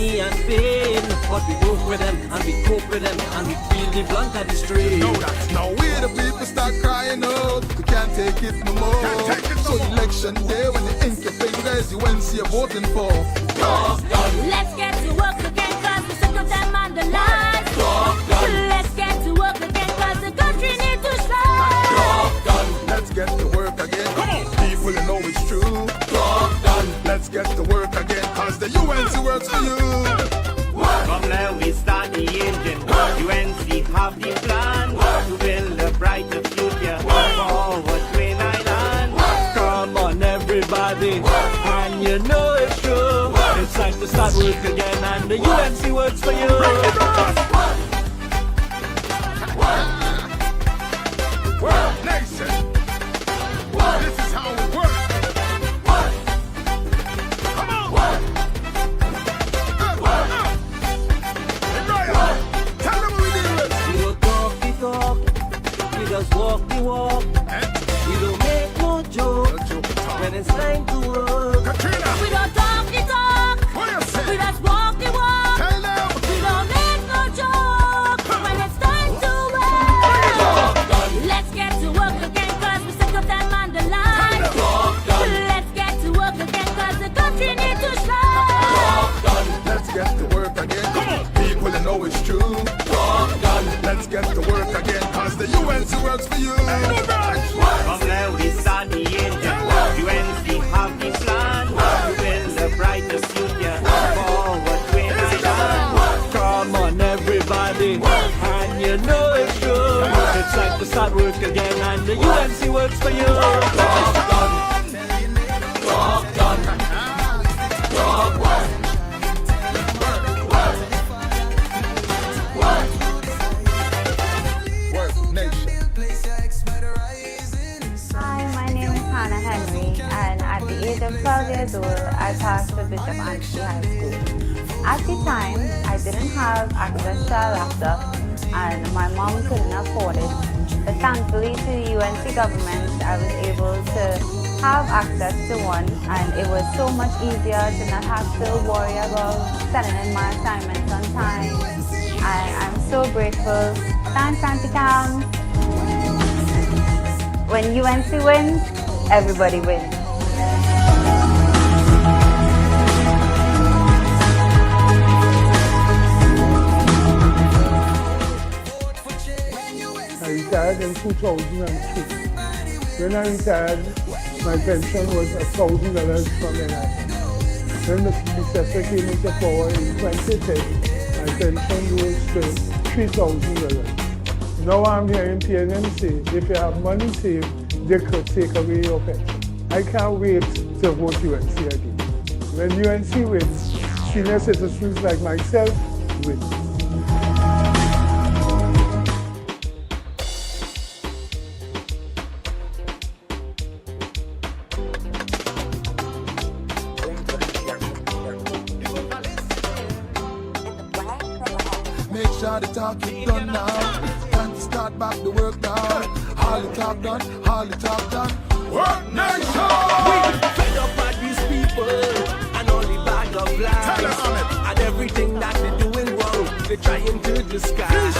agony and pain, but we work with them and we cope with them and we feel the blunt of the strain. Now we the people start crying out, we can't take it no more. So election day when you ink your fingers, you won't see you're voting for. Let's get to work again, cause we're sick of them on the line. Let's get to work again, cause the country needs to shine. Let's get to work again. People you know it's true. Let's get to work again, cause the UNC works for you. From there we start the engine. UNC have the plan to build a brighter future forward Green Island. Come on everybody, and you know it's true. It's time to start work again and the UNC works for you. Work nation. This is how we work. Come on. Hey Brian, tell them what we do with. We don't talk the talk, we just walk the walk. We don't make no joke when it's time to work. Katrina, We don't talk the talk, what you say? we just walk the walk. Tell them. We don't make no joke when it's time to work. Let's get to work again, cause we're sick of them on the line. Let's get to work again, cause the country needs to shine. Let's get to work again. People you know it's true. Let's get to work again, cause the UNC works for you. From there we start the engine. UNC have the plan to build a brighter future forward Green Island. Come on everybody, and you know it's true. It's time to start work again and the UNC works for you. Work nation. Hi, my name is Hannah Henry, and at the age of 12 years old, I passed the Bishop Anstey High School. At the time, I didn't have access to a laptop, and my mom couldn't afford it. But thankfully to the UNC government, I was able to have access to one, and it was so much easier to not have to worry about sending in my assignments on time. I'm so grateful. Thanks, Auntie Cam. When UNC wins, everybody wins. I retired in 2002. When I retired, my pension was $1,000 from NI. When the successor came into power in 2010, my pension rose to $3,000. Now I'm hearing PNM say, if you have money saved, they could take away your pension. I can't wait to vote UNC again. When UNC wins, senior citizens like myself win. Make sure the talk is done now. Time to start back the work now. All the talk done, all the talk done. Work nation! We fed up by these people and only bag of lies. And everything that they're doing wrong, they're trying to disguise.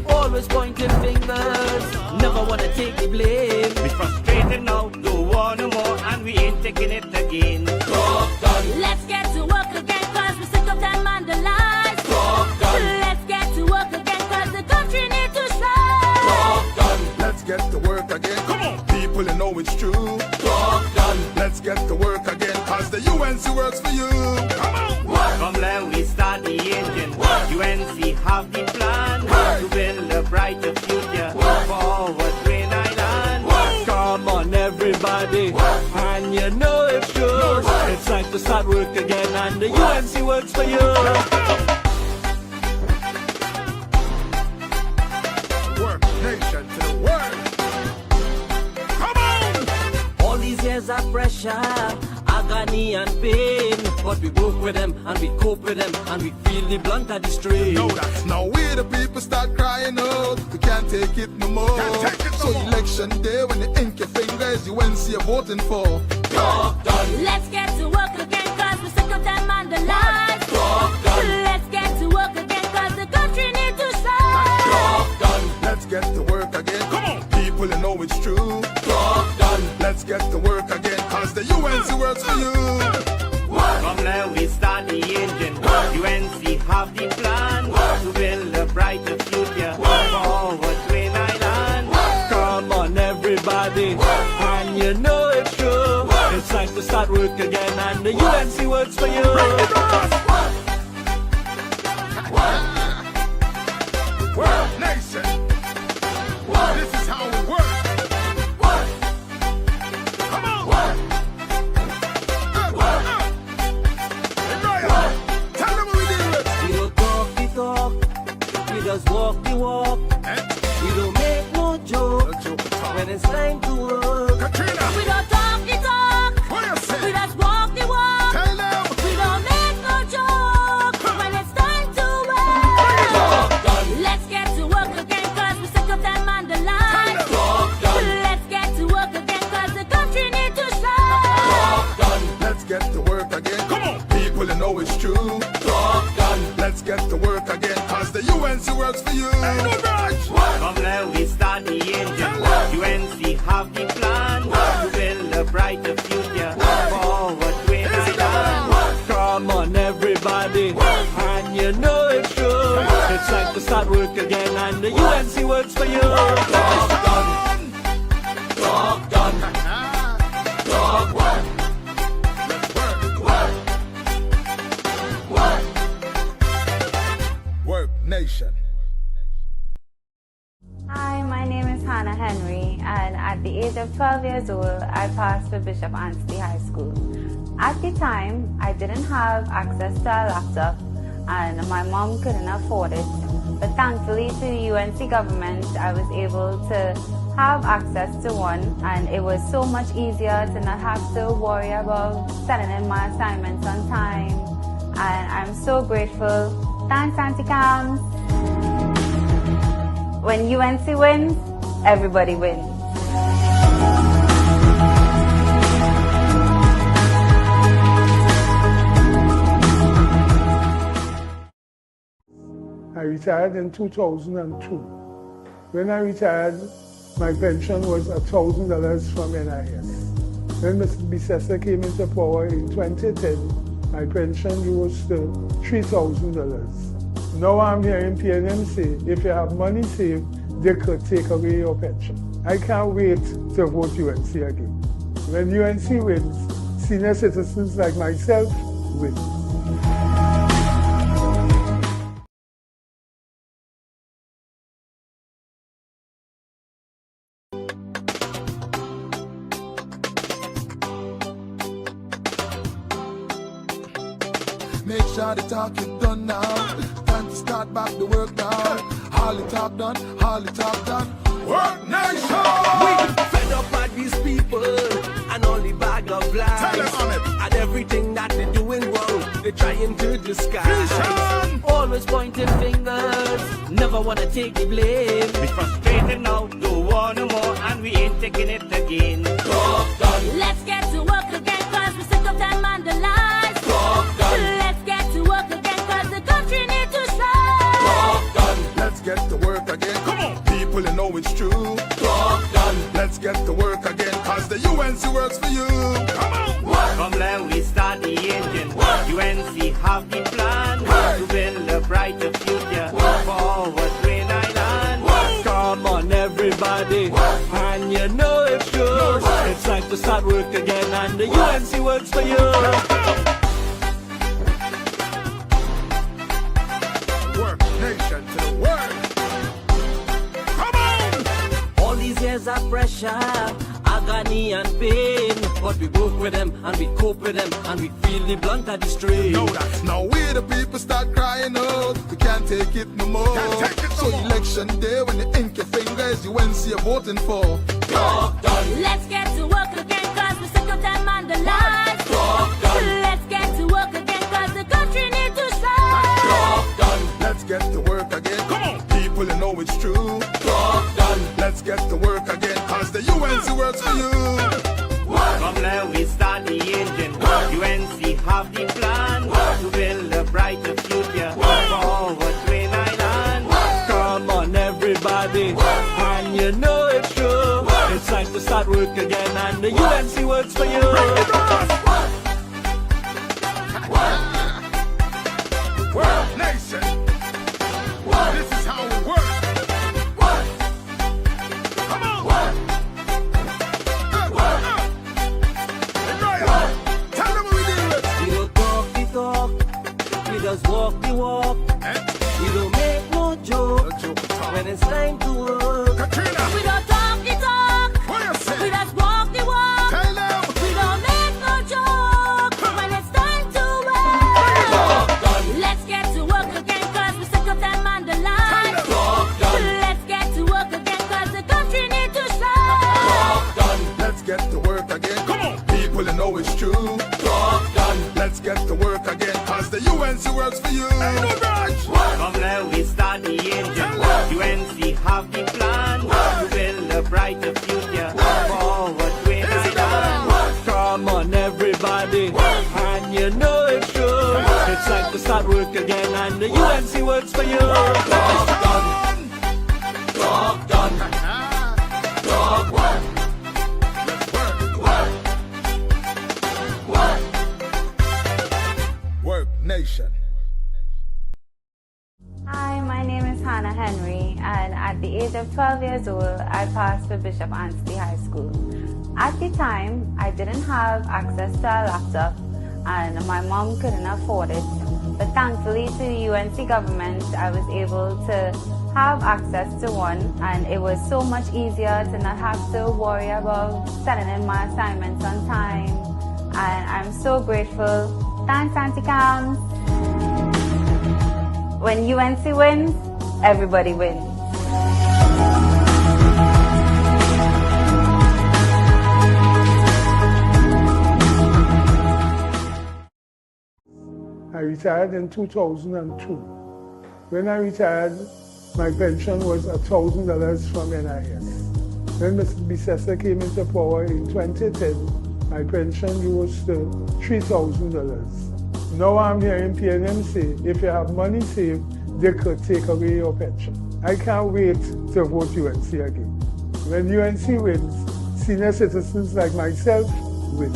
Always pointing fingers, never wanna take the blame. We frustrated now, don't want no more, and we ain't taking it again. Let's get to work again, cause we're sick of them on the line. Let's get to work again, cause the country needs to shine. Let's get to work again. People you know it's true. Let's get to work again, cause the UNC works for you. From there we start the engine. UNC have the plan to build a brighter future forward Green Island. Come on everybody, and you know it's true. It's time to start work again and the UNC works for you. Work nation to the world. Come on! All these years of pressure, agony and pain, but we work with them and we cope with them and we feel the blunt of the strain. Now we the people start crying out, we can't take it no more. So election day when you ink your fingers, you UNC you're voting for. Let's get to work again, cause we're sick of them on the line. works for you. From there we start the engine. UNC have the plan to build a brighter future forward Twin Island. Come on, everybody, and you know it's true. It's time to start work again, and the UNC works for you. World nation. This is how we work. Come on. Tell them what we deal with. We don't talk the talk, we just walk the walk. We don't make no joke when it's time to work. Katrina, We don't talk the talk, what you we say? just walk the walk. Tell them. We don't make no joke when it's time to work. Let's get to work again, cause we're sick of them on the line. Let's get to work again, cause the country needs to shine. Let's get to work again. Come on. People, you know it's true. Let's get to work again, cause the UNC works for you. From there we start the engine. UNC have the plan to build a brighter future forward Twin Island. Come on, everybody, and you know it's true. It's time to start work again, and the UNC works for you. Work nation. Hi, my name is Hannah Henry, and at the age of 12 years old, I passed for Bishop Anstey High School. At the time, I didn't have access to a laptop, and my mom couldn't afford it. But thankfully to the UNC government, I was able to have access to one, and it was so much easier to not have to worry about sending in my assignments on time. And I'm so grateful. Thanks, Auntie Cams. When UNC wins, everybody wins. I retired in 2002. When I retired, my pension was $1,000 from NIS. When Mr. Bissessa came into power in 2010, my pension rose to $3,000. Now I'm hearing PNM say, if you have money saved, they could take away your pension. I can't wait to vote UNC again. When UNC wins, senior citizens like myself win. Make sure the talk is done now. Time to start back the work now. All the talk done, all the talk done. Work nation! We fed up by these people and only bag of lies. Tell them on it. And everything that they're doing wrong, they're trying to disguise. Vision! Always pointing fingers, never wanna take the blame. We frustrated now, don't want no more, and we ain't taking it again. Let's get to work again, cause we're sick of them on the lies. Let's get to work again, cause the country needs to shine. Let's get to work again. Come on. People, you know it's true. Let's get to work again, cause the UNC works for you. Come on. From there we start the engine. UNC have the plan to build a brighter future forward Twin Island. Come on, everybody, and you know it's true. It's time to start work again, and the UNC works for you. Work nation to the world. Come on. All these years of pressure, agony and pain, but we work with them and we cope with them and we feel the blunt of the strain. No, that's now we the people start crying out. We can't take it no more. So election day when you ink your fingers, you won't see you're voting for. Let's get to work again, cause we're sick of them on the lies. Let's get to work again, cause the country needs to shine. Let's get to work again. Come on. People, you know it's true. Let's get to work again, cause the UNC works for you. From there we start the engine. UNC have the plan to build a brighter future forward Twin Island. Come on, everybody, and you know it's true. It's time to start work again, and the UNC works for you. again, cause the UNC works for you. From there we start the engine. UNC have the plan to build a brighter future. Forward 29. Come on, everybody, and you know it's true. It's time to start work again, and the UNC works for you. Talk done. Talk done. Talk work. Work Nation. Hi, my name is Hannah Henry, and at the age of 12 years old, I passed for Bishop Anstey High School. At the time, I didn't have access to a laptop, and my mom couldn't afford it. But thankfully to the UNC government, I was able to have access to one, and it was so much easier to not have to worry about sending in my assignments on time. And I'm so grateful. Thanks, Auntie Cams. When UNC wins, everybody wins. I retired in 2002. When I retired, my pension was $1,000 from NIS. When Mr. Bissessar came into power in 2010, my pension rose to $3,000. Now I'm hearing PNM say, if you have money saved, they could take away your pension. I can't wait to vote UNC again. When UNC wins, senior citizens like myself win.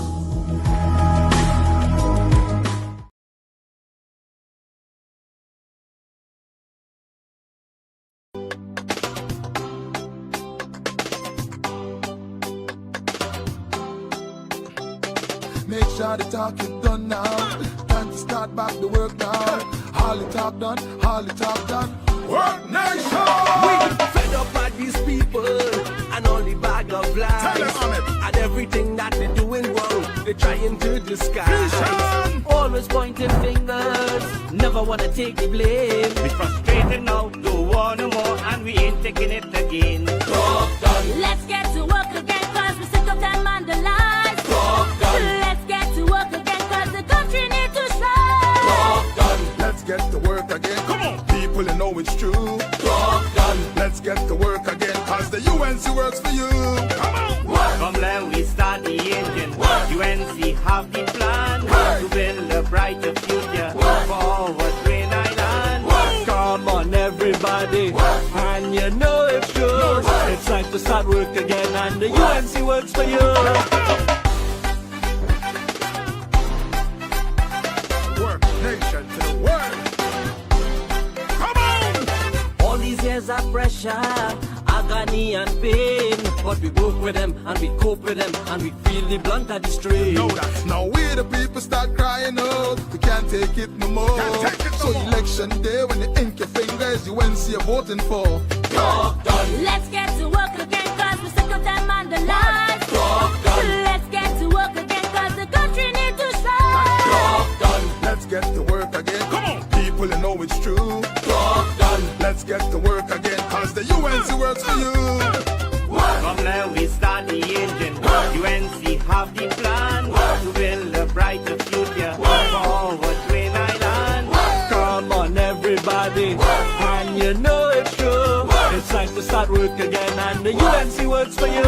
Make sure the talk is done now. Time to start back the work now. All the talk done, all the talk done. Work Nation! We fed up by these people and only bag of lies. Tell them on it. And everything that they're doing wrong, they're trying to disguise. Vision! Always pointing fingers, never wanna take the blame. We frustrated now, don't want no more, and we ain't taking it again. Talk done. Let's get to work again, cause we're sick of them and the lies. Talk done. Let's get to work again, cause the country needs to shine. Talk done. Let's get to work again. Come on, people, you know it's true. Talk done. Let's get to work again, cause the UNC works for you. Come on! From there we start the engine. UNC have the plan to build a brighter future. Forward 29. Come on, everybody, and you know it's true. It's time to start work again, and the UNC works for you. Work Nation to the world. Come on! All these years of pressure, agony and pain, but we work with them and we cope with them and we feel the blunt of the strain. Know that. Now we the people start crying out. We can't take it no more. So election day when you ink your fingers, UNC you're voting for. Talk done. Let's get to work again, cause we're sick of them and the lies. Talk done. Let's get to work again, cause the country needs to shine. Talk done. Let's get to work again. Come on, people, you know it's true. Talk done. Let's get to work again, cause the UNC works for you. From there we start the engine. UNC have the plan to build a brighter future. Forward 29. Come on, everybody, and you know it's true. It's time to start work again, and the UNC works for you.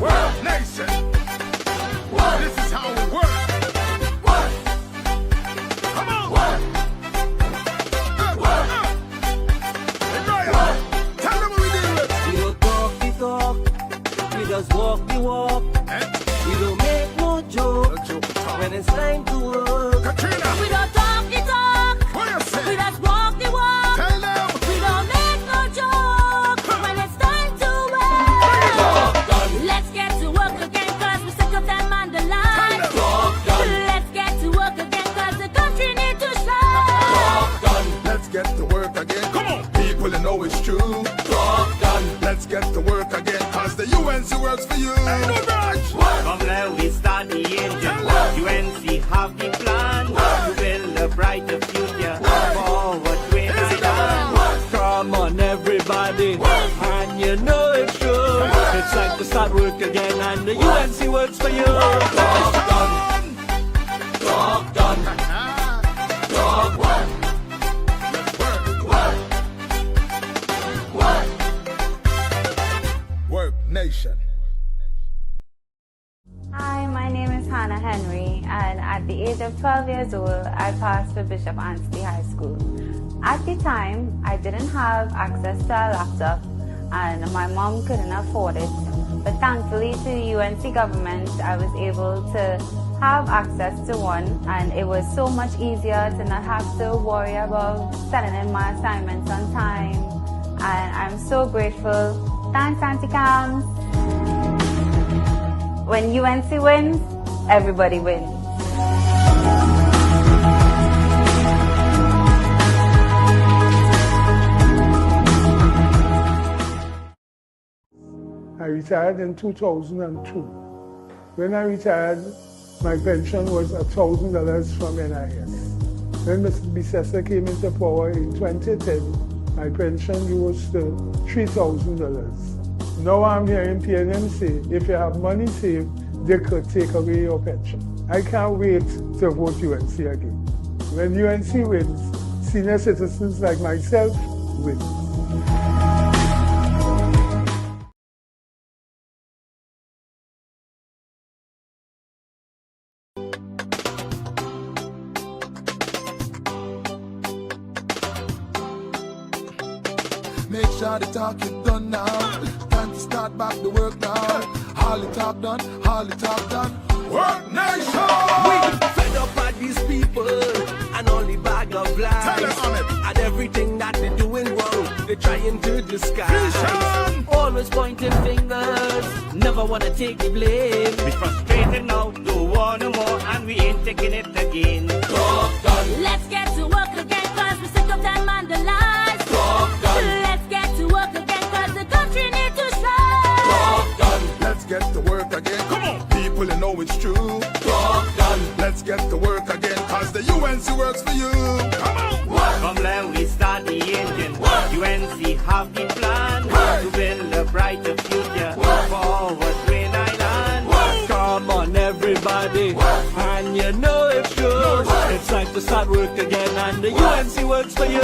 Work Nation. This is how we work. Come on. Hey, Brian, tell them what we deal with. We don't talk the talk, we just walk the walk. We don't make no joke when it's time to work. Katrina, We don't talk the talk, what you say? we just walk the walk. Tell them. We don't make no joke when it's time to work. Talk done. Let's get to work again, cause we're sick of them and the lies. Talk done. Let's get to work again, cause the country needs to shine. Talk done. Let's get to work again. Come on, people, you know it's true. Talk done. Let's get to work again, cause the UNC works for you. Ain't no grudge. From there we start the engine. UNC have the plan to build a brighter future. Forward 29. Come on, everybody, and you know it's true. It's time to start work again, and the UNC works for you. you. Talk done. Talk done. Talk work. Work. Work. Work nation. Hi, my name is Hannah Henry, and at the age of 12 years old, I passed for Bishop Anstey High School. At the time, I didn't have access to a laptop, and my mom couldn't afford it. But thankfully to the UNC government, I was able to have access to one, and it was so much easier to not have to worry about sending in my assignments on time. And I'm so grateful. Thanks, Auntie Cams. When UNC wins, everybody wins. I retired in 2002. When I retired, my pension was $1,000 from NIS. When Mr. Bissessar came into power in 2010, my pension rose to $3,000. Now I'm hearing PNM say, if you have money saved, they could take away your pension. I can't wait to vote UNC again. When UNC wins, senior citizens like myself win. Make sure the talk is done now. Time to start back the work now. All the talk done, all the talk done. Work nation! We fed up by these people and only bag of lies. Tell them on it. And everything that they're doing wrong, they're trying to disguise. Vision! Always pointing fingers, never wanna take the blame. We frustrated now, don't want no more, and we ain't taking it again. Talk done. Let's get to work again, cause we're sick of them and the lies. Talk done. Let's get to work again, cause the country needs to shine. Talk done. Let's get to work again. Come on. People you know it's true. Talk done. Let's get to work again, cause the UNC works for you. Come on. Work. From there we start the engine. UNC have the plan to build a brighter future forward Green Island. Come on everybody, and you know it's true. It's time to start work again, and the UNC works for you.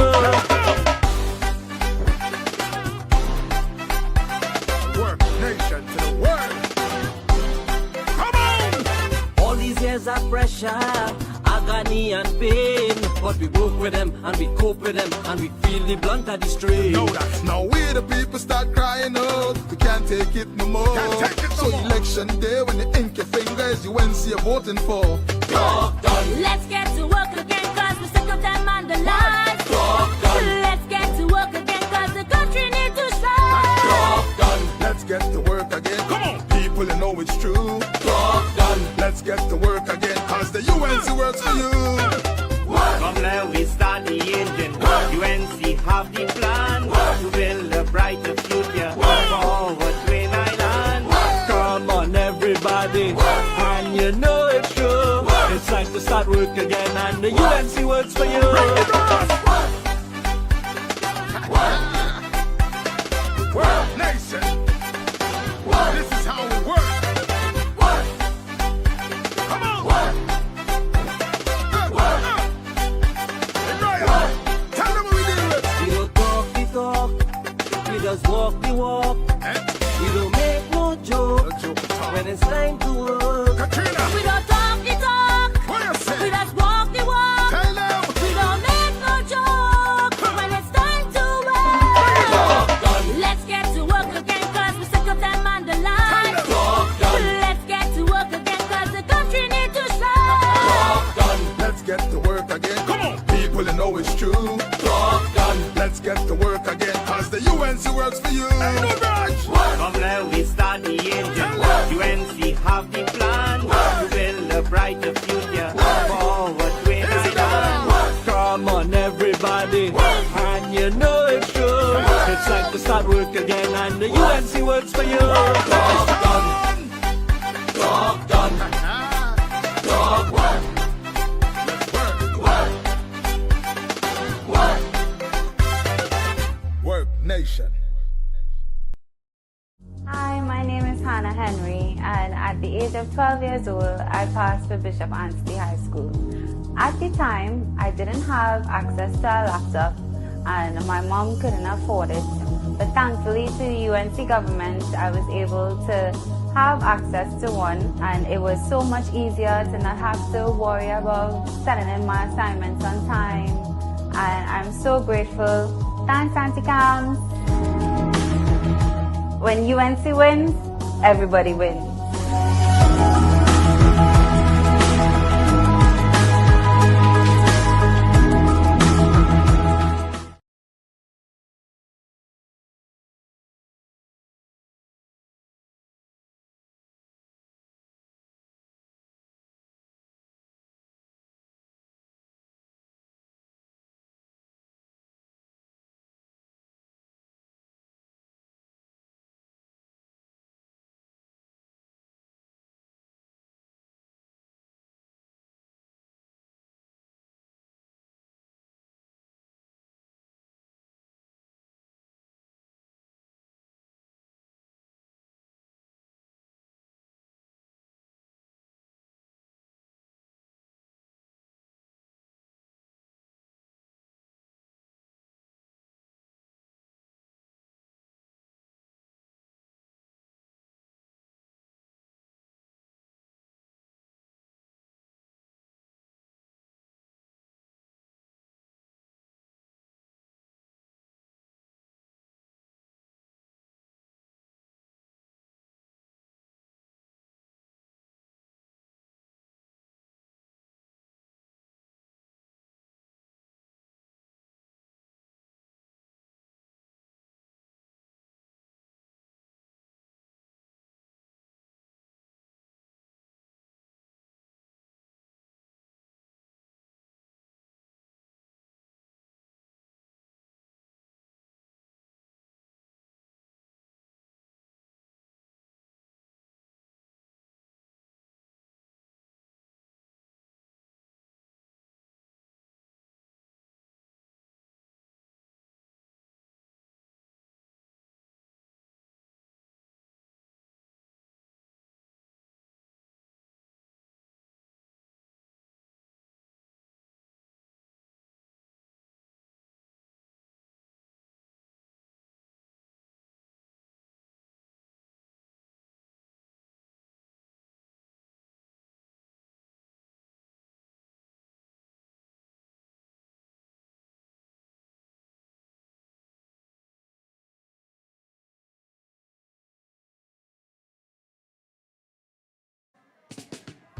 Work nation to the world. Come on. All these years of pressure, agony and pain, but we work with them and we cope with them, and we feel the blunt of the strain. Know that. Now we the people start crying out. We can't take it no more. So election day when you ink your fingers, UNC you're voting for. Talk done. Let's get to work again, cause we're sick of them and the lies. Talk done. Let's get to work again, cause the country needs to shine. Talk done. Let's get to work again. Come on. People you know it's true. Talk done. Let's get to work again, cause the UNC works for you. From there we start the engine. UNC have the plan to build a brighter future forward Green Island. Come on everybody, and you know it's true. It's time to start work again, and the UNC works for you. Work nation. This is how we work. Come on. Hey, Brian, tell them what we do with. We don't talk the talk, we just walk the walk. We don't make no joke when it's time to work. Katrina, We don't talk the talk, what you we say? just walk the walk. Tell them. We don't make no joke when it's time to work. Let's get to work again, cause we're sick of them and the lies. Let's get to work again, cause the country needs to shine. Let's get to work again. Come on. People you know it's true. Talk done. Let's get to work again, cause the UNC works for you. From there we start the engine. UNC have the plan to build a brighter future forward Green Island. Come on everybody, and you know it's true. It's time to start work again, and the UNC works for you. Talk done. Talk done. Talk work. Work. Work nation. Hi, my name is Hannah Henry, and at the age of 12 years years old, I passed for Bishop Anstey High School. At the time, I didn't have access to a laptop and my mom couldn't afford it. But thankfully to the UNC government, I was able to have access to one, and it was so much easier to not have to worry about sending in my assignments on time. And I'm so grateful. Thanks, Auntie Cams. When UNC wins, everybody wins.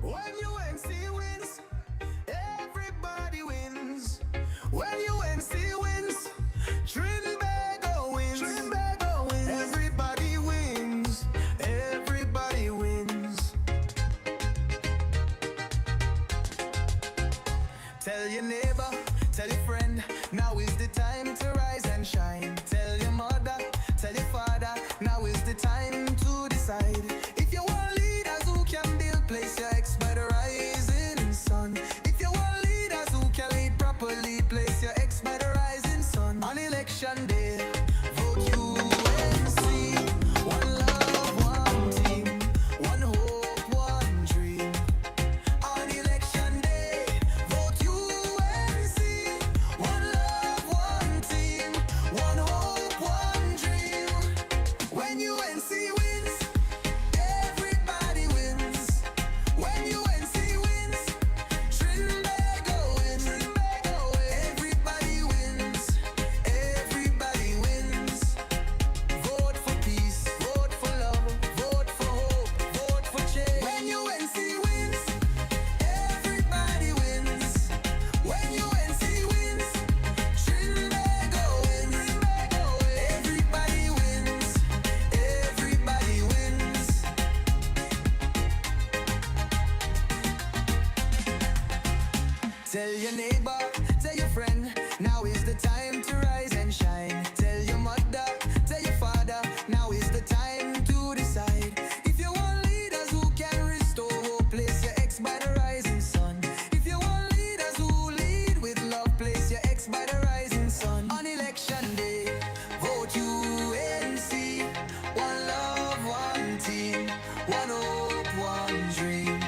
When UNC wins, everybody wins. When UNC wins, Trinbago wins. Trinbago wins. Everybody wins. Everybody wins. Tell your neighbor, tell your friend, now is the time to rise and shine. Tell your mother, tell your father, now is the time to decide. If you want leaders who can build, place your ex by the rising sun. If you want leaders who can lead properly, place your ex by the rising sun. On election day, vote UNC. One love, one team, one hope, one dream. On election day, vote UNC. One love, one team, one hope, one dream. When UNC wins, everybody wins. When UNC wins, Trinbago wins. Everybody wins. Everybody wins. Vote for peace. Vote for love. Vote for hope. Vote for change. When UNC wins, everybody wins. When UNC wins, Trinbago wins. Everybody wins. Everybody wins. Tell your neighbor, tell your friend, now is the time to rise and shine. Tell your mother, tell your father, now is the time to decide. If you want leaders who can restore hope, place your ex by the rising sun. If you want leaders who lead with love, place your ex by the rising sun. On election day, vote UNC. One love, one team, one hope, one dream.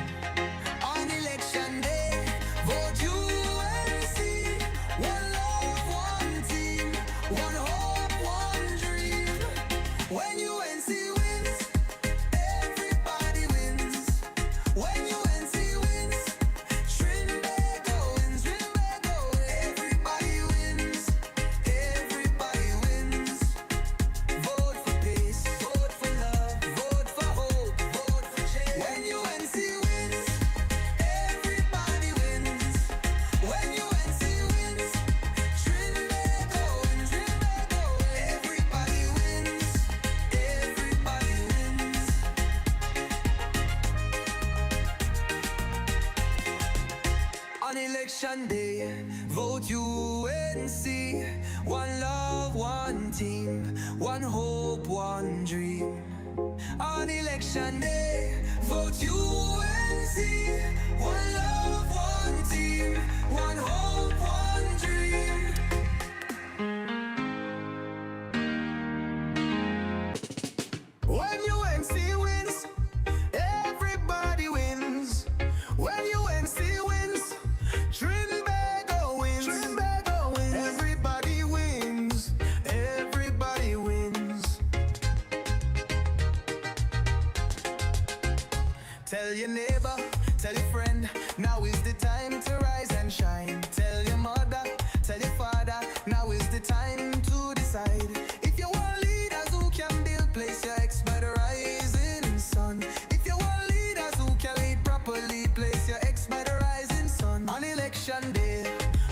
election day, vote UNC. One love, one team, one hope, one dream. On election day, vote UNC. One love, one team, one hope, one dream. When UNC wins, everybody wins. When UNC wins, Trinbago wins. Everybody wins. Everybody wins. Tell your neighbor, tell your friend, now is the time to rise and shine. Tell your mother, tell your father, now is the time to decide. If you want leaders who can build, place your ex by the rising sun. If you want leaders who can lead properly, place your ex by the rising sun. On election day,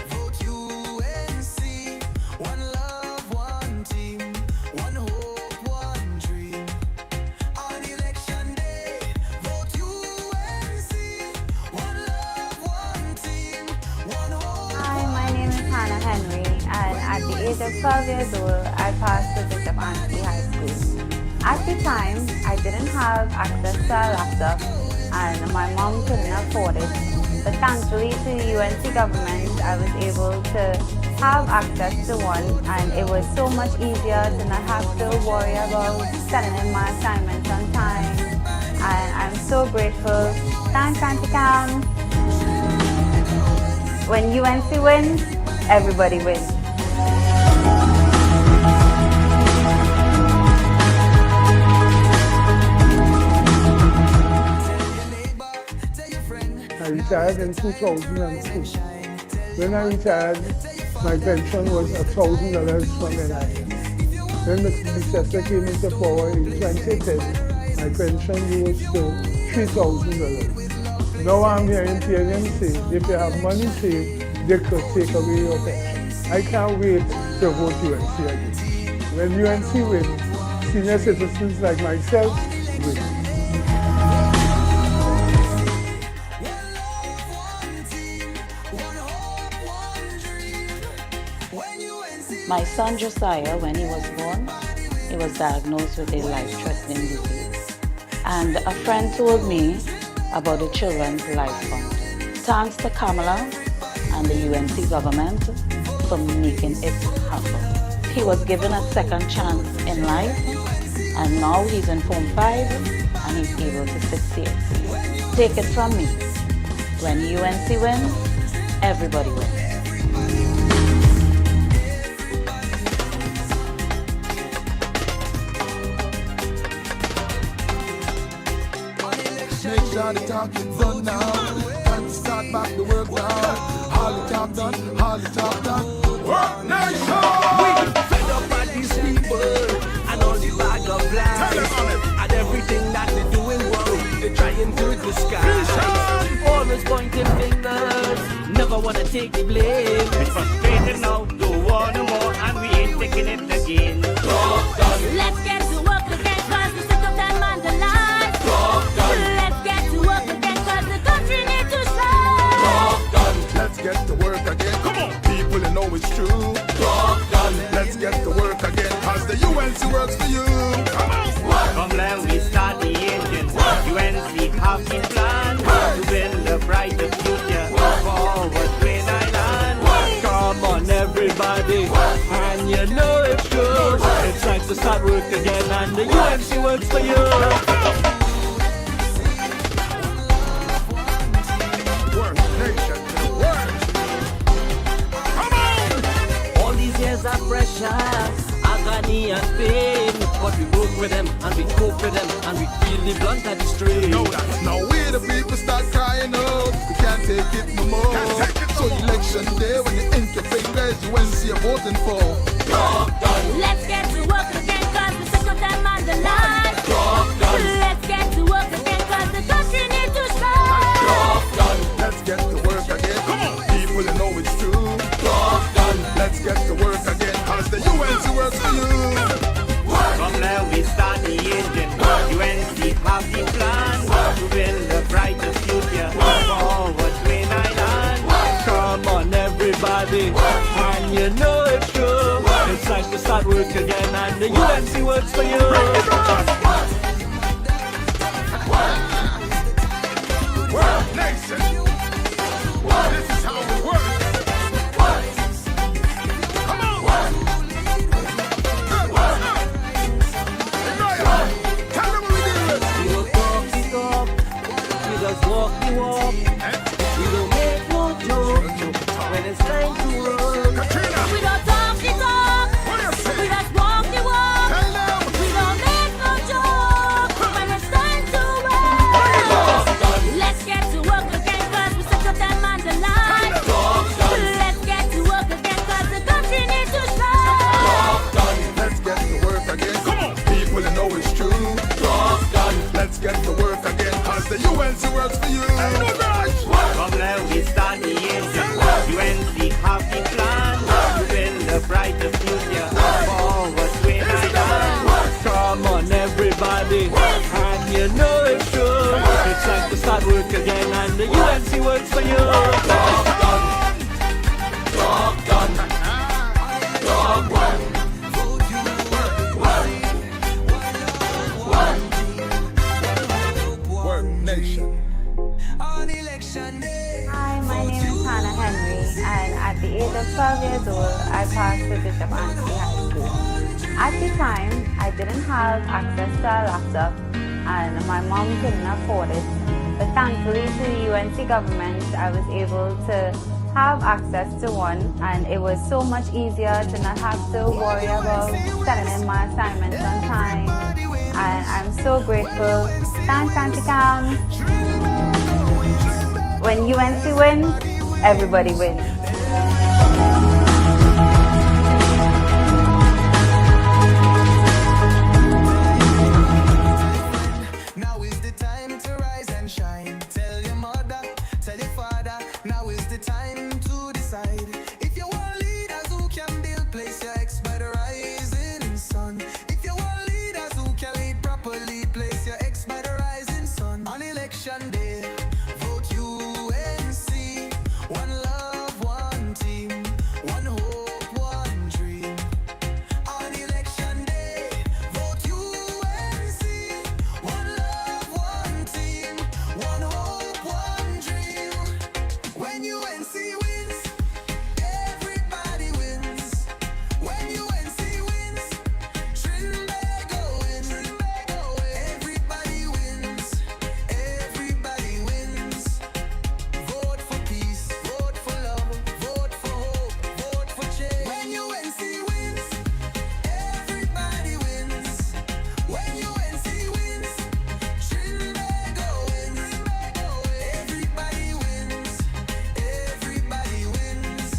vote UNC. One love, one team, one hope, one dream. On election day, vote UNC. One love, one team, one hope. Hi, my name is Hannah Henry, and at the age of 12 years old, I passed the Bishop Anstey High School. At the time, I didn't have access to a laptop, and my mom couldn't afford it. But thankfully to the UNC government, I was able to have access to one, and it was so much easier to not have to worry about sending in my assignments on time. And I'm so grateful. Thanks, Auntie Cam. When UNC wins, everybody wins. I retired in 2002. When I retired, my pension was $1,000 from NIS. When Mr. Chester came into power in 2010, my pension rose to $3,000. Now I'm hearing parents say, if you have money saved, they could take away your pension. I can't wait to vote UNC again. When UNC wins, senior citizens like myself win. My son Josiah, when he was born, he was diagnosed with a life-threatening disease. And a friend told me about the Children's Life Fund. Thanks to Kamala and the UNC government for making it happen. He was given a second chance in life, and now he's in Form 5 and he's able to succeed. Take it from me, when UNC wins, everybody wins. Make sure the talk is done now. Time to start back the work now. All the talk done, all the talk done. Work nation! We fed up at these people and all the bag of lies and everything that they're doing wrong. They're trying to disguise. Always pointing fingers, never wanna take the blame. It's frustrated now, don't want no more, and we ain't taking it again. Let's get to work again, cause we're sick of them on the line. Let's get to work again, cause the country needs to shine. Let's get to work again. Come on, people, you know it's true. Let's get to work again, cause the UNC works for you. Come on. From there we start the engine. UNC have the plan to build a brighter future forward Twin Island. Come on everybody, and you know it's true. It's time to start work again and the UNC works for you. Work nation to the work. Come on. All these years of pressure, agony and pain, but we work with them and we cope with them and we feel the blunt of the strain. No, that's now we the people start crying out. We can't take it no more. So election day when you ink your fingers, UNC you're voting for. Let's get to work again, cause we're sick of them on the line. Let's get to work again, cause the country needs to shine. Let's get to work again. Come on, people, you know it's true. Let's get to work again, cause the UNC works for you. From there we start the engine. UNC have the plan to build a brighter future forward Twin Island. everybody. And you know it's true. It's time to start work again, and the UNC works for you. World nation. This is how it works. Come on. Tell them what we do. We don't talk the talk, we just walk the walk. We don't make no joke when it's time to work. Katrina. We don't talk the talk, What do you say? we just walk the walk. Tell them. We don't make no joke when it's time to work. Let's get to work again, cause we sick of them on the line. Let's get to work again, cause the country needs to shine. Let's get to work again. Come on. People know it's true. Let's get to work again, cause the UNC works for you. From there we start the engine. UNC have the plan to build a brighter future for what we have. Come on, everybody, and you know it's true. It's time to start work again, and the UNC works for you. Work nation. On election day. Hi, my name is Hannah Henry, and at the age of 12 years old, I passed the Bishop Anthony High School. At the time, I didn't have access to a laptop, and my mom couldn't afford it. But thankfully to the UNC government, I was able to have access to one, and it was so much easier to not have to worry about sending in my assignments on time. And I'm so grateful. Thanks, Auntie Cam. When UNC wins, everybody wins. Now is the time to rise and shine. Tell your mother, tell your father. Now is the time to decide. If you want leaders who can build, place your ex by the rising sun. If you want leaders who can lead properly, place your ex by the rising sun. On election day, vote UNC. One love, one team, one hope, one dream. On election day, vote UNC. One love, one team, one hope, one dream. When UNC wins, everybody wins. When UNC wins, Trinbago wins. Everybody wins. Everybody wins. Vote for peace, vote for love, vote for hope, vote for change. When UNC wins, everybody wins. When UNC wins, Trinbago wins. Everybody wins. Everybody wins.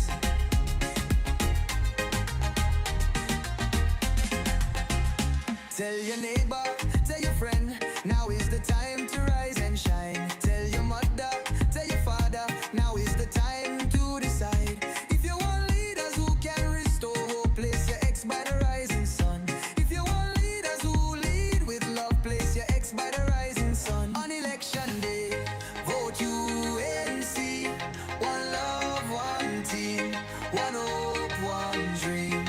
Tell your neighbor, tell your friend, now is the time to rise and shine. Tell your mother, tell your father, now is the time to decide. If you want leaders who can restore hope, place your ex by the rising sun. If you want leaders who lead with love, place your ex by the rising sun. On election day, vote UNC. One love, one team, one hope, one dream.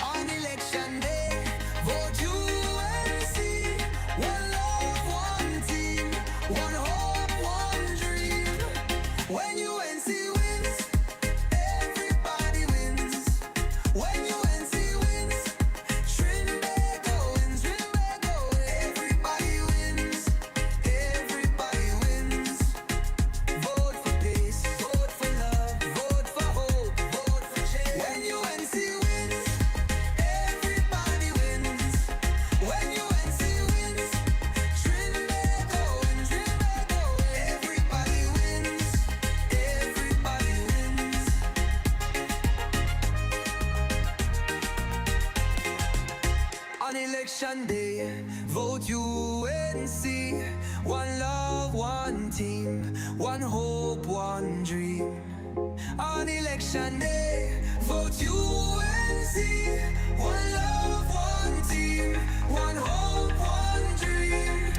On election day, vote UNC. One love, one team, one hope, one dream. When UNC wins, everybody wins. When UNC wins, Trinbago wins. Everybody wins. Everybody wins. Vote for peace, vote for love, vote for hope, vote for change. When UNC wins, everybody wins. When UNC wins, Trinbago wins. Everybody wins. Everybody wins. On election day, vote UNC. One love, one team, one hope, one dream. On election day, vote UNC. One love, one team, one hope, one dream.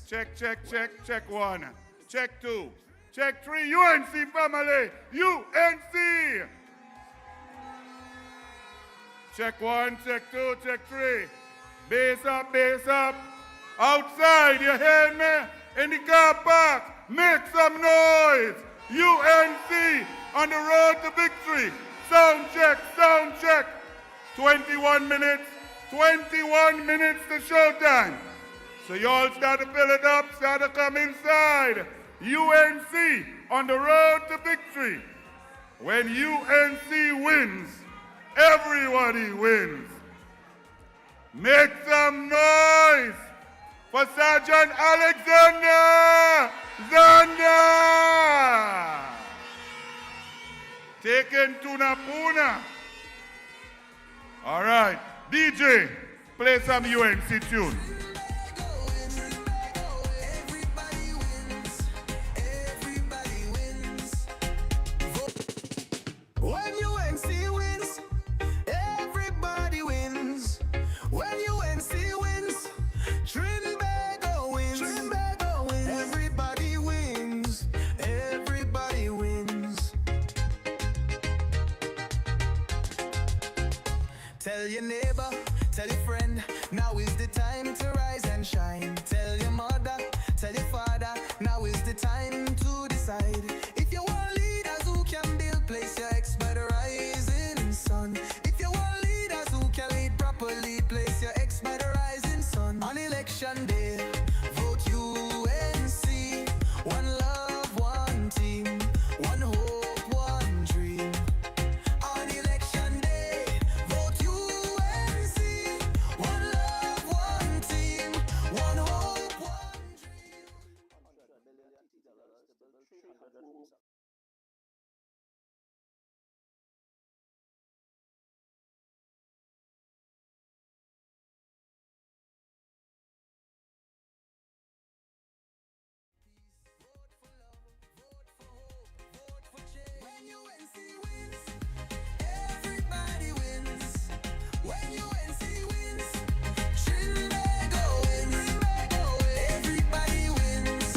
Check, check, check, check one. Check two. Check three. UNC family. UNC. Check one, check two, check three. Bass up, bass up. Outside, you hear me? In the car park, make some noise. UNC on the road to victory. Sound check. 21 minutes to showtime. So you all start to fill it up, start to come inside. UNC on the road to victory. When UNC wins, everybody wins. Make some noise for Sergeant Alexander Zander. Taken to Napuna. All right, DJ, play some UNC tune. When UNC wins, everybody wins. When UNC wins, Trinbago wins. Everybody wins. Everybody wins. Tell your neighbor, tell your friend, now is the time to rise and shine. Tell your mother, tell your father, now is the time to decide. If you want leaders who can build, place your ex by the rising sun. If you want leaders who can lead properly, place your ex by the rising sun. On election day, vote UNC. One love, one team, one hope, one dream. On election day, vote UNC. One love, one team, one hope, one dream. When UNC wins, everybody wins. When UNC wins, Trinbago wins. Everybody wins.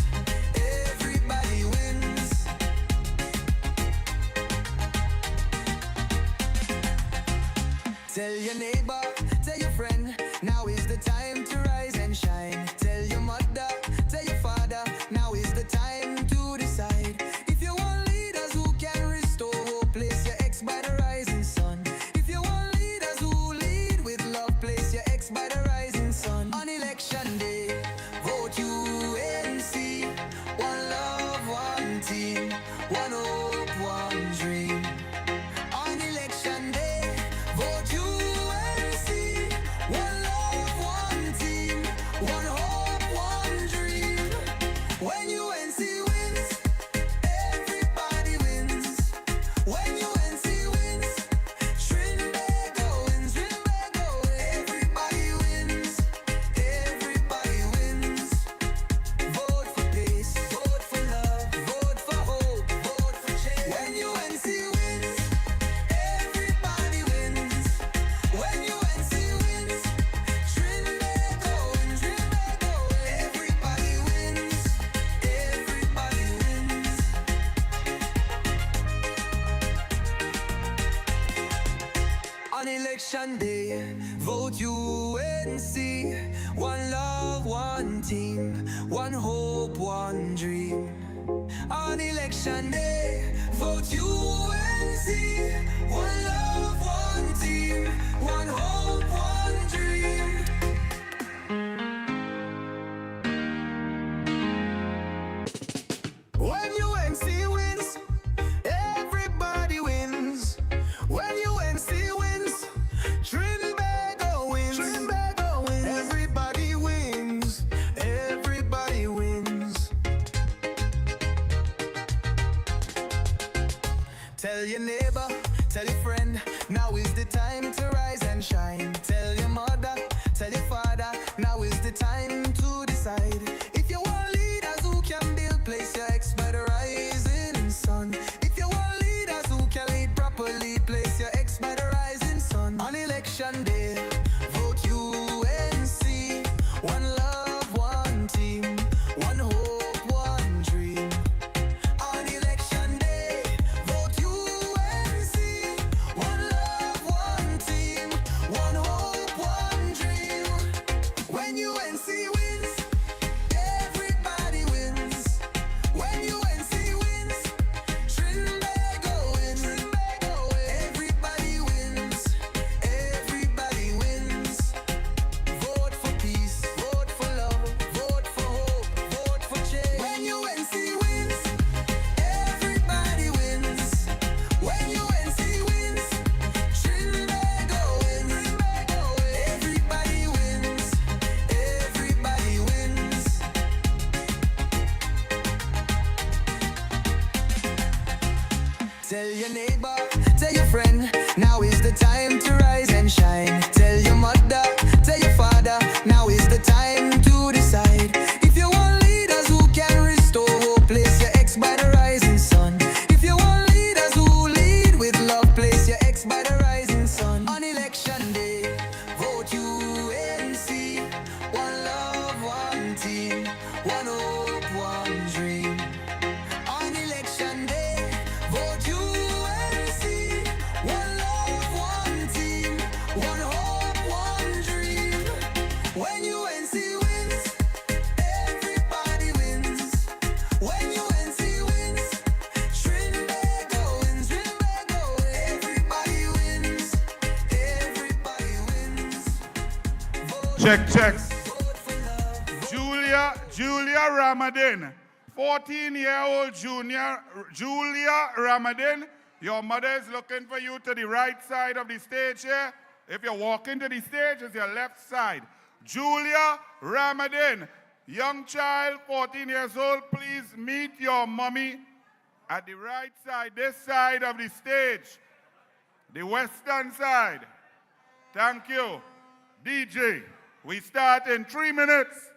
Everybody wins. Tell your neighbor, tell your friend, now is the time to rise and shine. Tell your mother, tell your father, now is the time to decide. If you want leaders who can restore hope, place your ex by the rising sun. If you want leaders who lead with love, place your ex by the rising sun. On election day, vote UNC. One love, one team, one hope, one dream. On election day, vote UNC. One love, one team, one hope, one dream. When UNC wins, everybody wins. When UNC wins, Trinbago wins. Everybody wins. Everybody wins. Vote for peace, vote for love, vote for hope, vote for change. When UNC wins, everybody wins. When UNC wins, Trinbago wins. Everybody wins. Everybody wins. On election day, vote UNC. One love, one team, one hope, one dream. On election day, vote UNC. One love, one team, one hope, one dream. When UNC wins, everybody wins. When UNC wins, Trinbago wins. Everybody wins. Everybody wins. Tell your neighbor, tell your friend, your neighbor, tell your friend, now is the time to rise and shine. Tell your mother, tell your father, now is the time to decide. If you want leaders who can restore hope, place your ex by the rising sun. If you want leaders who lead with love, place your ex by the rising sun. On election day, vote UNC. One love, one team, one hope, one dream. On election day, vote UNC. One love, one team, one hope, one dream. When UNC wins, everybody wins. When UNC wins, Trinbago wins, Trinbago wins. Everybody wins, everybody wins. Check. Julia Ramadan, 14-year-old Julia Ramadan. Your mother is looking for you to the right side of the stage here. If you're walking to the stage, it's your left side. Julia Ramadan, young child, 14 years old, please meet your mommy at the right side, this side of the stage, the western side. Thank you. DJ, we start in 3 minutes.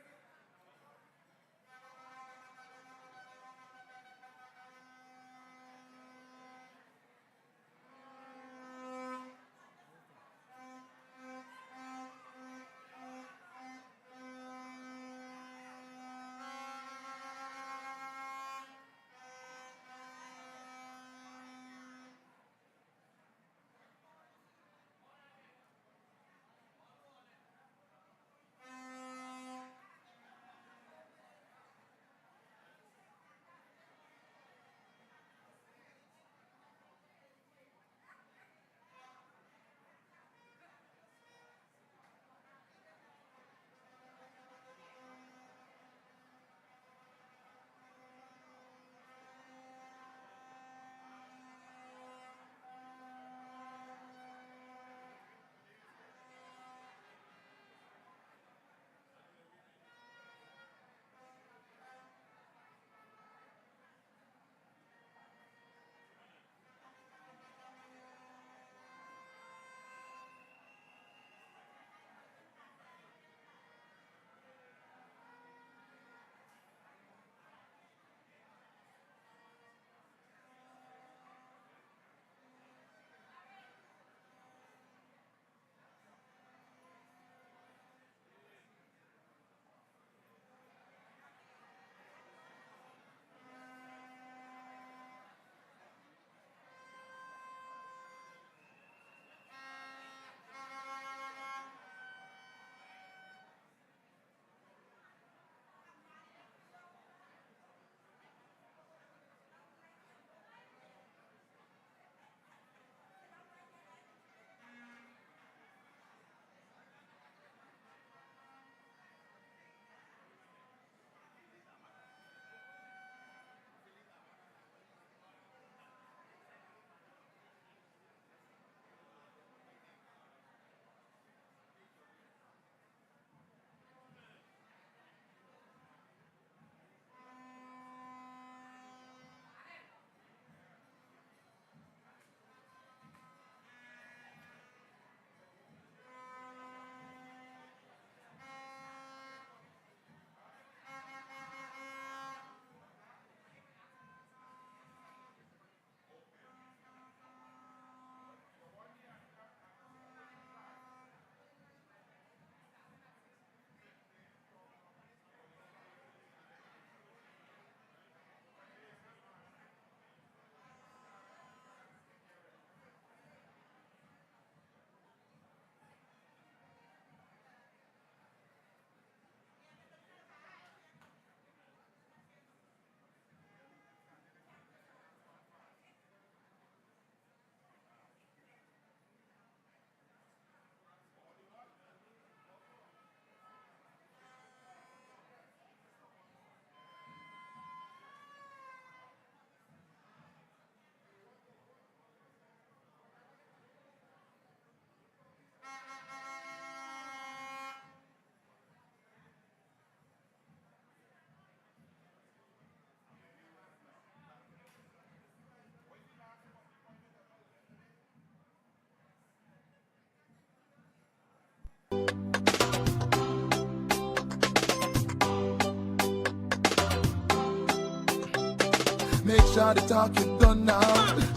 Make sure the talk is done now.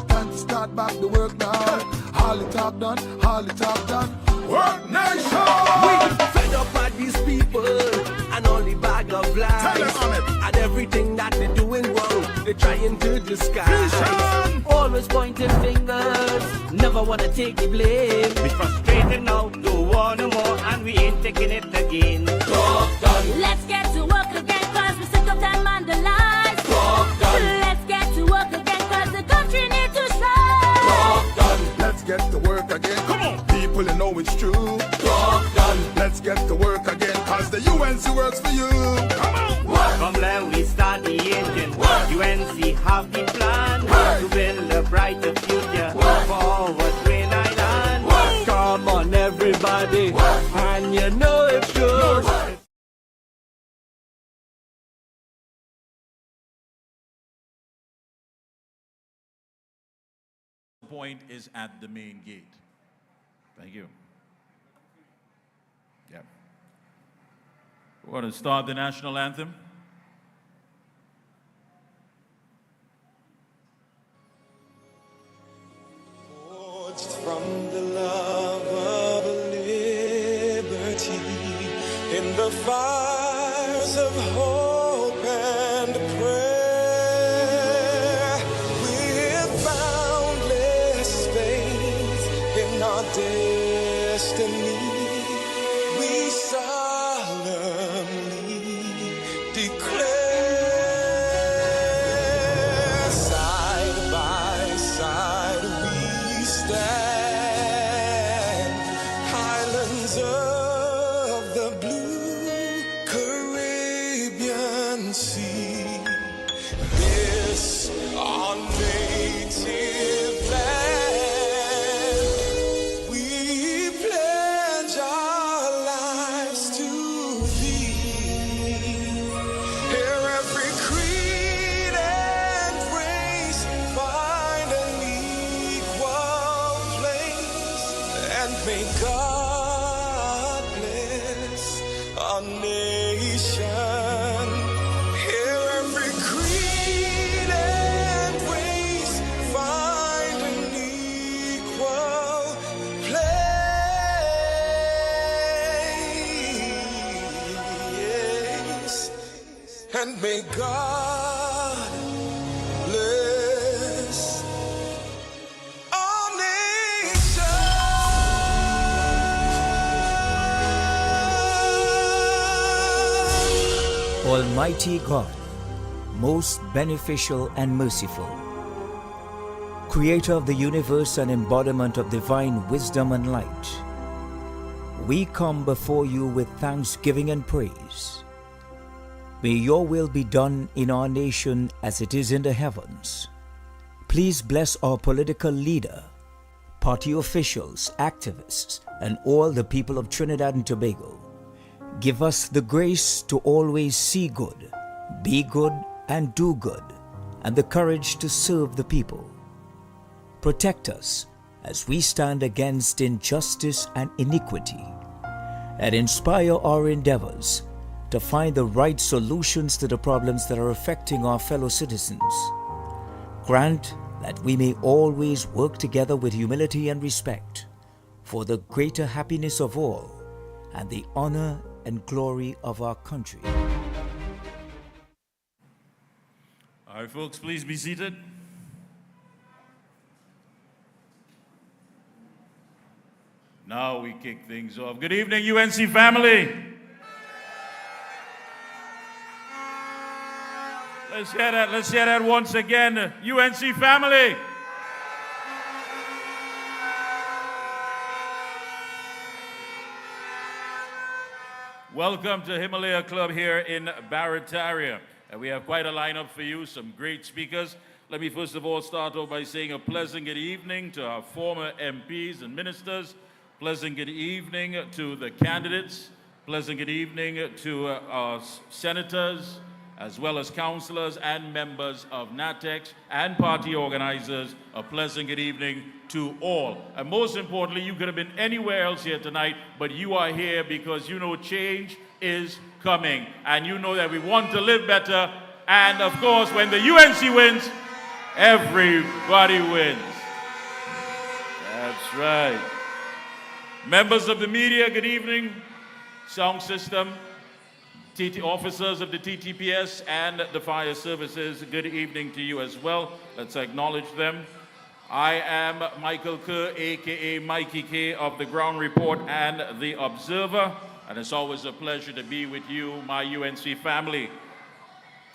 Time to start back the work now. All the talk done, all the talk done. Work nation! We fed up by these people and only bag of lies. Tell them on it. And everything that they're doing wrong, they're trying to disguise. Vision! Always pointing fingers, never wanna take the blame. We frustrated now, don't want no more, and we ain't taking it again. Talk done, Let's get to work again, cause we're sick of them and the lies. talk done, Let's get to work again, cause the country needs to shine. talk done, Let's get to work again. Come on, people, you know it's true. talk done. Let's get to work again, cause the UNC works for you. Come on! From there we start the engine. UNC have the plan to build a brighter future forward Green Island. Come on everybody, and you know it's true. Point is at the main gate. Thank you. Yeah. We're going to start the national anthem. Forged from the love of liberty in the fires of hope and prayer, with boundless faith in our destiny, we solemnly declare, side by side we stand, islands of the blue Caribbean Sea. This our native land, we pledge our lives to thee. Here every creed and race find an equal place, and may God bless our nation. Here every creed and race find an equal place, and may God bless our nation. Almighty God, most beneficial and merciful, Creator of the universe and embodiment of divine wisdom and light, we come before you with thanksgiving and praise. May your will be done in our nation as it is in the heavens. Please bless our political leader, party officials, activists, and all the people of Trinidad and Tobago. Give us the grace to always see good, be good, and do good, and the courage to serve the people. Protect us as we stand against injustice and iniquity, and inspire our endeavors to find the right solutions to the problems that are affecting our fellow citizens. Grant that we may always work together with humility and respect for the greater happiness of all and the honor and glory of our country. All right, folks, please be seated. Now we kick things off. Good evening, UNC family. Let's hear that once again. UNC family. Welcome to Himalaya Club here in Barataria. And we have quite a lineup for you, some great speakers. Let me first of all start off by saying a pleasant good evening to our former MPs and ministers. Pleasant good evening to the candidates. Pleasant good evening to our senators, as well as councillors and members of NATEX and party organizers. A pleasant good evening to all. And most importantly, you could have been anywhere else here tonight, but you are here because you know change is coming. And you know that we want to live better, And of course, when the UNC wins, everybody wins. That's right. Members of the media, good evening. Sound system, officers of the TTPS and the fire services, good evening to you as well. Let's acknowledge them. I am Michael Kerr, aka Mikey K of the Ground Report and the Observer, and it's always a pleasure to be with you, my UNC family.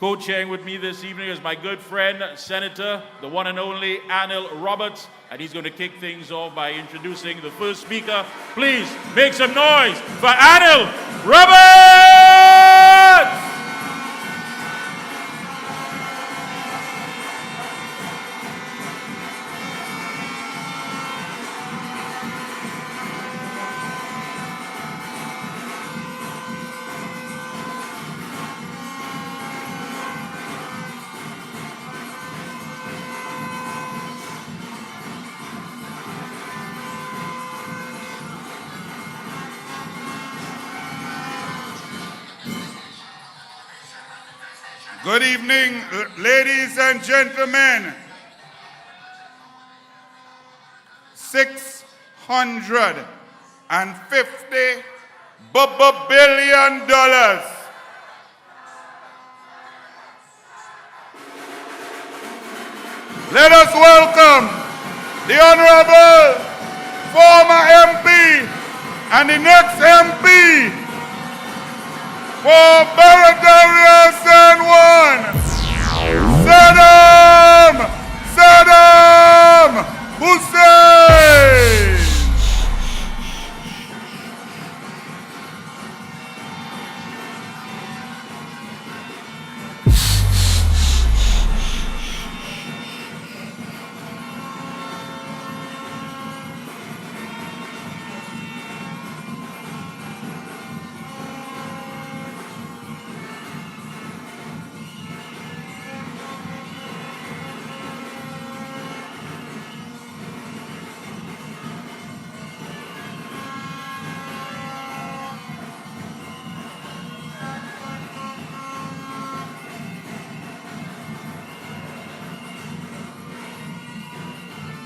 Co-chairing with me this evening is my good friend, Senator, the one and only Anil Roberts, and he's going to kick things off by introducing the first speaker. Please make some noise for Anil Roberts! Good evening, ladies and gentlemen. $650 billion. Let us welcome the Honorable former MP and the next MP for Barataria San Juan, Saddam Hussein.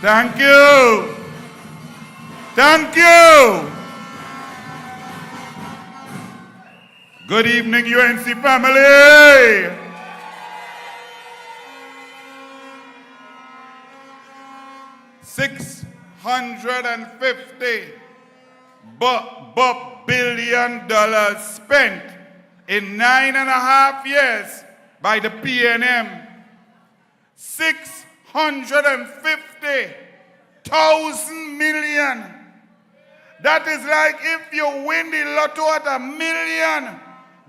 Thank you. Thank you. Good evening, UNC family. $650 billion spent in 9.5 years by the PNM. 650,000 million. That is like if you win the lotto at $1 million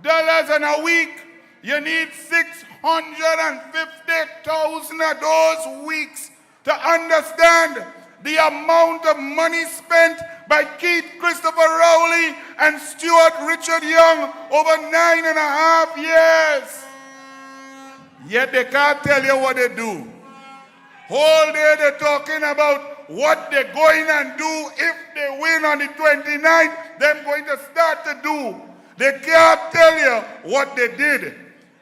in a week, you need 650,000 of those weeks to understand the amount of money spent by Keith Christopher Rowley and Stuart Richard Young over 9.5 years. Yet they can't tell you what they do. Whole day they're talking about what they're going and do if they win on the 29th, they're going to start to do. They can't tell you what they did.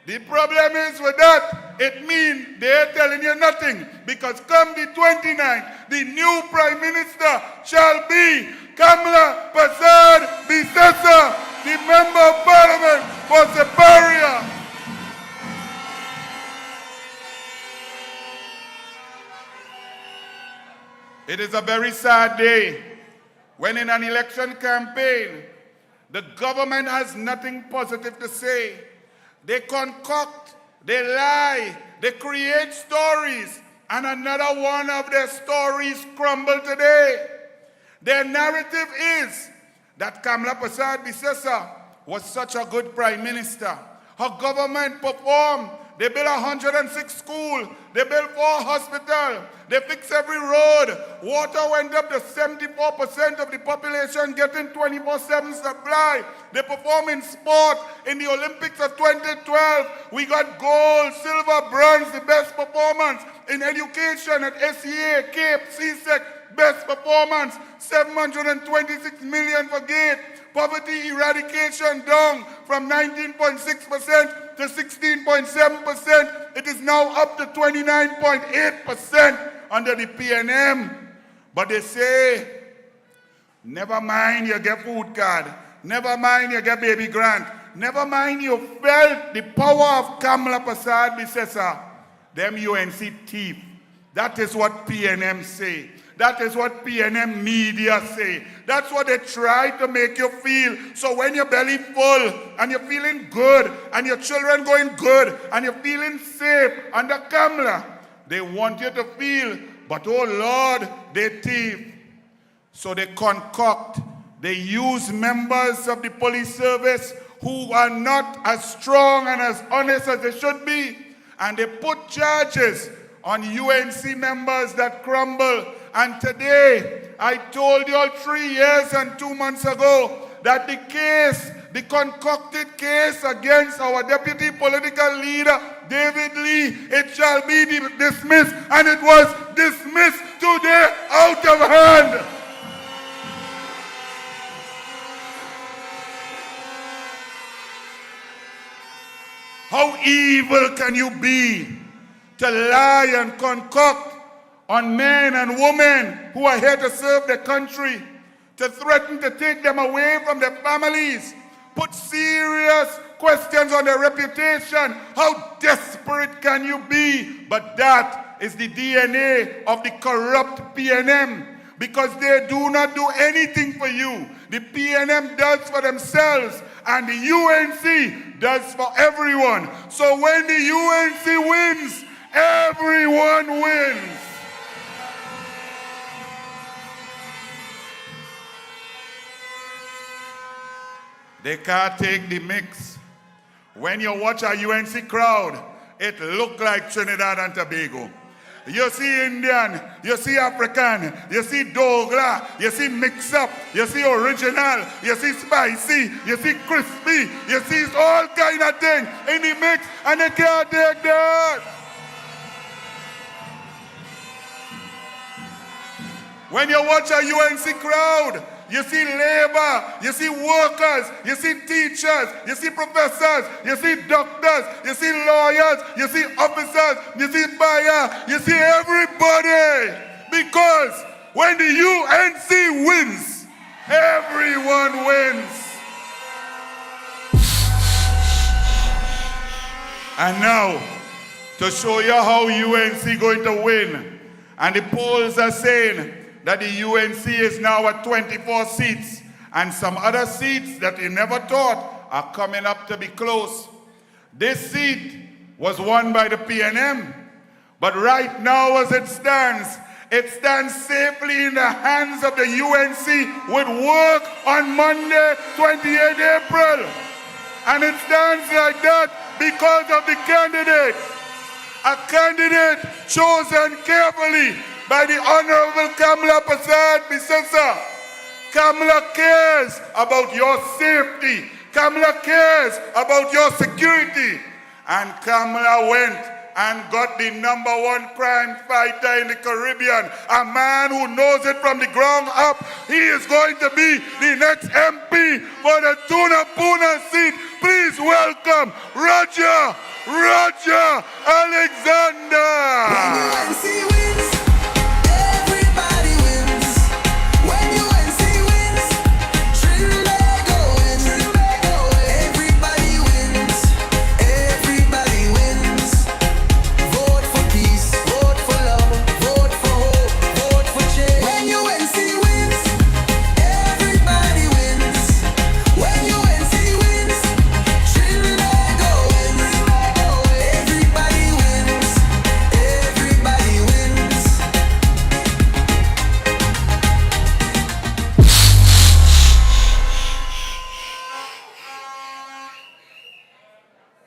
The problem is with that, it means they're telling you nothing, because come the 29th, the new Prime Minister shall be Kamala Prasad Bisesa, the Member of Parliament for Siparia. It is a very sad day when in an election campaign, the government has nothing positive to say. They concoct, they lie, they create stories, and another one of their stories crumble today. Their narrative is that Kamala Prasad Bisesa was such a good prime minister. Her government performed. They built 106 schools. They built 4 hospitals. They fixed every road. Water went up to 74% of the population getting 24/7 supply. They perform in sport. In the Olympics of 2012, we got gold, silver, bronze, the best performance. In education at SEA, CAPE, CSEC, Best performance, 726 million for gate. Poverty eradication down from 19.6% to 16.7%. It is now up to 29.8% under the PNM. But they say, never mind you get food card. Never mind you get baby grant. Never mind you felt the power of Kamala Prasad Bisesa. Them UNC thief. That is what PNM say. That is what PNM media say. That's what they try to make you feel. So when your belly full and you're feeling good and your children going good and you're feeling safe under Kamala, they want you to feel, but oh Lord, they thief. So they concoct, they use members of the police service who are not as strong and as honest as they should be, and they put charges on UNC members that crumble. And today, I told you all 3 years and 2 months ago that the case, the concocted case against our deputy political leader, David Lee, it shall be dismissed, and it was dismissed today out of hand. How evil can you be to lie and concoct on men and women who are here to serve the country, to threaten to take them away from their families, put serious questions on their reputation? How desperate can you be? But that is the DNA of the corrupt PNM, because they do not do anything for you. The PNM does for themselves, and the UNC does for everyone. So when the UNC wins, everyone wins. They can't take the mix. When you watch a UNC crowd, it look like Trinidad and Tobago. You see Indian, you see African, you see Dogra, you see mix-up, you see original, you see spicy, you see crispy, you see all kind of things in the mix, and they can't take that. When you watch a UNC crowd, you see labor, you see workers, you see teachers, you see professors, you see doctors, you see lawyers, you see officers, you see buyers, you see everybody. Because when the UNC wins, everyone wins. And now, to show you how UNC going to win, and the polls are saying that the UNC is now at 24 seats, and some other seats that you never thought are coming up to be close. This seat was won by the PNM, but right now as it stands safely in the hands of the UNC with work on Monday, 28 April. And it stands like that because of the candidate, a candidate chosen carefully by the Honorable Kamala Prasad Bisesa. Kamala cares about your safety. Kamala cares about your security. And Kamala went and got the #1 crime fighter in the Caribbean, a man who knows it from the ground up. He is going to be the next MP for the Tunapuna seat. Please welcome Roger Alexander.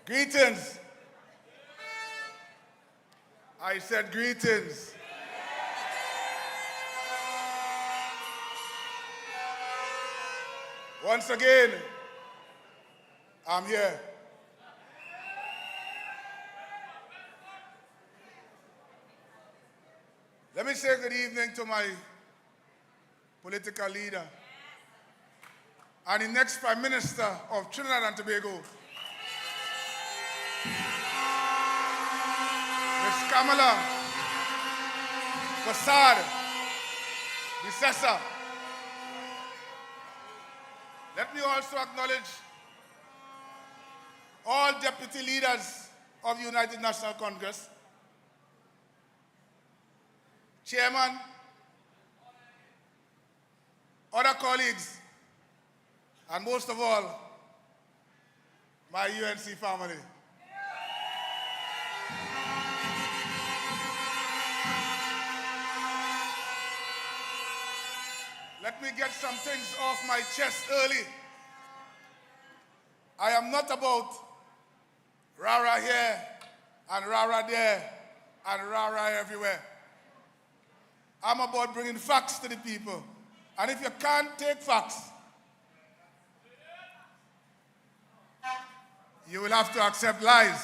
Greetings. I said greetings. Once again, I'm here. Let me say good evening to my political leader, and the next Prime Minister of Trinidad and Tobago, Ms. Kamala Prasad Bissessa. Let me also acknowledge all deputy leaders of the United National Congress, chairman, other colleagues, and most of all, my UNC family. Let me get some things off my chest early. I am not about rah-rah here and rah-rah there and rah-rah everywhere. I'm about bringing facts to the people. And if you can't take facts, you will have to accept lies.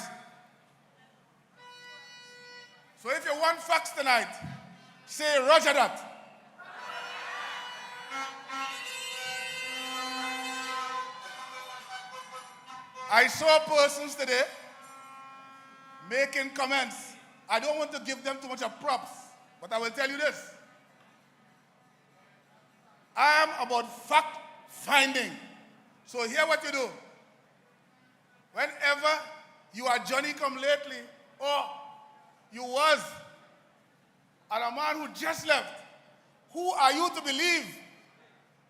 So if you want facts tonight, say roger that. I saw persons today making comments. I don't want to give them too much of props, but I will tell you this. I am about fact finding. So hear what you do. Whenever you are Johnny come lately, or you was, and a man who just left, who are you to believe?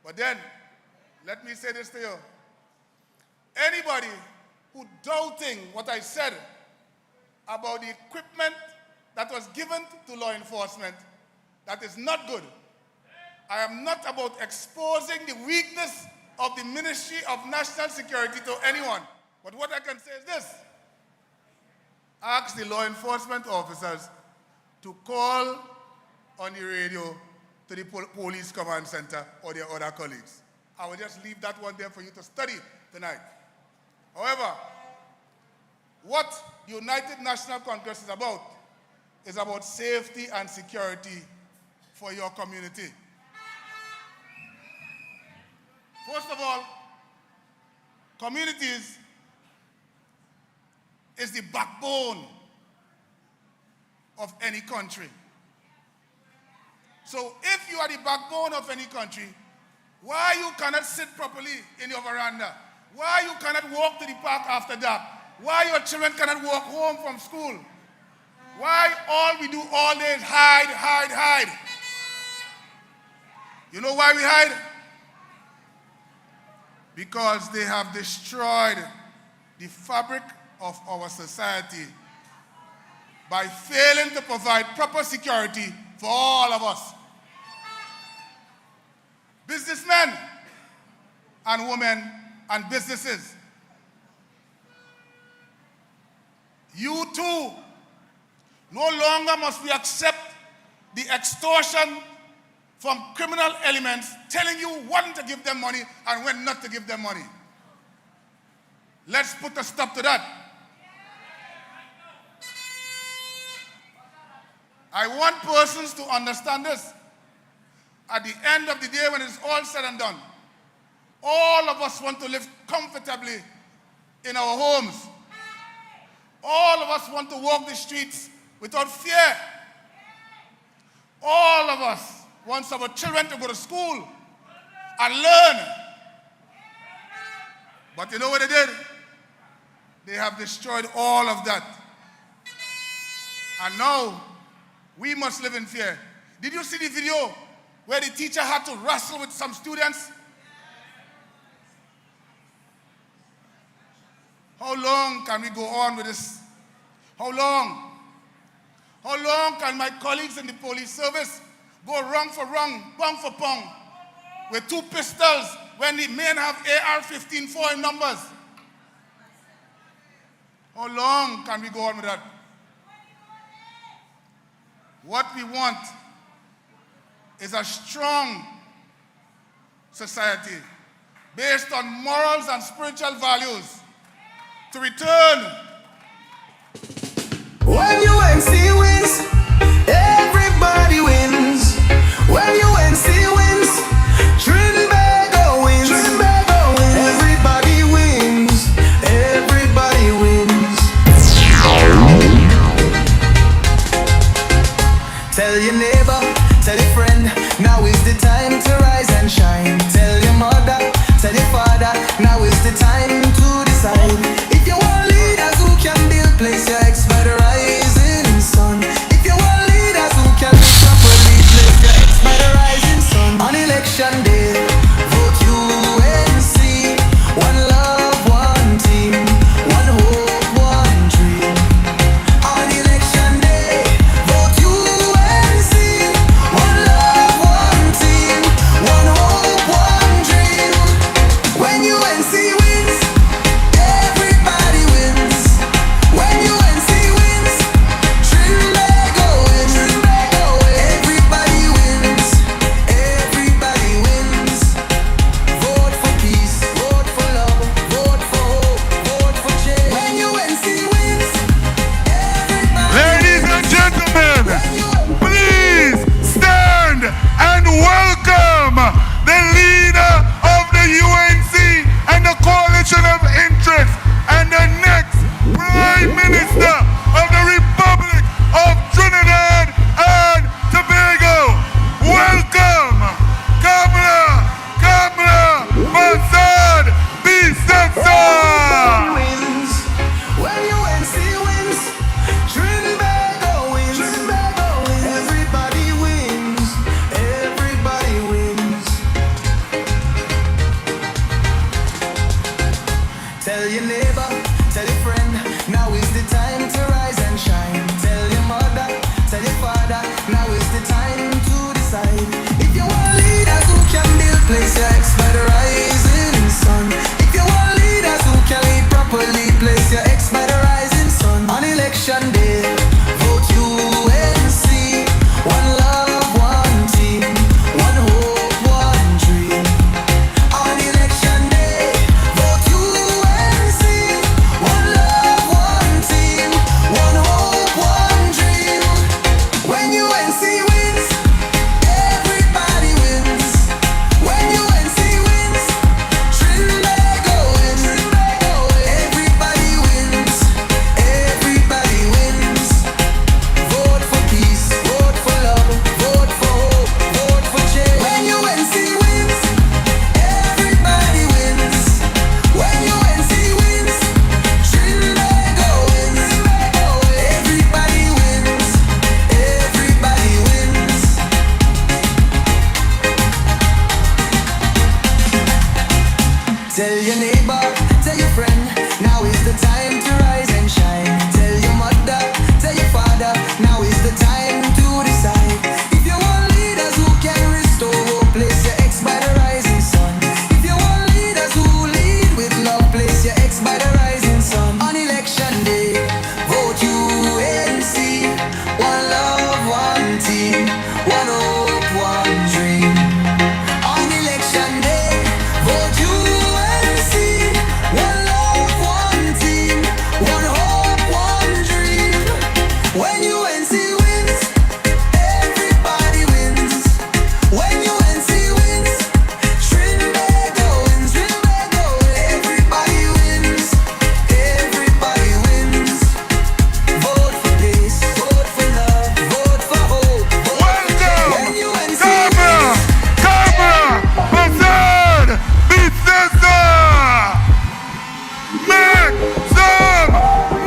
But then, let me say this to you. Anybody who doubting what I said about the equipment that was given to law enforcement, that is not good. I am not about exposing the weakness of the Ministry of National Security to anyone. But what I can say is this. Ask the law enforcement officers to call on the radio to the police command center or their other colleagues. I will just leave that one there for you to study tonight. However, what the United National Congress is about safety and security for your community. First of all, communities is the backbone of any country. So if you are the backbone of any country, why you cannot sit properly in your veranda? Why you cannot walk to the park after dark? Why your children cannot walk home from school? Why all we do all day is hide, hide, hide? You know why we hide? Because they have destroyed the fabric of our society by failing to provide proper security for all of us. Businessmen and women and businesses, you too no longer must we accept the extortion from criminal elements telling you when to give them money and when not to give them money. Let's put a stop to that. I want persons to understand this. At the end of the day, when it's all said and done, all of us want to live comfortably in our homes. All of us want to walk the streets without fear. All of us want our children to go to school and learn. But you know what they did? They have destroyed all of that. And now, we must live in fear. Did you see the video where the teacher had to wrestle with some students? How long can we go on with this? How long? How long can my colleagues in the police service go wrong for wrong, pound for pound, with 2 pistols when the men have AR-15 in numbers? How long can we go on with that? What we want is a strong society based on morals and spiritual values to return. When UNC wins, everybody wins. When UNC wins, Tell your neighbor, tell your friend, now is the time to rise and shine. Tell your mother, tell your father, now is the time to decide. If you want leaders who can build, place your ex by the rising sun. If you want leaders who can properly, place your ex by the rising sun. On election day, vote UNC. One love, one team, one hope, one dream. On election day, vote UNC. One love, one team, one hope, one dream. When UNC wins, everybody wins. When UNC wins, Trinbago wins. Everybody wins. Everybody wins. Vote for peace, vote for love, vote for hope, vote for change. When UNC wins, everybody. Ladies and gentlemen, please stand and welcome the leader of the UNC and the coalition of interest and the next Prime Minister of the Republic of Trinidad and Tobago. Welcome, Kamala Masad Bisasa. Wins. When UNC wins, Trinbago wins. Everybody wins. Everybody wins. Tell your neighbor, tell your friend, now is the time to rise and shine. Tell your mother, tell your father, now is the time to decide. If you want leaders who can build, place your ex by the rising sun. If you want leaders who can lead properly, place your ex by the rising sun. On election day, vote UNC. One love, one team, one hope, one dream. On election day, vote UNC. One love, one team, one hope, one dream. When UNC wins, everybody wins. When UNC wins, Trinbago wins. Everybody wins. Everybody wins. Vote for peace, vote for love, vote for hope, vote for change. When UNC wins, everybody wins. When UNC wins, Trinbago wins. Everybody wins. Everybody wins. Tell your neighbor, tell your friend, now is the time to rise and shine. Tell your mother, tell your father, now is the time to decide. If you want leaders who can restore hope, place your ex by the rising sun. If you want leaders who lead with love, place your ex by the rising sun. On election day, vote UNC. One love, one team, one hope, one dream. On election day, vote UNC. One love, one team, one hope, one dream. When UNC wins, everybody wins. When UNC wins, Trinbago wins. Everybody wins. Everybody wins. Vote for peace, vote for love, vote for hope. Welcome, When UNC Kamala Masad Bisasa. Make some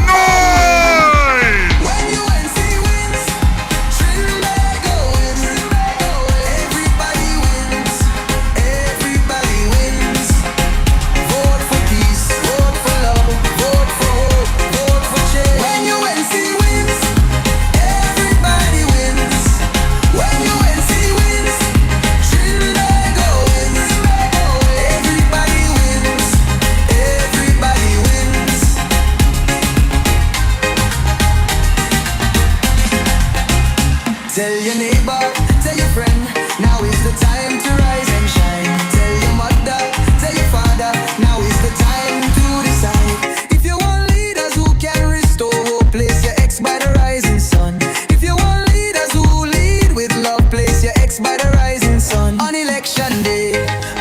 noise. When UNC wins, Trinbago wins. Everybody wins. Everybody wins. Vote for peace, vote for love, vote for hope, vote for change. When UNC wins, everybody wins. When UNC wins, Trinbago wins. Everybody wins. Everybody wins. Tell your neighbor, tell your friend, now is the time to rise and shine. Tell your mother, tell your father, now is the time to decide. If you want leaders who can restore hope, place your ex by the rising sun. If you want leaders who lead with love, place your ex by the rising sun. On election day,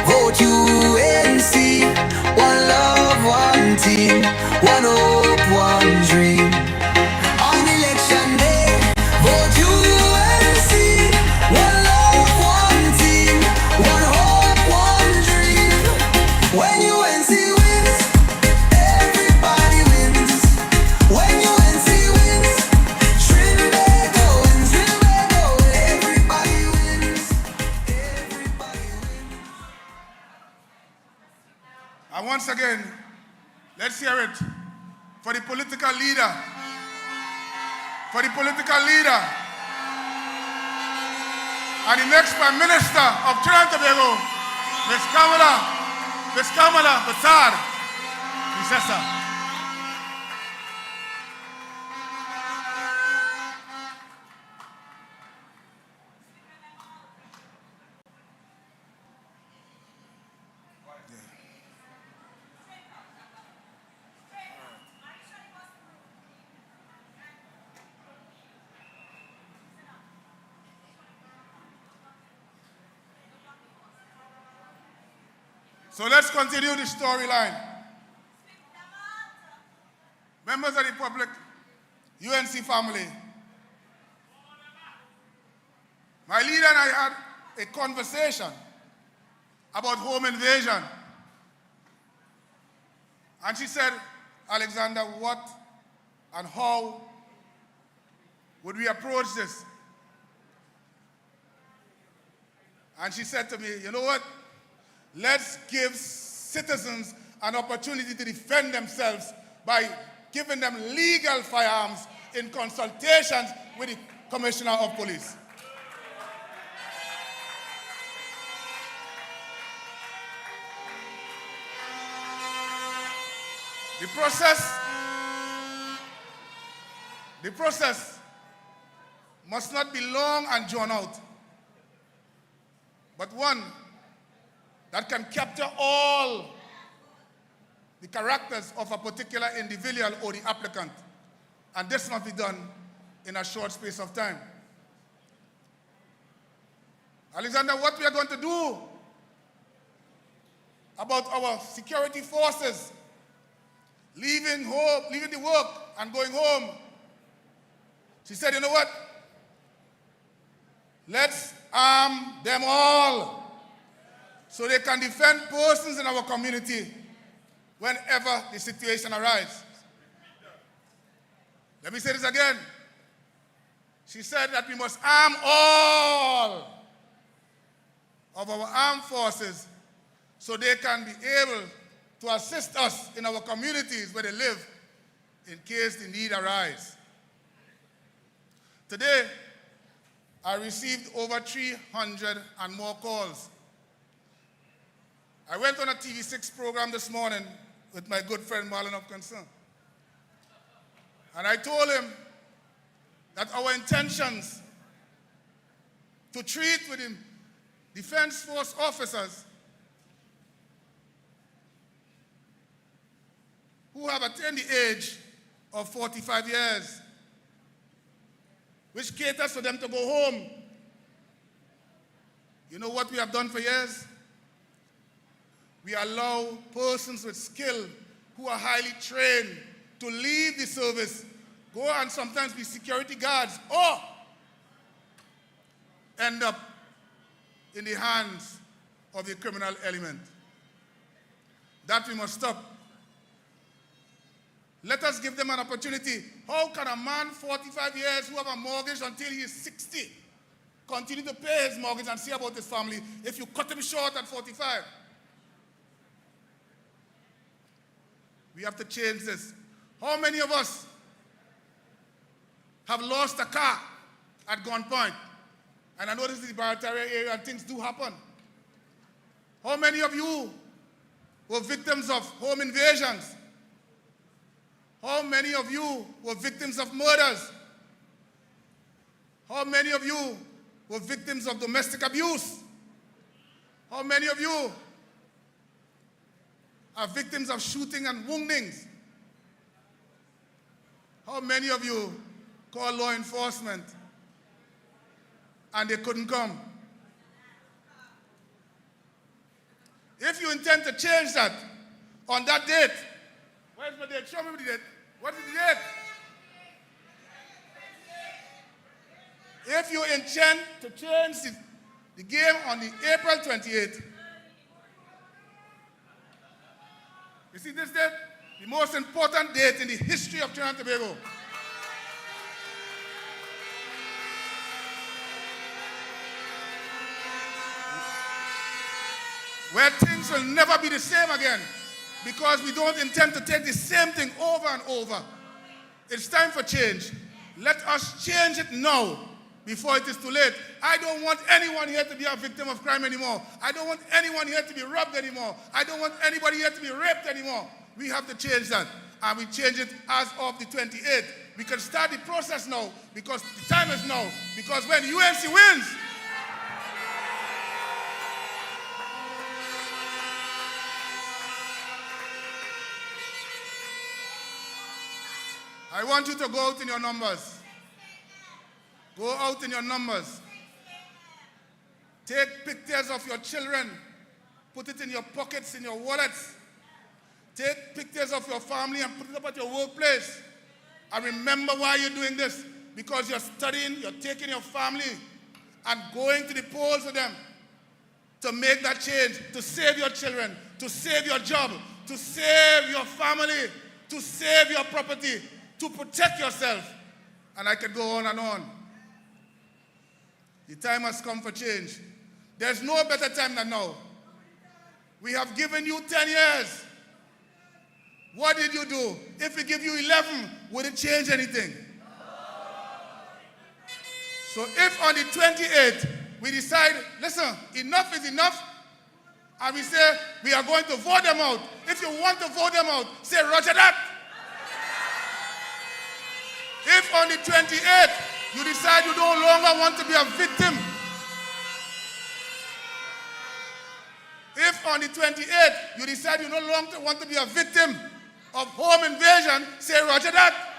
vote UNC. One love, one team, one hope, one dream. On election day, vote UNC. once again, let's hear it for the political leader. For the political leader. And the next Prime Minister of Trinidad and Tobago, Miss Kamala Bassar, Princessa. So let's continue the storyline. Members of the public, UNC family, my leader and I had a conversation about home invasion. And she said, Alexander, what and how would we approach this? And she said to me, you know what? Let's give citizens an opportunity to defend themselves by giving them legal firearms in consultations with the Commissioner of Police. The process must not be long and drawn out, but one that can capture all the characters of a particular individual or the applicant. And this must be done in a short space of time. Alexander, what we are going to do about our security forces leaving the work and going home? She said, you know what? Let's arm them all so they can defend persons in our community whenever the situation arises. Let me say this again. She said that we must arm all of our armed forces so they can be able to assist us in our communities where they live in case the need arises. Today, I received over 300 and more calls. I went on a TV6 program this morning with my good friend Marlon of Concern. And I told him that our intentions to treat with the Defense Force officers who have attained the age of 45 years, which caters for them to go home. You know what we have done for years? We allow persons with skill who are highly trained to leave the service, go and sometimes be security guards, or end up in the hands of the criminal element. That we must stop. Let us give them an opportunity. How can a man 45 years who have a mortgage until he is 60 continue to pay his mortgage and see about his family if you cut him short at 45? We have to change this. How many of us have lost a car at gunpoint? And I know this is the Barataria area and things do happen. How many of you were victims of home invasions? How many of you were victims of murders? How many of you were victims of domestic abuse? How many of you are victims of shooting and woundings? How many of you called law enforcement and they couldn't come? If you intend to change that on that date, where's my date? Show me the date. What is the date? If you intend to change the game on the April 28th, you see this date? The most important date in the history of Trinidad and Tobago. Where things will never be the same again. because we don't intend to take the same thing over and over. It's time for change. Let us change it now before it is too late. I don't want anyone here to be a victim of crime anymore. I don't want anyone here to be robbed anymore. I don't want anybody here to be raped anymore. We have to change that. And we change it as of the 28th. We can start the process now because the time is now. Because when UNC wins, I want you to go out in your numbers. Go out in your numbers. Take pictures of your children. Put it in your pockets, in your wallets. Take pictures of your family and put it up at your workplace. And remember why you're doing this. Because you're studying, you're taking your family and going to the polls with them to make that change, to save your children, to save your job, to save your family, to save your property, to protect yourself. And I could go on and on. The time has come for change. There's no better time than now. We have given you 10 years. What did you do? If we give you 11, would it change anything? So if on the 28th we decide, listen, enough is enough, and we say we are going to vote them out. If you want to vote them out, say roger that. If on the 28th you decide you no longer want to be a victim, if on the 28th you decide you no longer want to be a victim of home invasion, say roger that.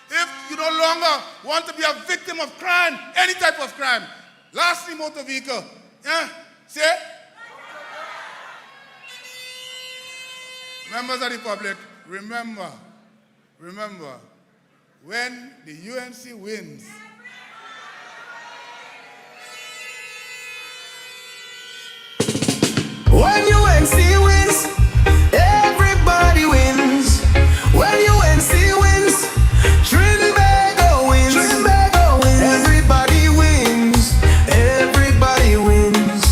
If you no longer want to be a victim of crime, any type of crime, lastly motor vehicle, say. Members of the public, remember, when the UNC wins, when UNC wins, everybody wins. When UNC wins, Trinbago wins. Trinbago wins. Everybody wins. Everybody wins.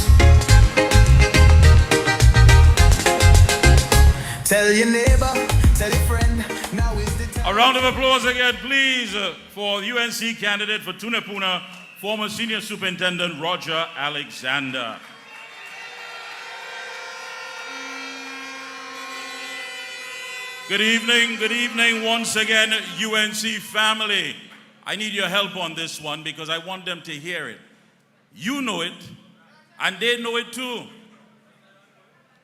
Tell your neighbor, tell your friend. Now is the time. A round of applause again, please, for UNC candidate for Tunapuna, former Senior Superintendent Roger Alexander. Good evening once again, UNC family. I need your help on this one because I want them to hear it. You know it, and they know it too.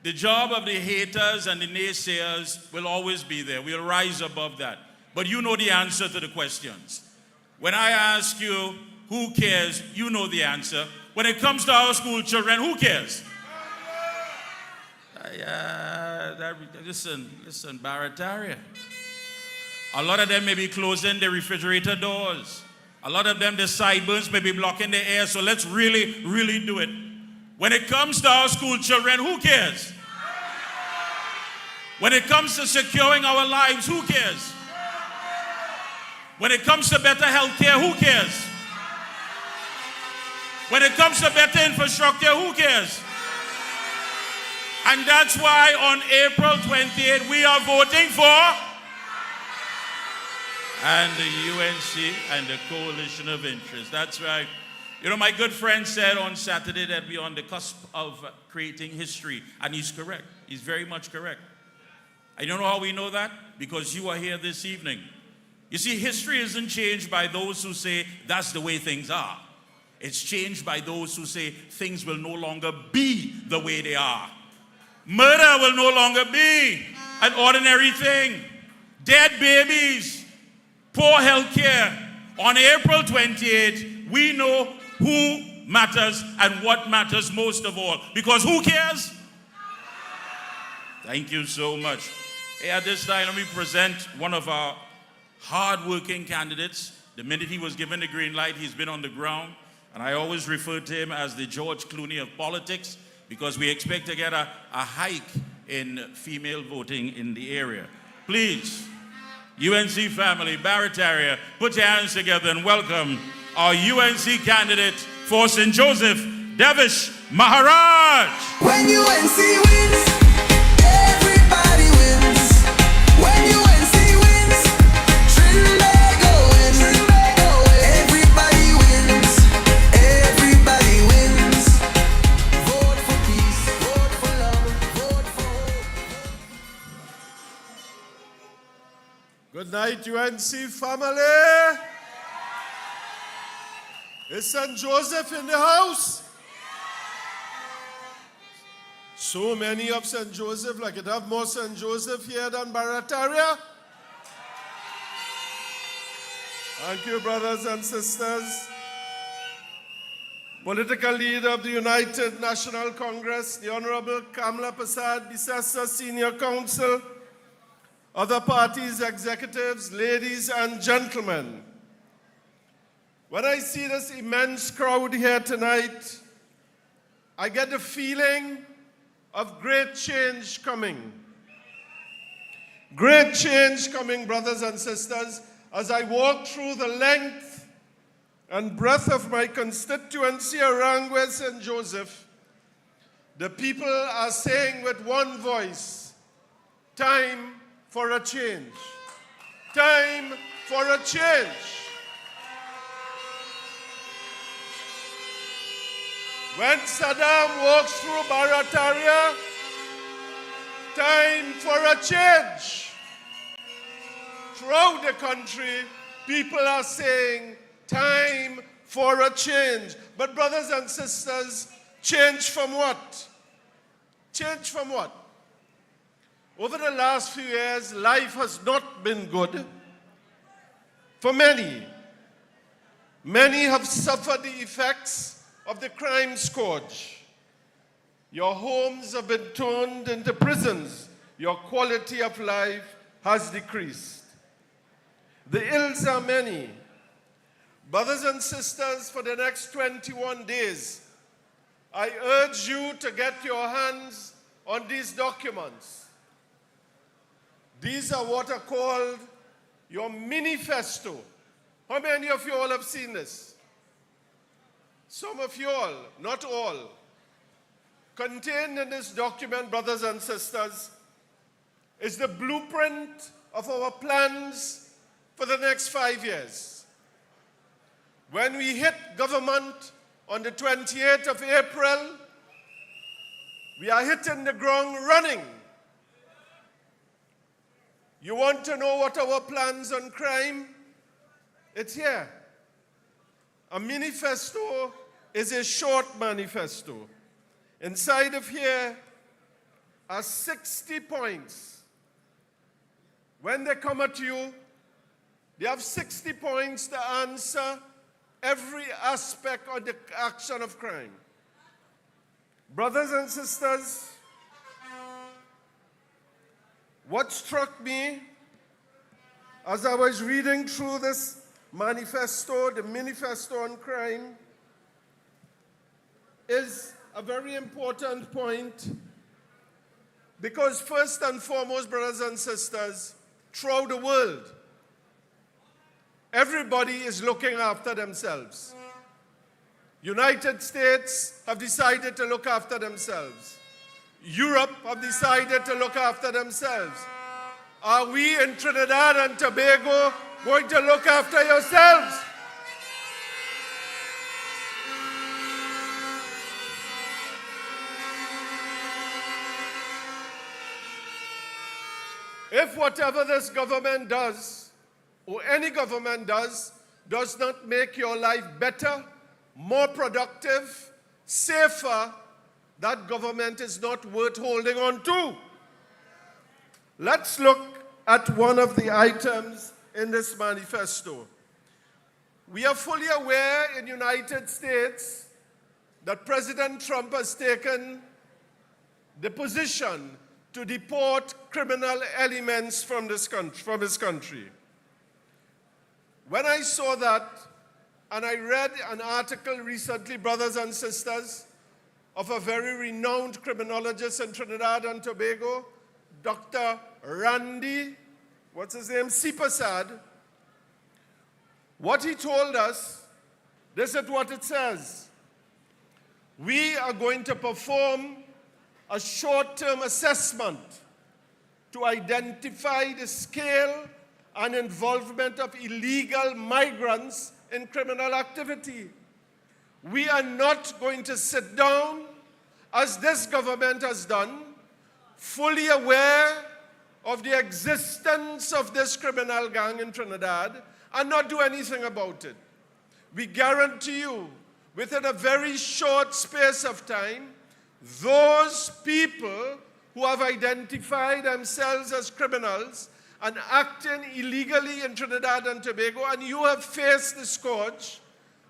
The job of the haters and the naysayers will always be there. We'll rise above that. But you know the answer to the questions. When I ask you, who cares, you know the answer. When it comes to our school children, who cares? Listen, Barataria. A lot of them may be closing the refrigerator doors. A lot of them, the sideburns may be blocking the air. So let's really do it. When it comes to our school children, who cares? When it comes to securing our lives, who cares? When it comes to better health care, who cares? When it comes to better infrastructure, who cares? And that's why on April 28th, we are voting for and the UNC and the Coalition of Interest. That's right. You know, my good friend said on Saturday that we're on the cusp of creating history. And he's correct. He's very much correct. And you know how we know that? Because you are here this evening. You see, history isn't changed by those who say that's the way things are. It's changed by those who say things will no longer be the way they are. Murder will no longer be an ordinary thing. Dead babies, poor health care. On April 28th, we know who matters and what matters most of all. Because who cares? Thank you so much. Hey, at this time, let me present one of our hard-working candidates. The minute he was given the green light, he's been on the ground. And I always refer to him as the George Clooney of politics, because we expect to get a hike in female voting in the area. Please, UNC family, Barataria, put your hands together and welcome our UNC candidate for St. Joseph, Devish Maharaj. When UNC wins, right, UNC family. Is St. Joseph in the house? So many of St. Joseph, like it have more St. Joseph here than Barataria. Thank you, brothers and sisters. Political leader of the United National Congress, the Honorable Kamla Prasad Bisesa, Senior Counsel, other parties' executives, ladies and gentlemen. When I see this immense crowd here tonight, I get the feeling of great change coming. Great change coming, brothers and sisters, as I walk through the length and breadth of my constituency around West St. Joseph. The people are saying with one voice, time for a change. Time for a change. When Saddam walks through Barataria, time for a change. Throughout the country, people are saying, time for a change. But brothers and sisters, change from what? Change from what? Over the last few years, life has not been good for many. Many have suffered the effects of the crime scourge. Your homes have been turned into prisons. Your quality of life has decreased. The ills are many. Brothers and sisters, for the next 21 days, I urge you to get your hands on these documents. These are what are called your manifesto. How many of you all have seen this? Some of you all, not all. Contained in this document, brothers and sisters, is the blueprint of our plans for the next 5 years. When we hit government on the 28th of April, we are hitting the ground running. You want to know what our plans on crime? It's here. A manifesto is a short manifesto. Inside of here are 60 points. When they come at you, they have 60 points to answer every aspect of the action of crime. Brothers and sisters, what struck me as I was reading through this manifesto, the manifesto on crime, is a very important point, because first and foremost, brothers and sisters, throughout the world, everybody is looking after themselves. United States have decided to look after themselves. Europe have decided to look after themselves. Are we in Trinidad and Tobago going to look after yourselves? If whatever this government does, or any government does not make your life better, more productive, safer, that government is not worth holding on to. Let's look at one of the items in this manifesto. We are fully aware in the United States that President Trump has taken the position to deport criminal elements from his country. When I saw that, and I read an article recently, brothers and sisters, of a very renowned criminologist in Trinidad and Tobago, Dr. Randy, what's his name, Sipasad. What he told us, this is what it says. We are going to perform a short-term assessment to identify the scale and involvement of illegal migrants in criminal activity. We are not going to sit down, as this government has done, fully aware of the existence of this criminal gang in Trinidad and not do anything about it. We guarantee you, within a very short space of time, those people who have identified themselves as criminals and acting illegally in Trinidad and Tobago, and you have faced the scourge,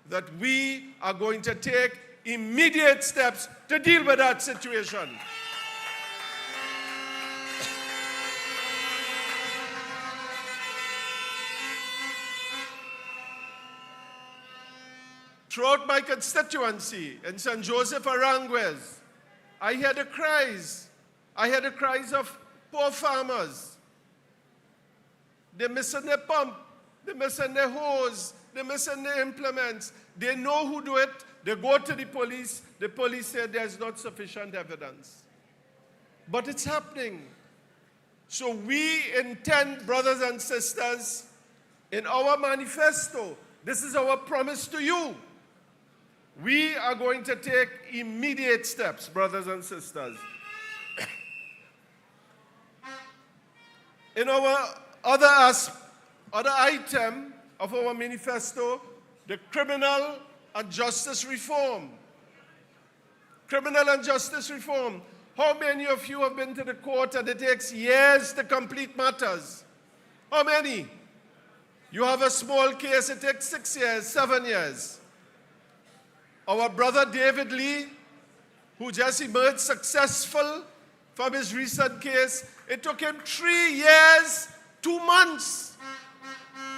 that we are going to take immediate steps to deal with that situation. Throughout my constituency in St. Joseph Aranguez, I hear the cries. I hear the cries of poor farmers. They're missing their pump, they're missing their hose, they're missing their implements. They know who do it. They go to the police say there's not sufficient evidence. But it's happening. So we intend, brothers and sisters, in our manifesto, this is our promise to you. We are going to take immediate steps, brothers and sisters. In our other item of our manifesto, the criminal and justice reform. Criminal and justice reform. How many of you have been to the court and it takes years to complete matters? How many? You have a small case, it takes 6 years, 7 years. Our brother David Lee, who just emerged successful from his recent case, it took him 3 years, 2 months.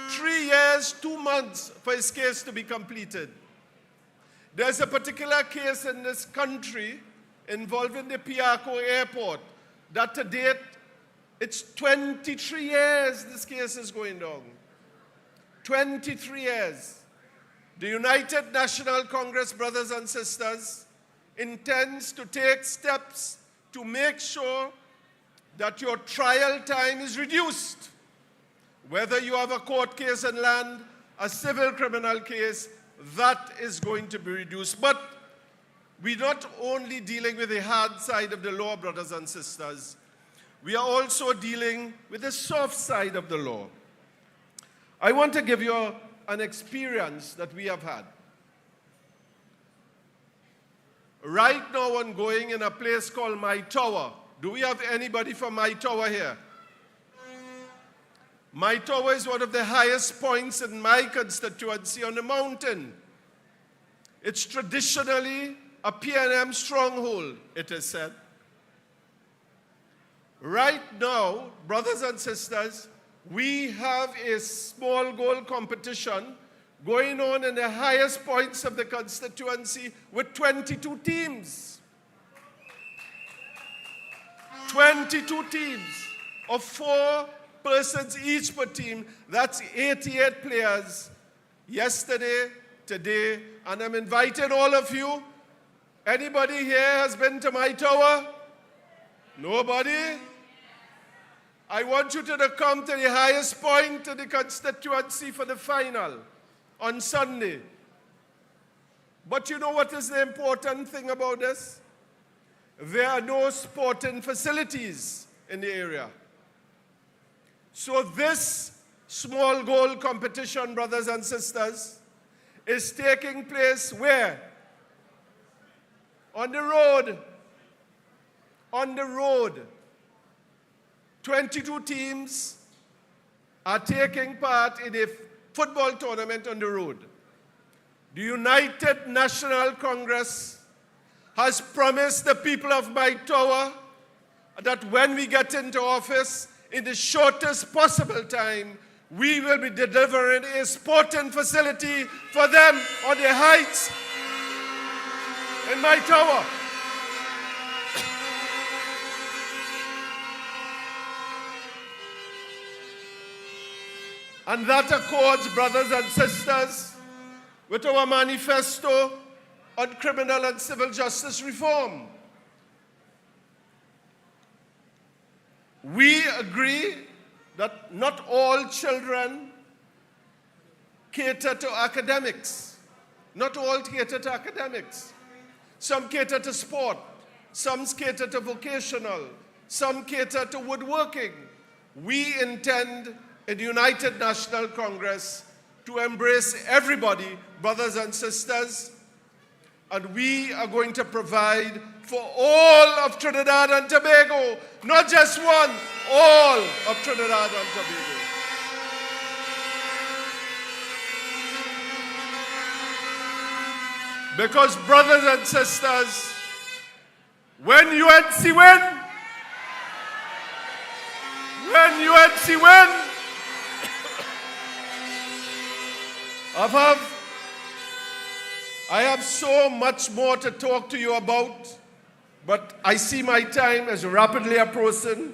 3 years, 2 months for his case to be completed. There's a particular case in this country involving the Piarco airport that to date, it's 23 years this case is going on. 23 years. The United National Congress, brothers and sisters, intends to take steps to make sure that your trial time is reduced. Whether you have a court case in land, a civil criminal case, that is going to be reduced. But we're not only dealing with the hard side of the law, brothers and sisters. We are also dealing with the soft side of the law. I want to give you an experience that we have had. Right now ongoing in a place called My Tower. Do we have anybody from My Tower here? My Tower is one of the highest points in my constituency on the mountain. It's traditionally a PNM stronghold, it is said. Right now, brothers and sisters, we have a small goal competition going on in the highest points of the constituency with 22 teams. 22 teams of 4 persons each per team. That's 88 players yesterday, today, and I'm inviting all of you. Anybody here has been to My Tower? Nobody? I want you to come to the highest point of the constituency for the final on Sunday. But you know what is the important thing about this? There are no sporting facilities in the area. So this small goal competition, brothers and sisters, is taking place where? On the road. On the road. 22 teams are taking part in a football tournament on the road. The United National Congress has promised the people of My Tower that when we get into office, in the shortest possible time, we will be delivering a sporting facility for them on the heights in My Tower. And that accords, brothers and sisters, with our manifesto on criminal and civil justice reform. We agree that not all children cater to academics. Not all cater to academics. Some cater to sport. Some cater to vocational. Some cater to woodworking. we intend in United National Congress to embrace everybody, brothers and sisters, and we are going to provide for all of Trinidad and Tobago, not just one, all of Trinidad and Tobago. Because brothers and sisters, when UNC win, I have so much more to talk to you about, but I see my time is rapidly approaching,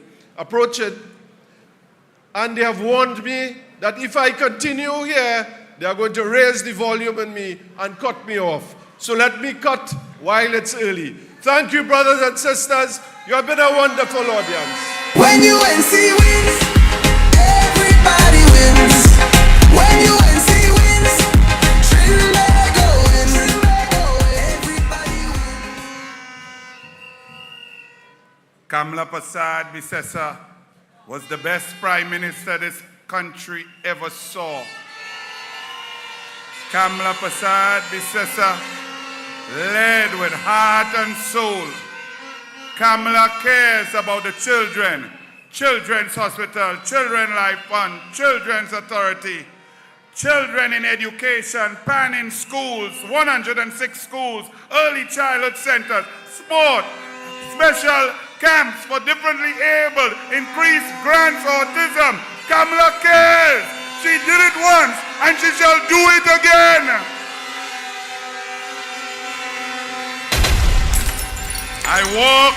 and they have warned me that if I continue here, they are going to raise the volume on me and cut me off. So let me cut while it's early. Thank you, brothers and sisters. You have been a wonderful audience. When UNC wins, everybody wins. When UNC wins, Trinbago wins. Everybody wins. Kamla Prasad Bisesa was the best prime minister this country ever saw. Kamla Prasad Bisesa led with heart and soul. Kamla cares about the children, Children's Hospital, Children Life Fund, Children's Authority, children in education, PAN in schools, 106 schools, early childhood centers, sport, special camps for differently abled, increased grants for autism. Kamla cares. She did it once and she shall do it again. I walk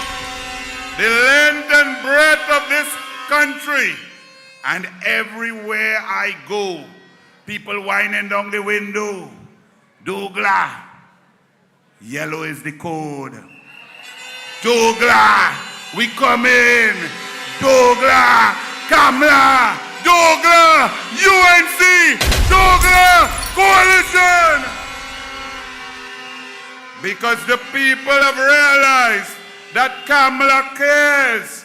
the length and breadth of this country, and everywhere I go, people whining down the window. Douglas, yellow is the code. Douglas, we come in. Douglas, Kamla, Douglas, UNC, Douglas, coalition. Because the people have realized that Kamla cares,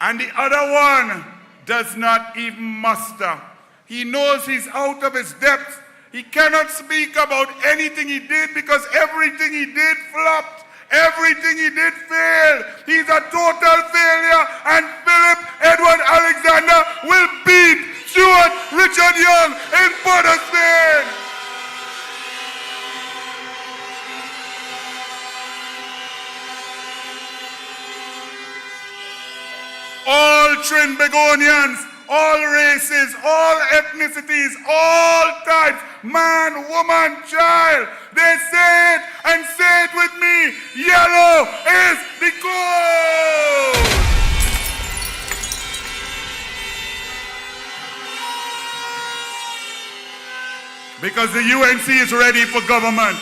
and the other one does not even muster. He knows he's out of his depth. He cannot speak about anything he did because everything he did flopped. Everything he did failed. He's a total failure, and Philip Edward Alexander will beat Stuart Richard Young in Port of Spain. All Trinbagonians, all races, all ethnicities, all types, man, woman, child, they say it and say it with me. Yellow is the code. Because the UNC is ready for government.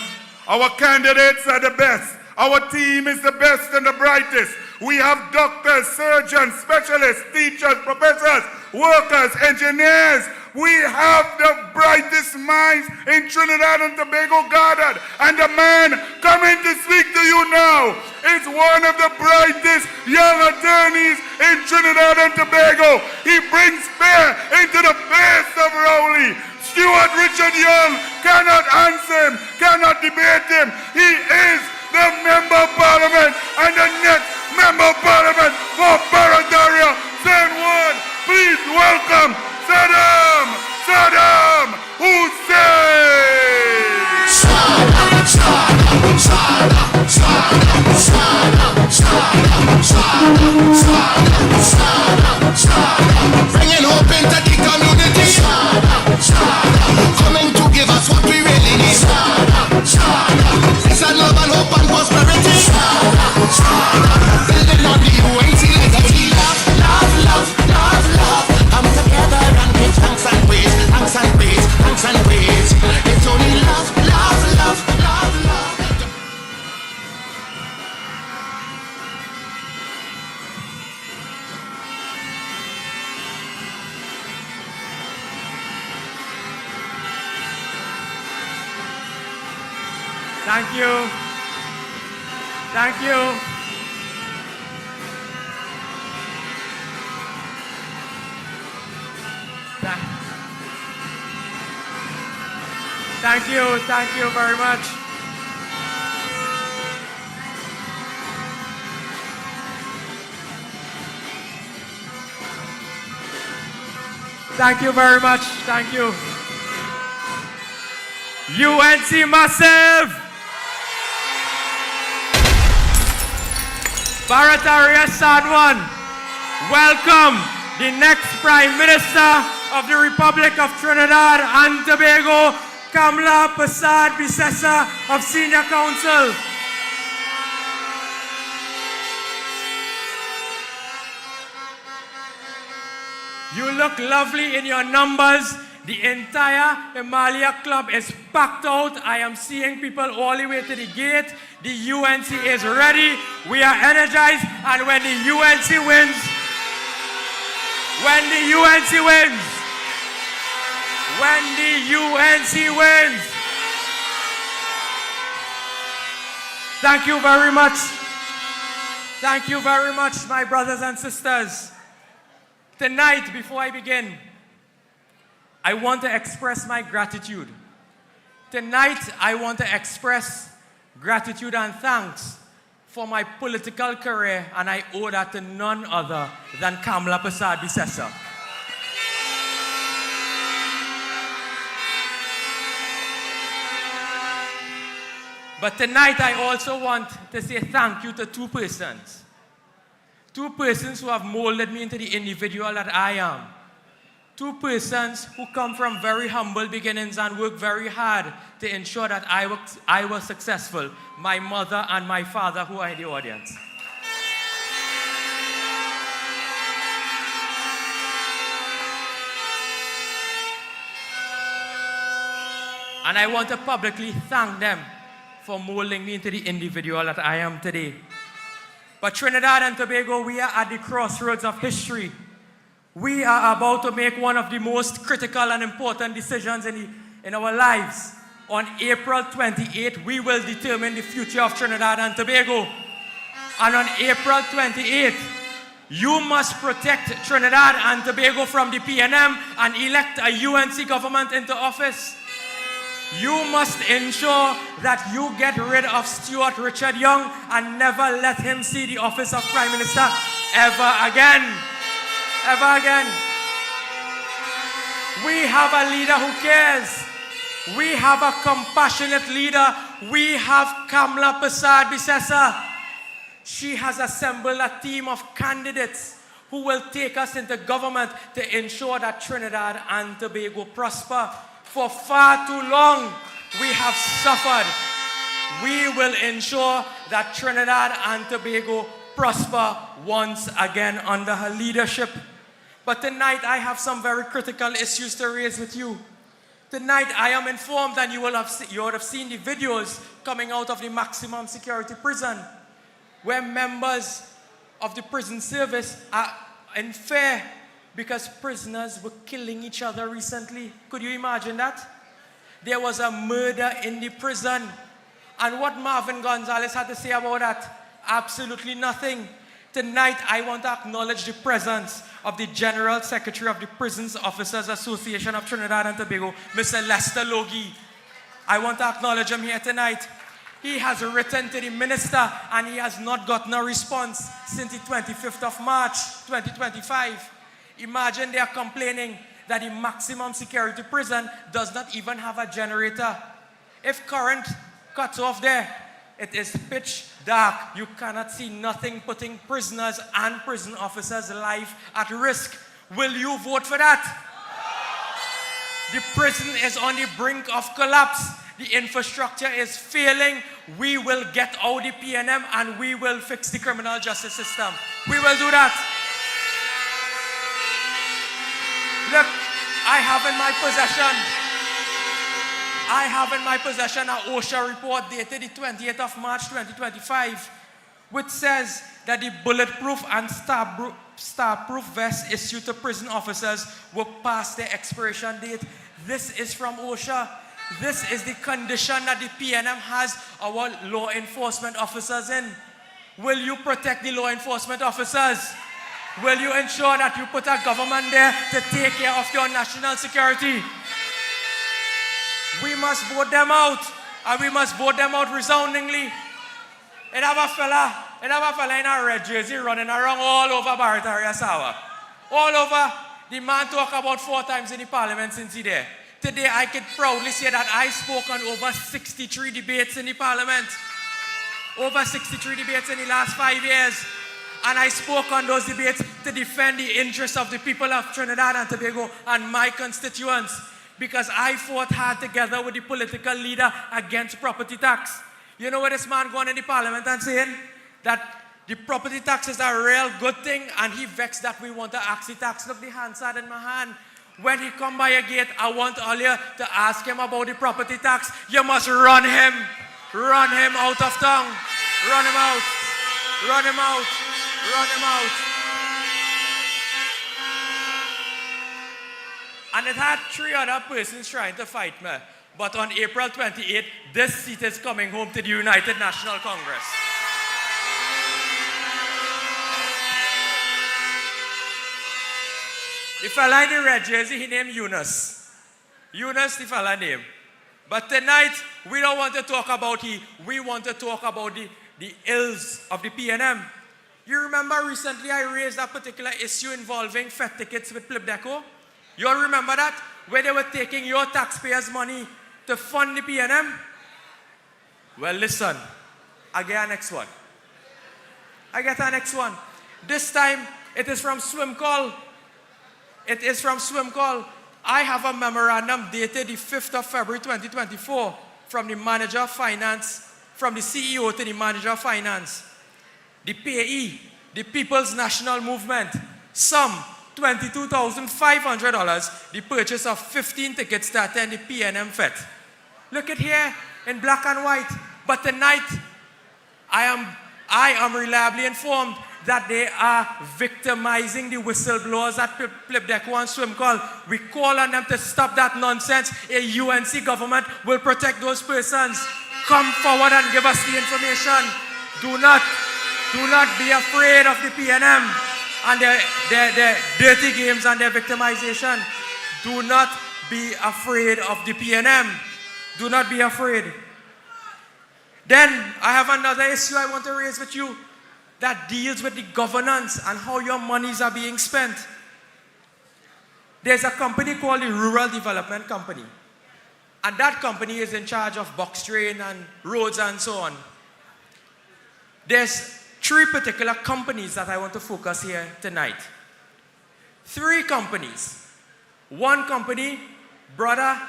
Our candidates are the best. Our team is the best and the brightest. We have doctors, surgeons, specialists, teachers, professors, workers, engineers. We have the brightest minds in Trinidad and Tobago gathered. And the man coming to speak to you now is one of the brightest young attorneys in Trinidad and Tobago. He brings fear into the face of Rowley. Stuart Richard Young cannot answer him, cannot debate him. He is the Member of Parliament and the next Member of Parliament for Barataria. Send one, please welcome Saddam Hussein. Bringing hope into the community. Coming to give us what we really need. Peace and love and hope and prosperity. Building on the UNC legacy. Love, love, love, love, love. Come together and give thanks and praise, thanks and praise, thanks and praise. It's only love, love, love, love, love. Thank you. Thank you. Thank you very much. Thank you very much, thank you. UNC Massive! Barataria San Juan, welcome the next Prime Minister of the Republic of Trinidad and Tobago, Kamla Persad-Bissessar of Senior Council. You look lovely in your numbers. The entire Himalaya Club is packed out. I am seeing people all the way to the gate. The UNC is ready. We are energized. And when the UNC wins, thank you very much. Thank you very much, my brothers and sisters. Tonight, before I begin, I want to express my gratitude. Tonight, I want to express gratitude and thanks for my political career, and I owe that to none other than Kamla Persad-Bissessar. But tonight, I also want to say thank you to two persons. Two persons who have molded me into the individual that I am. Two persons who come from very humble beginnings and work very hard to ensure that I was successful. My mother and my father, who are in the audience. And I want to publicly thank them for molding me into the individual that I am today. But Trinidad and Tobago, we are at the crossroads of history. We are about to make one of the most critical and important decisions in our lives. On April 28th, we will determine the future of Trinidad and Tobago. And on April 28th, you must protect Trinidad and Tobago from the PNM and elect a UNC government into office. You must ensure that you get rid of Stuart Richard Young and never let him see the office of Prime Minister ever again. Ever again. We have a leader who cares. We have a compassionate leader. We have Kamla Persad-Bissessar. She has assembled a team of candidates who will take us into government to ensure that Trinidad and Tobago prosper. For far too long, we have suffered. We will ensure that Trinidad and Tobago prosper once again under her leadership. But tonight, I have some very critical issues to raise with you. Tonight, I am informed, and you would have seen the videos coming out of the maximum security prison, where members of the prison service are in fear because prisoners were killing each other recently. Could you imagine that? There was a murder in the prison. And what Marvin Gonzalez had to say about that? Absolutely nothing. Tonight, I want to acknowledge the presence of the General Secretary of the Prisons Officers Association of Trinidad and Tobago, Mr. Lester Logie. I want to acknowledge him here tonight. He has written to the minister and he has not gotten a response since the 25th of March, 2025. Imagine they are complaining that the maximum security prison does not even have a generator. If current cuts off there, it is pitch dark. You cannot see nothing, putting prisoners and prison officers' life at risk. Will you vote for that? The prison is on the brink of collapse. The infrastructure is failing. We will get out the PNM and we will fix the criminal justice system. We will do that. Look, I have in my possession an OSHA report dated the 28th of March 2025, which says that the bulletproof and starproof vests issued to prison officers were past their expiration date. This is from OSHA. This is the condition that the PNM has our law enforcement officers in. Will you protect the law enforcement officers? Will you ensure that you put a government there to take care of your national security? We must vote them out, and we must vote them out resoundingly. And have a fella in a red jersey running around all over Barataria Sawa. All over. The man talked about 4 times in the parliament since he there. Today I can proudly say that I spoke on over 63 debates in the parliament. Over 63 debates in the last 5 years. And I spoke on those debates to defend the interests of the people of Trinidad and Tobago and my constituents. Because I fought hard together with the political leader against property tax. You know what this man going in the parliament and saying? That the property tax is a real good thing, and he vexed that we want to ask the tax. Look, the Hansard in my hand. When he come by a gate, I want all you to ask him about the property tax. You must run him. Run him out of town. Run him out. Run him out. Run him out. And it had 3 other persons trying to fight me. But on April 28th, this seat is coming home to the United National Congress. The fella in the red jersey, he named Eunice. Eunice, the fella name. But tonight, we don't want to talk about he. We want to talk about the ills of the PNM. You remember recently I raised that particular issue involving fare tickets with Plibdeco? You all remember that? Where they were taking your taxpayers' money to fund the PNM? Well, listen. I get our next one. I get our next one. This time, it is from Swim Call. It is from Swim Call. I have a memorandum dated the 5th of February 2024 from the manager of finance, from the CEO to the manager of finance. The payee, the People's National Movement, sum $22,500, the purchase of 15 tickets to attend the PNM Fete. Look at here in black and white. But tonight, I am reliably informed that they are victimizing the whistleblowers at Plibdeco and Swim Call. We call on them to stop that nonsense. A UNC government will protect those persons. Come forward and give us the information. Do not be afraid of the PNM and their dirty games and their victimization. Do not be afraid of the PNM. Do not be afraid. Then I have another issue I want to raise with you that deals with the governance and how your monies are being spent. There's a company called the Rural Development Company. And that company is in charge of box train and roads and so on. There's 3 particular companies that I want to focus here tonight. 3 companies. One company, father,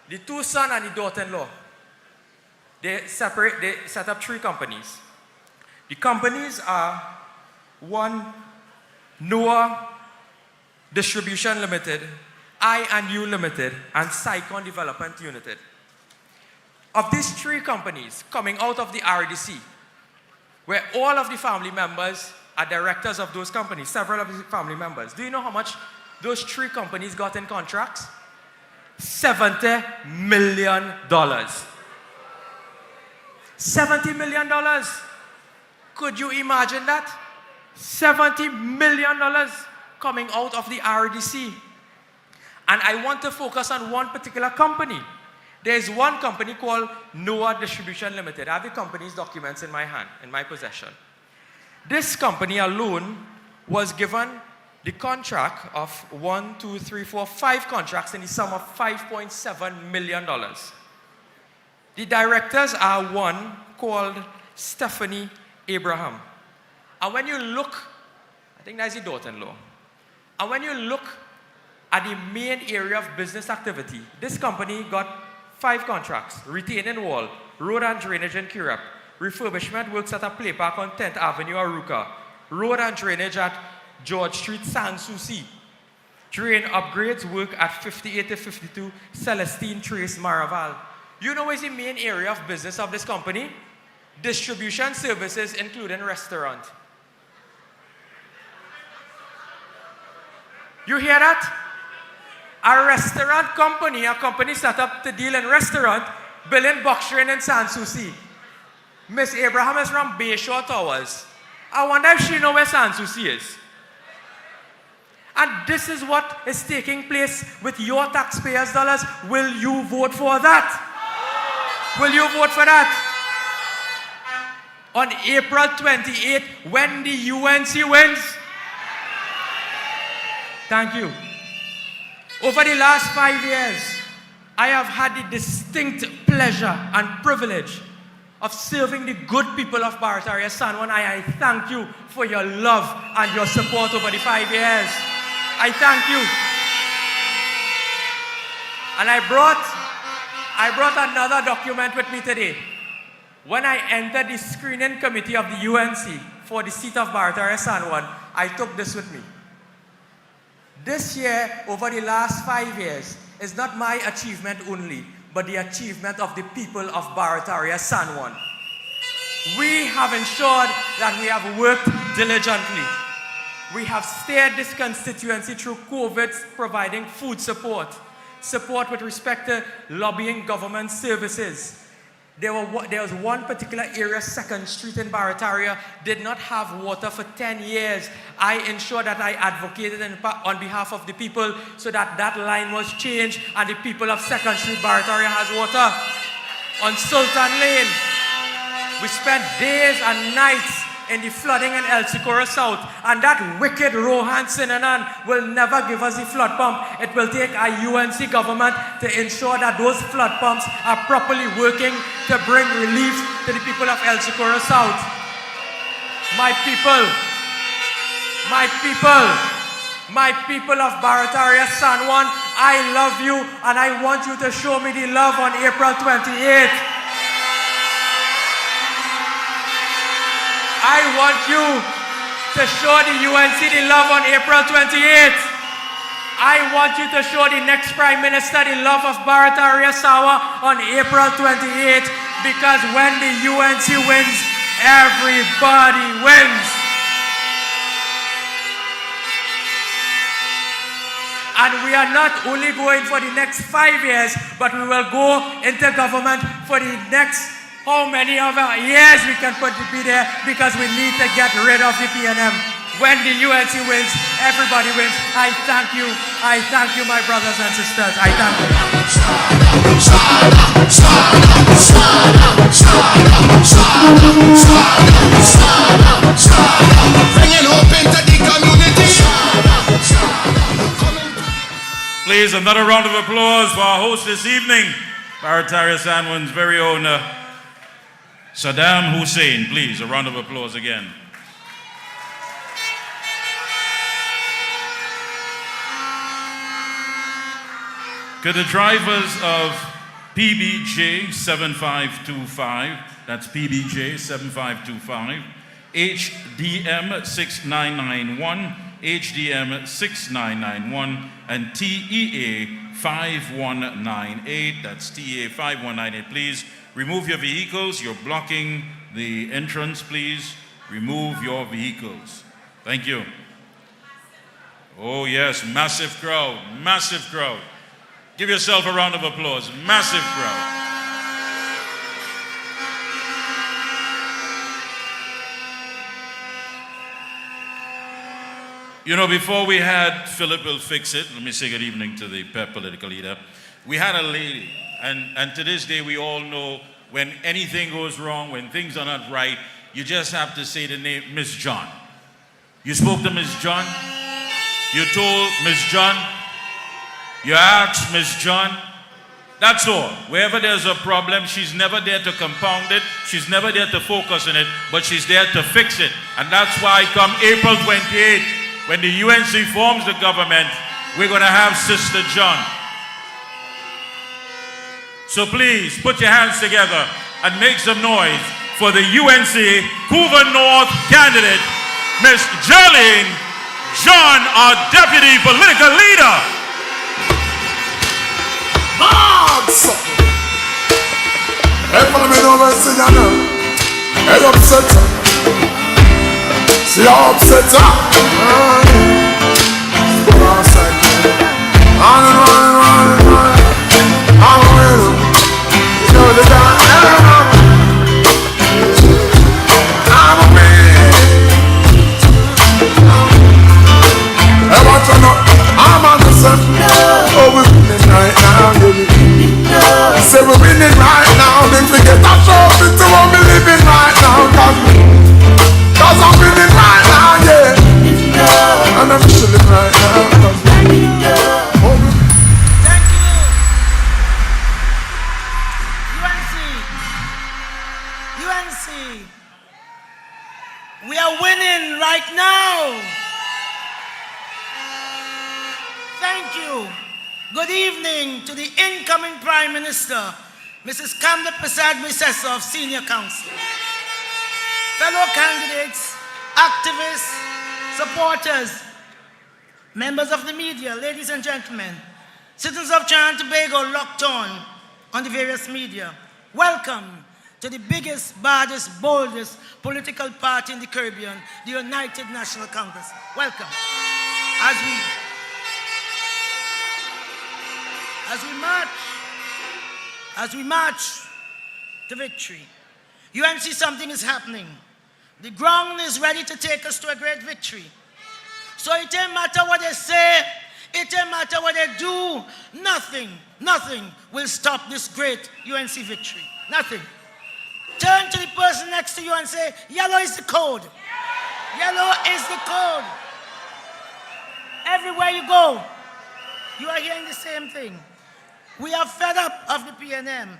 the 2 sons and the daughter-in-law. They set up 3 companies. The companies are 1, Noah Distribution Limited, I&U Limited, and Sycon Development Limited. Of these 3 companies coming out of the RDC, where all of the family members are directors of those companies, several of the family members. Do you know how much those 3 companies got in contracts? $70 million. $70 million. Could you imagine that? $70 million coming out of the RDC. And I want to focus on one particular company. There's one company called Noah Distribution Limited. I have the company's documents in my hand, in my possession. This company alone was given the contract of 5 contracts in the sum of $5.7 million. The directors are one called Stephanie Abraham. And when you look, I think that's the daughter-in-law. And when you look at the main area of business activity, this company got 5 contracts: retaining wall, road and drainage in Kirep, refurbishment works at a play park on 10th Avenue, Aruka, road and drainage at George Street, Sanssouci, drain upgrades work at 58 to 52 Celestine Trace, Maraval. You know what is the main area of business of this company? Distribution services, including restaurant. You hear that? A restaurant company, a company set up to deal in restaurant, building box train in Sanssouci. Miss Abraham is from Bayshore Towers. I wonder if she knows where Sanssouci is. And this is what is taking place with your taxpayers' dollars. Will you vote for that? Will you vote for that? On April 28th, when the UNC wins. Thank you. Over the last 5 years, I have had the distinct pleasure and privilege of serving the good people of Barataria San Juan. I thank you for your love and your support over the 5 years. I thank you. And I brought another document with me today. When I entered the screening committee of the UNC for the seat of Barataria San Juan, I took this with me. This year, over the last 5 years, is not my achievement only, but the achievement of the people of Barataria San Juan. We have ensured that we have worked diligently. We have steered this constituency through COVID, providing food support with respect to lobbying government services. There was one particular area, 2nd Street in Barataria, did not have water for 10 years. I ensured that I advocated on behalf of the people so that that line was changed and the people of 2nd Street, Barataria has water. On Sultan Lane, we spent days and nights in the flooding in El Socorro South, and that wicked Rohan Sinanan will never give us the flood pump. It will take a UNC government to ensure that those flood pumps are properly working to bring relief to the people of El Socorro South. My people of Barataria San Juan, I love you and I want you to show me the love on April 28th. I want you to show the UNC the love on April 28th. I want you to show the next Prime Minister the love of Barataria Sawa on April 28th, because when the UNC wins, everybody wins. And we are not only going for the next 5 years, but we will go into government for the next how many of our years we can be there, because we need to get rid of the PNM. When the UNC wins, everybody wins. I thank you, my brothers and sisters. I thank you. Bringing hope into the community. Please, another round of applause for our host this evening, Barataria San Juan's very own Saddam Hussein. Please, a round of applause again. Could the drivers of PBJ 7525, that's PBJ 7525, HDM 6991, HDM 6991, and TEA 5198, that's TEA 5198, please remove your vehicles. You're blocking the entrance, please. Remove your vehicles. Thank you. Oh yes, massive crowd, massive crowd. Give yourself a round of applause, massive crowd. You know, before we had Philip Will Fix It, let me say good evening to the PEP political leader. We had a lady, and to this day we all know when anything goes wrong, when things are not right, you just have to say the name Miss John. You spoke to Miss John, you told Miss John, you asked Miss John, that's all. Wherever there's a problem, she's never there to compound it, she's never there to focus on it, but she's there to fix it. And that's why come April 28th, when the UNC forms the government, we're gonna have Sister John. So please, put your hands together and make some noise for the UNC Couva North candidate, Miss Jolene John, our deputy political leader. Bobs! Hey, follow me over and see you now. Hey, upset her. See how upset her? Go outside. On. I'm with her. You know the guy. I'm a man. Hey, watch her now. say we're winning right now. Then we get a trophy to what we living right now. Cause I'm winning right now, yeah. And I'm chilling right now. Thank you. UNC. We are winning right now. Thank you. Good evening to the incoming Prime Minister, Mrs. Kamla Prasad Misesa of Senior Council. Fellow candidates, activists, supporters, members of the media, ladies and gentlemen, citizens of Trinidad and Tobago locked on the various media, welcome to the biggest, baddest, boldest political party in the Caribbean, the United National Congress. Welcome. As we march to victory, UNC, something is happening. The ground is ready to take us to a great victory. So it doesn't matter what they say, it doesn't matter what they do, nothing will stop this great UNC victory. Nothing. Turn to the person next to you and say, yellow is the code. Yellow is the code. Everywhere you go, you are hearing the same thing. We are fed up of the PNM.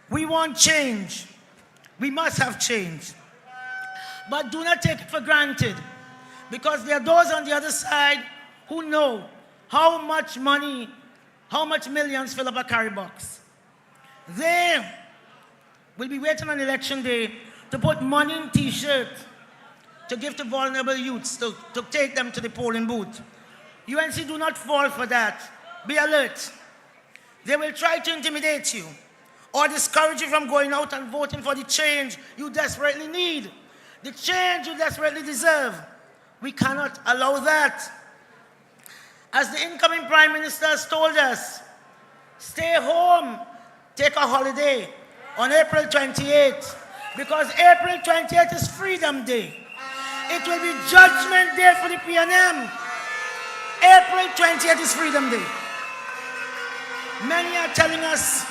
We want change. We must have change. But do not take it for granted, because there are those on the other side who know how much money, how much millions fill up a carry box. They will be waiting on election day to put money in T-shirts to give to vulnerable youths, to take them to the polling booth. UNC, do not fall for that. Be alert. They will try to intimidate you or discourage you from going out and voting for the change you desperately need, the change you desperately deserve. We cannot allow that. As the incoming Prime Minister has told us, stay home, take a holiday on April 28th, because April 28th is Freedom Day. It will be Judgment Day for the PNM. April 28th is Freedom Day. Many are telling us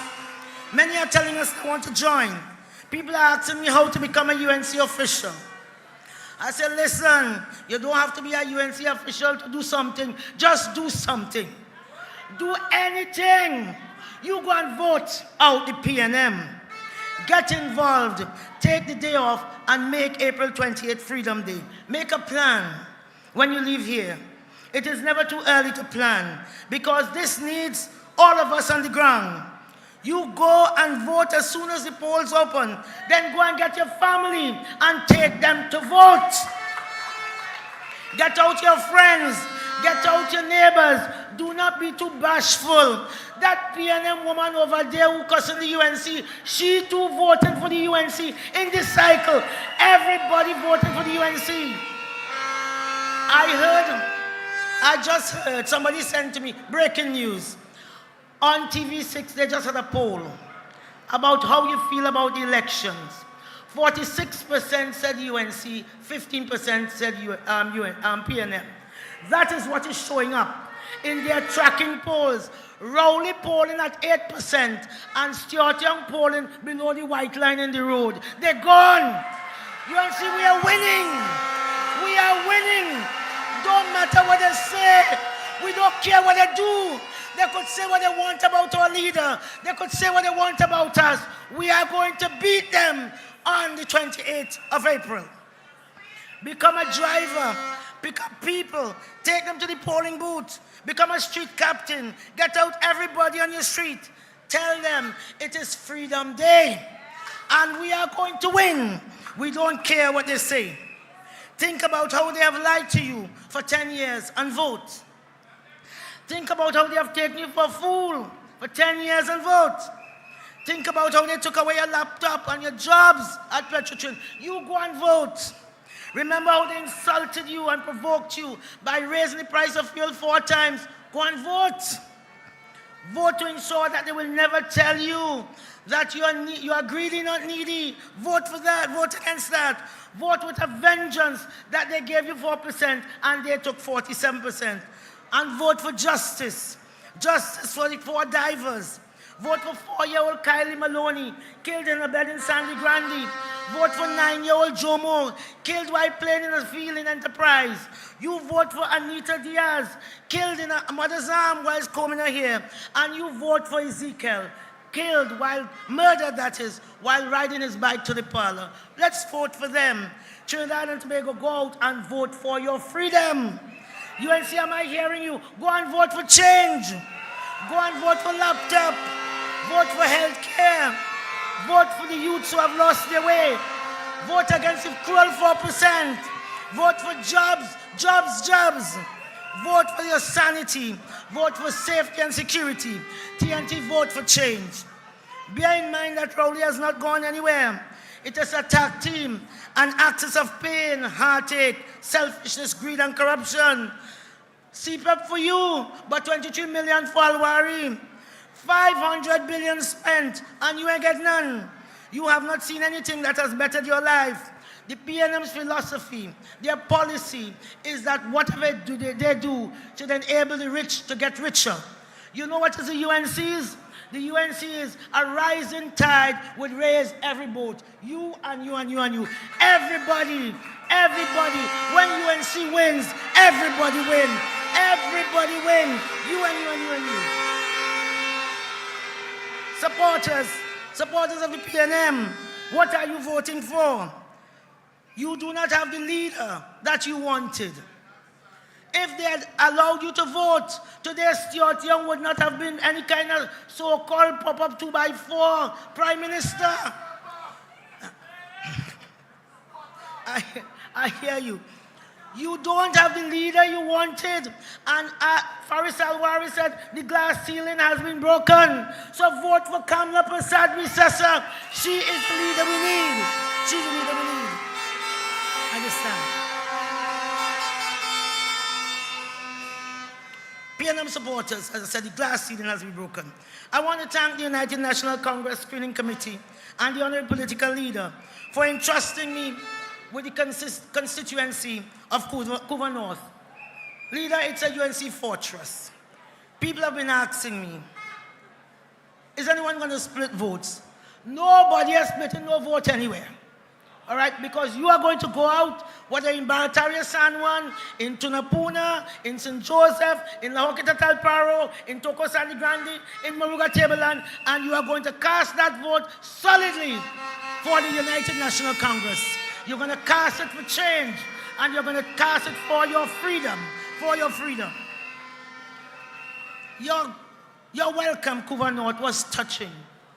they want to join. People are asking me how to become a UNC official. I said, listen, you don't have to be a UNC official to do something. Just do something. Do anything. You go and vote out the PNM. Get involved. Take the day off and make April 28th Freedom Day. Make a plan when you leave here. It is never too early to plan, because this needs all of us on the ground. You go and vote as soon as the polls open. Then go and get your family and take them to vote. Get out your friends. Get out your neighbors. Do not be too bashful. That PNM woman over there who cussing the UNC, she too voted for the UNC in this cycle. Everybody voted for the UNC. I just heard, somebody sent to me, breaking news. On TV6, they just had a poll about how you feel about the elections. 46% said UNC, 15% said PNM. That is what is showing up in their tracking polls. Rowley polling at 8% and Stuart Young polling below the white line in the road. They're gone. UNC, we are winning. We are winning. Don't matter what they say. We don't care what they do. They could say what they want about our leader. They could say what they want about us. We are going to beat them on the 28th of April. Become a driver. Pick up people. Take them to the polling booth. Become a street captain. Get out everybody on your street. Tell them it is Freedom Day. And we are going to win. We don't care what they say. Think about how they have lied to you for 10 years and vote. Think about how they have taken you for a fool for 10 years and vote. Think about how they took away your laptop and your jobs at Petrotrin. You go and vote. Remember how they insulted you and provoked you by raising the price of fuel 4 times. Go and vote. Vote to ensure that they will never tell you that you are greedy, not needy. Vote for that. Vote against that. Vote with a vengeance that they gave you 4% and they took 47%. And vote for justice. Justice for the poor divers. Vote for 4-year-old Kylie Maloney, killed in a bed in Sandy Grande. Vote for 9-year-old Jomo, killed while playing in a field in Enterprise. You vote for Anita Diaz, killed in a mother's arm while combing her hair. And you vote for Ezekiel, killed while, murdered that is, while riding his bike to the parlor. Let's vote for them. Trinidad and Tobago, go out and vote for your freedom. UNC, am I hearing you? Go and vote for change. Go and vote for laptop. Vote for health care. Vote for the youths who have lost their way. Vote against the cruel 4%. Vote for jobs, jobs, jobs. Vote for your sanity. Vote for safety and security. TNT, vote for change. Bear in mind that Rowley has not gone anywhere. It is a tag team, an axis of pain, heartache, selfishness, greed, and corruption. CPAP for you, but 23 million for Alwari. 500 billion spent, and you ain't get none. You have not seen anything that has bettered your life. The PNM's philosophy, their policy, is that whatever they do should enable the rich to get richer. You know what is the UNC's? The UNC is a rising tide would raise every boat. You and you and you and you. Everybody, everybody. When UNC wins, everybody win. Everybody win. You and you and you and you. Supporters of the PNM, what are you voting for? You do not have the leader that you wanted. If they had allowed you to vote, today Stuart Young would not have been any kind of so-called pop-up 2x4 Prime Minister. I hear you. You don't have the leader you wanted. And Faris Alwari said the glass ceiling has been broken. So vote for Kamla Prasad Visesa. She is the leader we need. She's the leader we need. Understand? PNM supporters, as I said, the glass ceiling has been broken. I want to thank the United National Congress Screening Committee and the honorable political leader for entrusting me with the constituency of Couva North. Leader, it's a UNC fortress. People have been asking me, is anyone going to split votes? Nobody has split no vote anywhere. All right, because you are going to go out, whether in Barataria San Juan, in Tunapuna, in St. Joseph, in La Hoqueta Talparo, in Toko Sandy Grande, in Moruga Tableland, and you are going to cast that vote solidly for the United National Congress. You're going to cast it for change, and you're going to cast it for your freedom, for your freedom. Your welcome, Couva North, was touching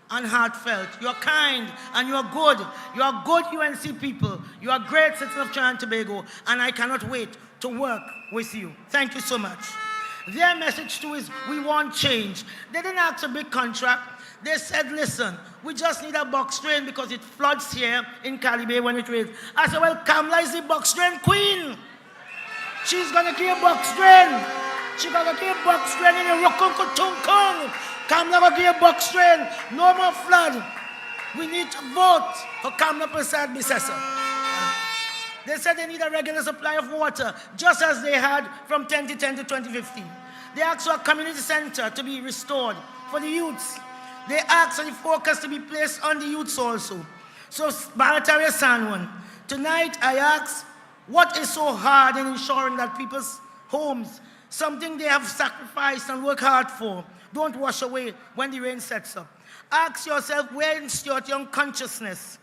and heartfelt. You're kind and you're good. You are good UNC people. You are great citizens of Trinidad and Tobago, and I cannot wait to work with you. Thank you so much. Their message too is, we want change. They didn't ask a big contract. They said, listen, we just need a box train because it floods here in Cali Bay when it rains. I said, well, Kamla is the box train queen. She's going to give box train. She's going to give box train in the Rokunkutunkung. Kamla will give box train. No more flood. We need to vote for Kamla Prasad Visesa. They said they need a regular supply of water, just as they had from 2010 to 2015. They asked for a community center to be restored for the youths. They asked for the focus to be placed on the youths also. So, Barataria San Juan, tonight I ask, what is so hard in ensuring that people's homes, something they have sacrificed and worked hard for, don't wash away when the rain sets up? Ask yourself, where is Stuart Young's consciousness?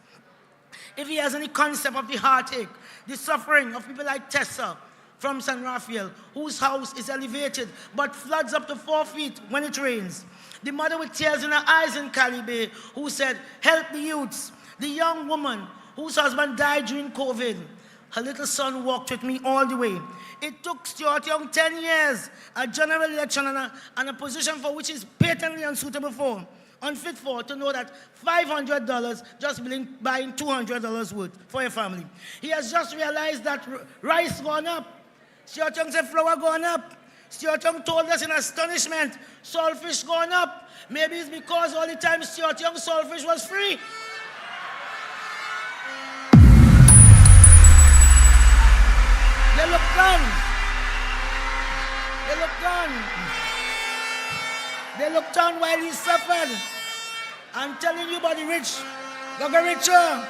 If he has any concept of the heartache, the suffering of people like Tessa from San Rafael, whose house is elevated but floods up to 4 feet when it rains. The mother with tears in her eyes in Cali Bay, who said, help the youths. The young woman whose husband died during COVID. Her little son walked with me all the way. It took Stuart Young 10 years, a general election and a position for which he's patently unsuitable for, unfit for, to know that $500 just buying $200 worth for a family. He has just realized that rice gone up. Stuart Young said flour gone up. Stuart Young told us in astonishment, saltfish gone up. Maybe it's because all the time Stuart Young saltfish was free. They look done. They look done. They looked on while he suffered. I'm telling you about the rich. They get richer.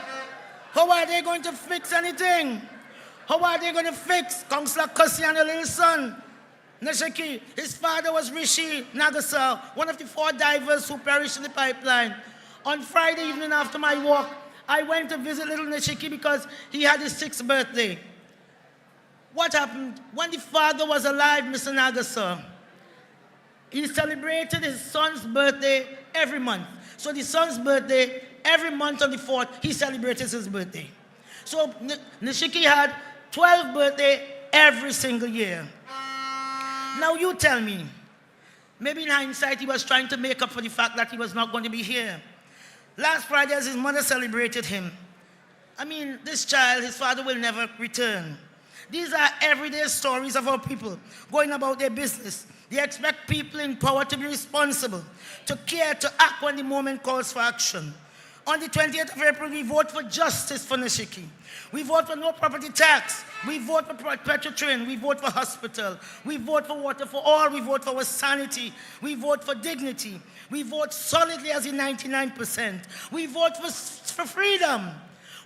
How are they going to fix anything? How are they going to fix Councillor Kussi and the little son? Nesheki, his father was Rishi Nagasa, one of the 4 divers who perished in the pipeline. On Friday evening after my walk, I went to visit little Neshiki because he had his 6th birthday. What happened? When the father was alive, Mr. Nagasa, he celebrated his son's birthday every month. So the son's birthday, every month on the 4th, he celebrated his birthday. So Nishiki had 12 birthdays every single year. Now you tell me, maybe in hindsight he was trying to make up for the fact that he was not going to be here. Last Friday as his mother celebrated him, I mean, this child, his father will never return. These are everyday stories of our people going about their business. They expect people in power to be responsible, to care, to act when the moment calls for action. On the 28th of April, we vote for justice for Nishiki. We vote for no property tax. We vote for petrol train. We vote for hospital. We vote for water for all. We vote for our sanity. We vote for dignity. We vote solidly as in 99%. We vote for freedom.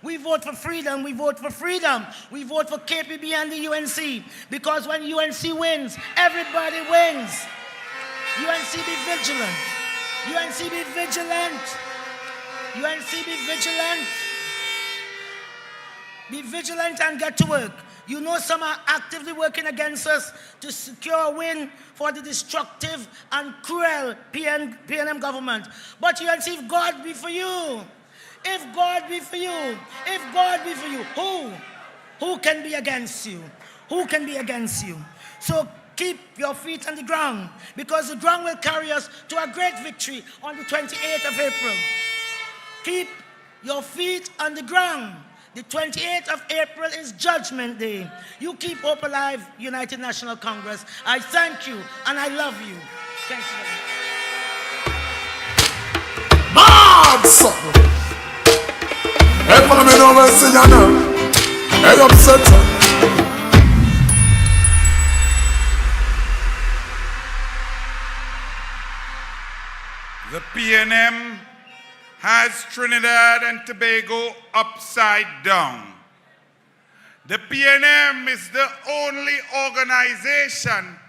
We vote for freedom. We vote for freedom. We vote for KPB and the UNC. Because when UNC wins, everybody wins. UNC be vigilant. UNC be vigilant. UNC be vigilant. Be vigilant and get to work. You know some are actively working against us to secure a win for the destructive and cruel PNM government. But UNC, if God be for you, if God be for you, if God be for you, who can be against you? Who can be against you? So keep your feet on the ground, because the ground will carry us to a great victory on the 28th of April. Keep your feet on the ground. The 28th of April is Judgment Day. You keep hope alive, United National Congress. I thank you and I love you. Thank you very much. Mad something. Hey, follow me over and see you now. Hey, upset. The PNM has Trinidad and Tobago upside down. The PNM is the only organization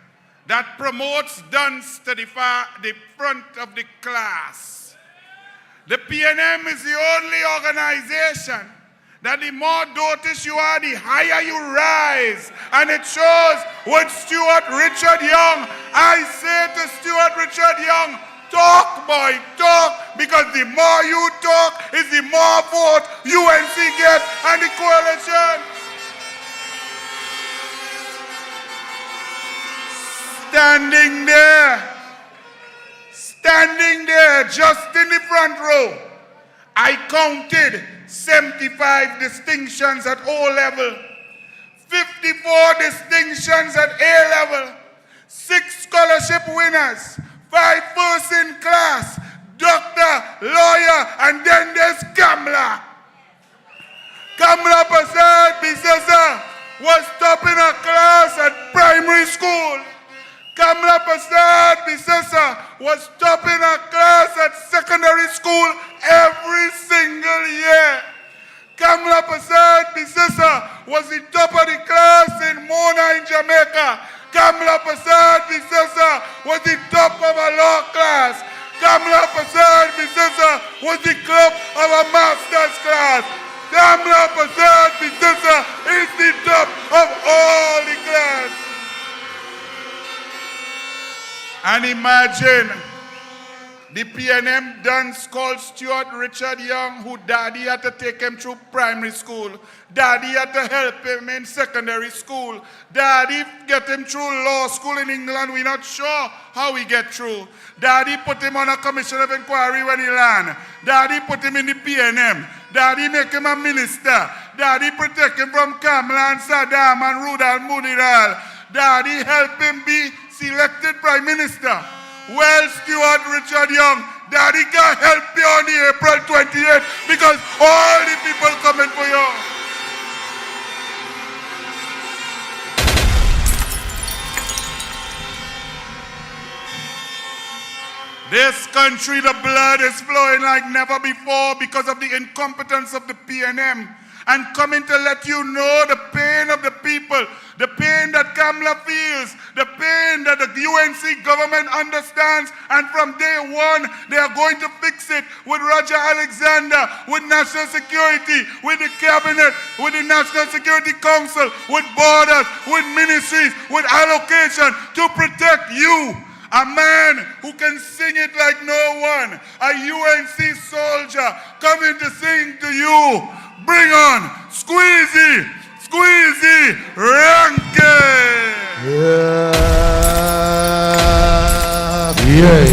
that promotes dance to the front of the class. The PNM is the only organization that the more dotish you are, the higher you rise. And it shows with Stuart Richard Young. I say to Stuart Richard Young, talk, boy, talk, because the more you talk is the more vote UNC gets and the coalition. Standing there, just in the front row, I counted 75 distinctions at O level, 54 distinctions at A level, 6 scholarship winners, 5 first in class, doctor, lawyer, and then there's Kamla. Kamla Prasad Bisesa was top in her class at primary school. Kamla Prasad Bisesa was top in her class at secondary school every single year. Kamla Prasad Bisesa was the top of the class in Mona in Jamaica. Kamla Prasad Bisesa was the top of a law class. Kamla Prasad Bisesa was the club of a master's class. Kamla Prasad Bisesa is the top of all the class. And imagine the PNM dance called Stuart Richard Young, who daddy had to take him through primary school. Daddy had to help him in secondary school. Daddy get him through law school in England. We're not sure how he get through. Daddy put him on a commission of inquiry when he land. Daddy put him in the PNM. Daddy make him a minister. Daddy protect him from Kamla and Saddam and Rudal Munidal. Daddy help him be selected prime minister. Well, Stuart Richard Young, Daddy can help you on the April 28th because all the people coming for you. This country, the blood is flowing like never before because of the incompetence of the PNM. And coming to let you know the pain of the people, the pain that Kamla feels, the pain that the UNC government understands, and from day one, they are going to fix it with Roger Alexander, with national security, with the cabinet, with the National Security Council, with borders, with ministries, with allocation to protect you. A man who can sing it like no one, a UNC soldier coming to sing to you. Bring on Squeezy, Squeezy Rankin.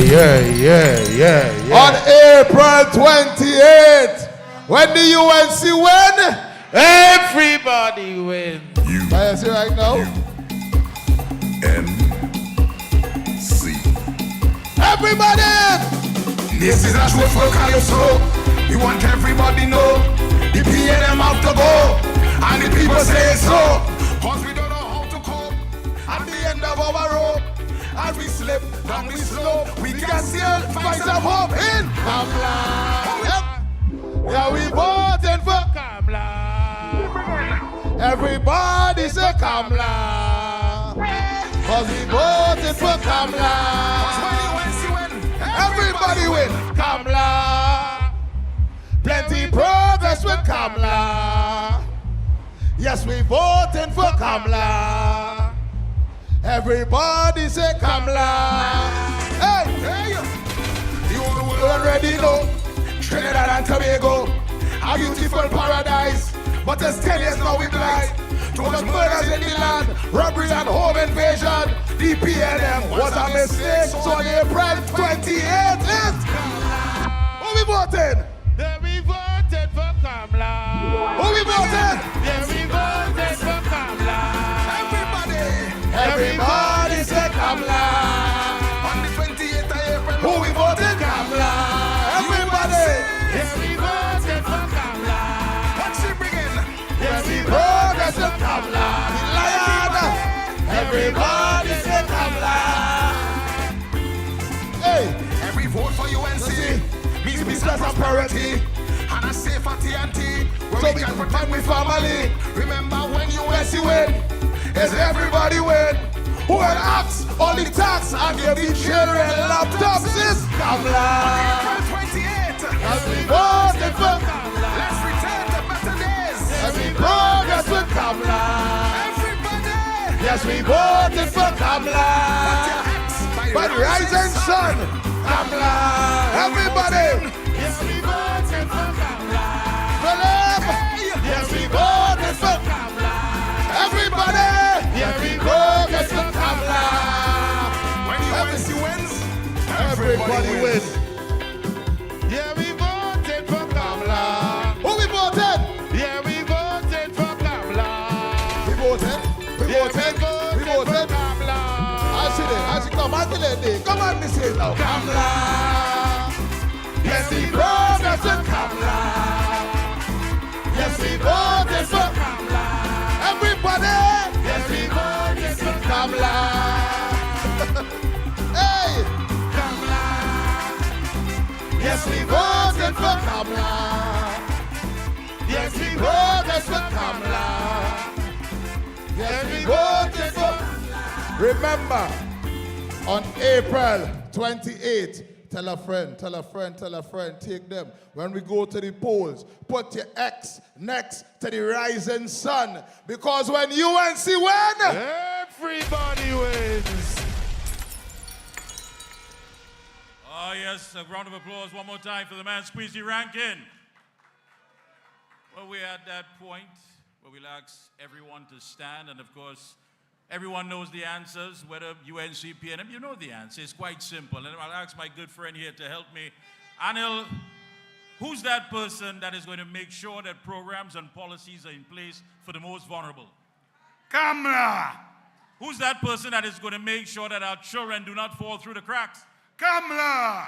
Yeah. On April 28th, when the UNC win, everybody win. I see right now. Everybody! This is a show for Calypso. We want everybody know the PNM have to go, and the people say so. Cause we don't know how to cope. At the end of our rope, as we slip and we slope, we can still find some hope in Kamla. Yeah, we voting for Kamla. Everybody say Kamla. Cause we voted for Kamla. Everybody win. Kamla. Plenty progress with Kamla. Yes, we voting for Kamla. Everybody say Kamla. Hey, you already know Trinidad and Tobago, a beautiful paradise. But it's 10 years now we blind. Too much murders in the land, robbery and home invasion. The PNM was a mistake. So on April 28th is who we voting? Yeah, we voted for Kamla. Who we voting? Yeah, we voted for Kamla. Everybody say Kamla. On the 28th of April, Who we voting? Kamla. Everybody. yeah, we voted for Kamla. What's she bringing? Yes, we progress with Kamla. The lion. Everybody say Kamla. Hey, Every vote for UNC means business and priority, and a safer TNT where so we can protect we family. Remember when UNC win, is everybody win. Who will ask only tax and give the children laptops is Kamla. April 28th, As we voted for let's return to better days. every progress with Kamla. Everybody, Yes, we voted for Kamla. But rising sun, Kamla. Everybody, yes, we voted for Kamla. Philip. Yes, we voted for Kamla. everybody. Yes, we voted for Kamla. When UNC wins, Everybody win. yeah, we voted for Kamla. Who we voted? Yeah, we voted for Kamla. We voted. We voted. We voted. Kamla. I see it. I see. Come on, come on, this is now. Kamla. Yes, we voted for Kamla. Yes, we voted for Kamla. everybody. Yes, we voted for Kamla. Hey. Kamla. Yes, we voted for Kamla. Yes, we voted for Kamla. Yes, we voted for. Remember, on April 28th, tell a friend, tell a friend, tell a friend, take them. When we go to the polls, put your X next to the rising sun. Because when UNC win, Everybody wins. Oh, yes, a round of applause one more time for the man, Squeezy Rankin. Well, we're at that point where we'll ask everyone to stand, and of course, everyone knows the answers, whether UNC, PNM, you know the answer. It's quite simple. And I'll ask my good friend here to help me. Anil, who's that person that is going to make sure that programs and policies are in place for the most vulnerable? Kamla. Who's that person that is going to make sure that our children do not fall through the cracks? Kamla.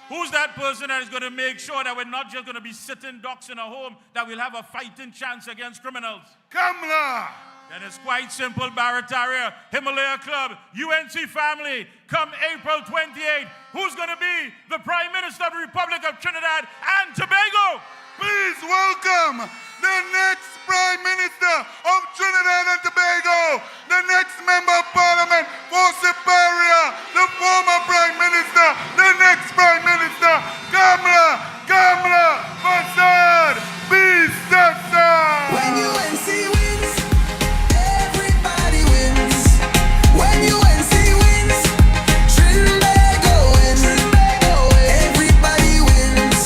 Who's that person that is going to make sure that we're not just going to be sitting ducks in a home, that we'll have a fighting chance against criminals? Kamla. Then it's quite simple, Barataria, Himalaya Club, UNC family, come April 28th, who's going to be the Prime Minister of the Republic of Trinidad and Tobago? Please welcome the next Prime Minister of Trinidad and Tobago, the next Member of Parliament for Superior, the former Prime Minister, the next Prime Minister, Kamla Fasad Bisasa. When UNC wins, everybody wins. When UNC wins, Trinbago wins. Everybody wins.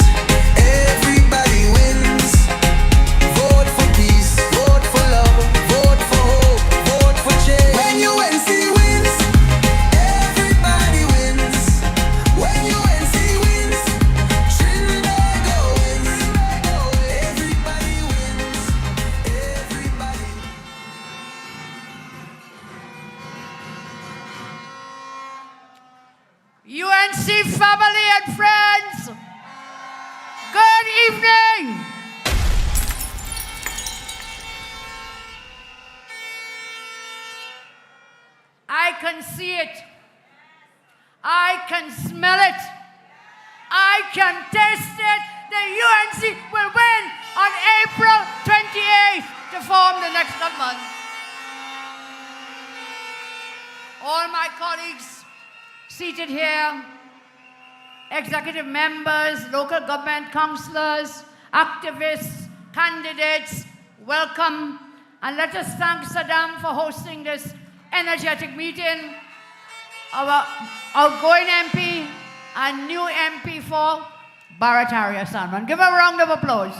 Everybody wins. Vote for peace. Vote for love. Vote for hope. Vote for change. When UNC wins, everybody wins. When UNC wins, Trinbago wins. Everybody wins. Everybody. UNC family and friends, good evening. I can see it. I can smell it. I can taste it. The UNC will win on April 28th to form the next government. All my colleagues seated here, executive members, local government councillors, activists, candidates, welcome. And let us thank Saddam for hosting this energetic meeting. Our outgoing MP and new MP for Barataria Sanwan. Give a round of applause.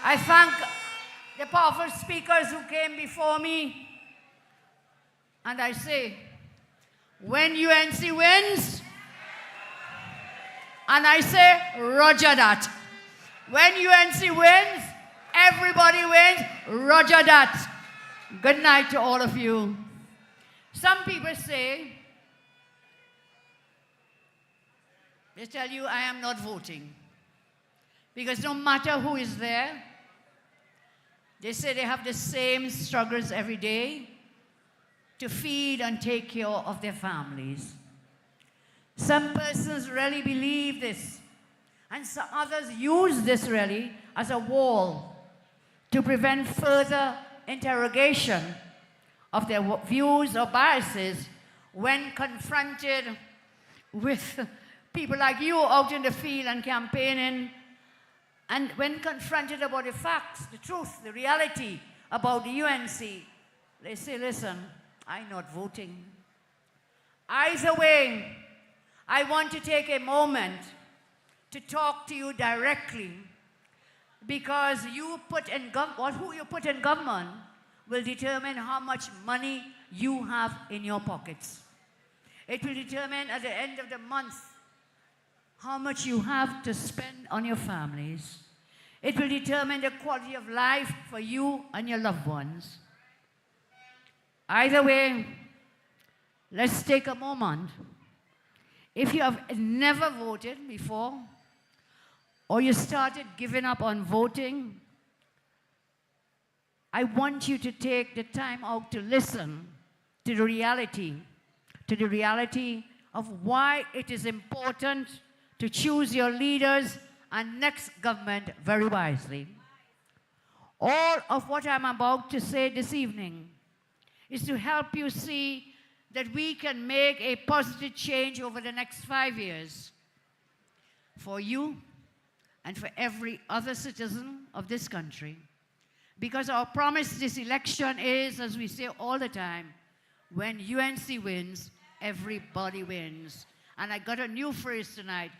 I thank the powerful speakers who came before me. And I say, when UNC wins, and I say, roger that. When UNC wins, everybody wins, roger that. Good night to all of you. Some people say, they tell you I am not voting. Because no matter who is there, they say they have the same struggles every day to feed and take care of their families. Some persons really believe this, and some others use this really as a wall to prevent further interrogation of their views or biases when confronted with people like you out in the field and campaigning, and when confronted about the facts, the truth, the reality about the UNC, they say, listen, I'm not voting. Either way, I want to take a moment to talk to you directly, because you put in who you put in government will determine how much money you have in your pockets. It will determine at the end of the month how much you have to spend on your families. It will determine the quality of life for you and your loved ones. Either way, let's take a moment. If you have never voted before, or you started giving up on voting, I want you to take the time out to listen to the reality of why it is important to choose your leaders and next government very wisely. All of what I'm about to say this evening is to help you see that we can make a positive change over the next 5 years for you and for every other citizen of this country. Because our promise this election is, as we say all the time, when UNC wins, everybody wins. And I got a new phrase tonight,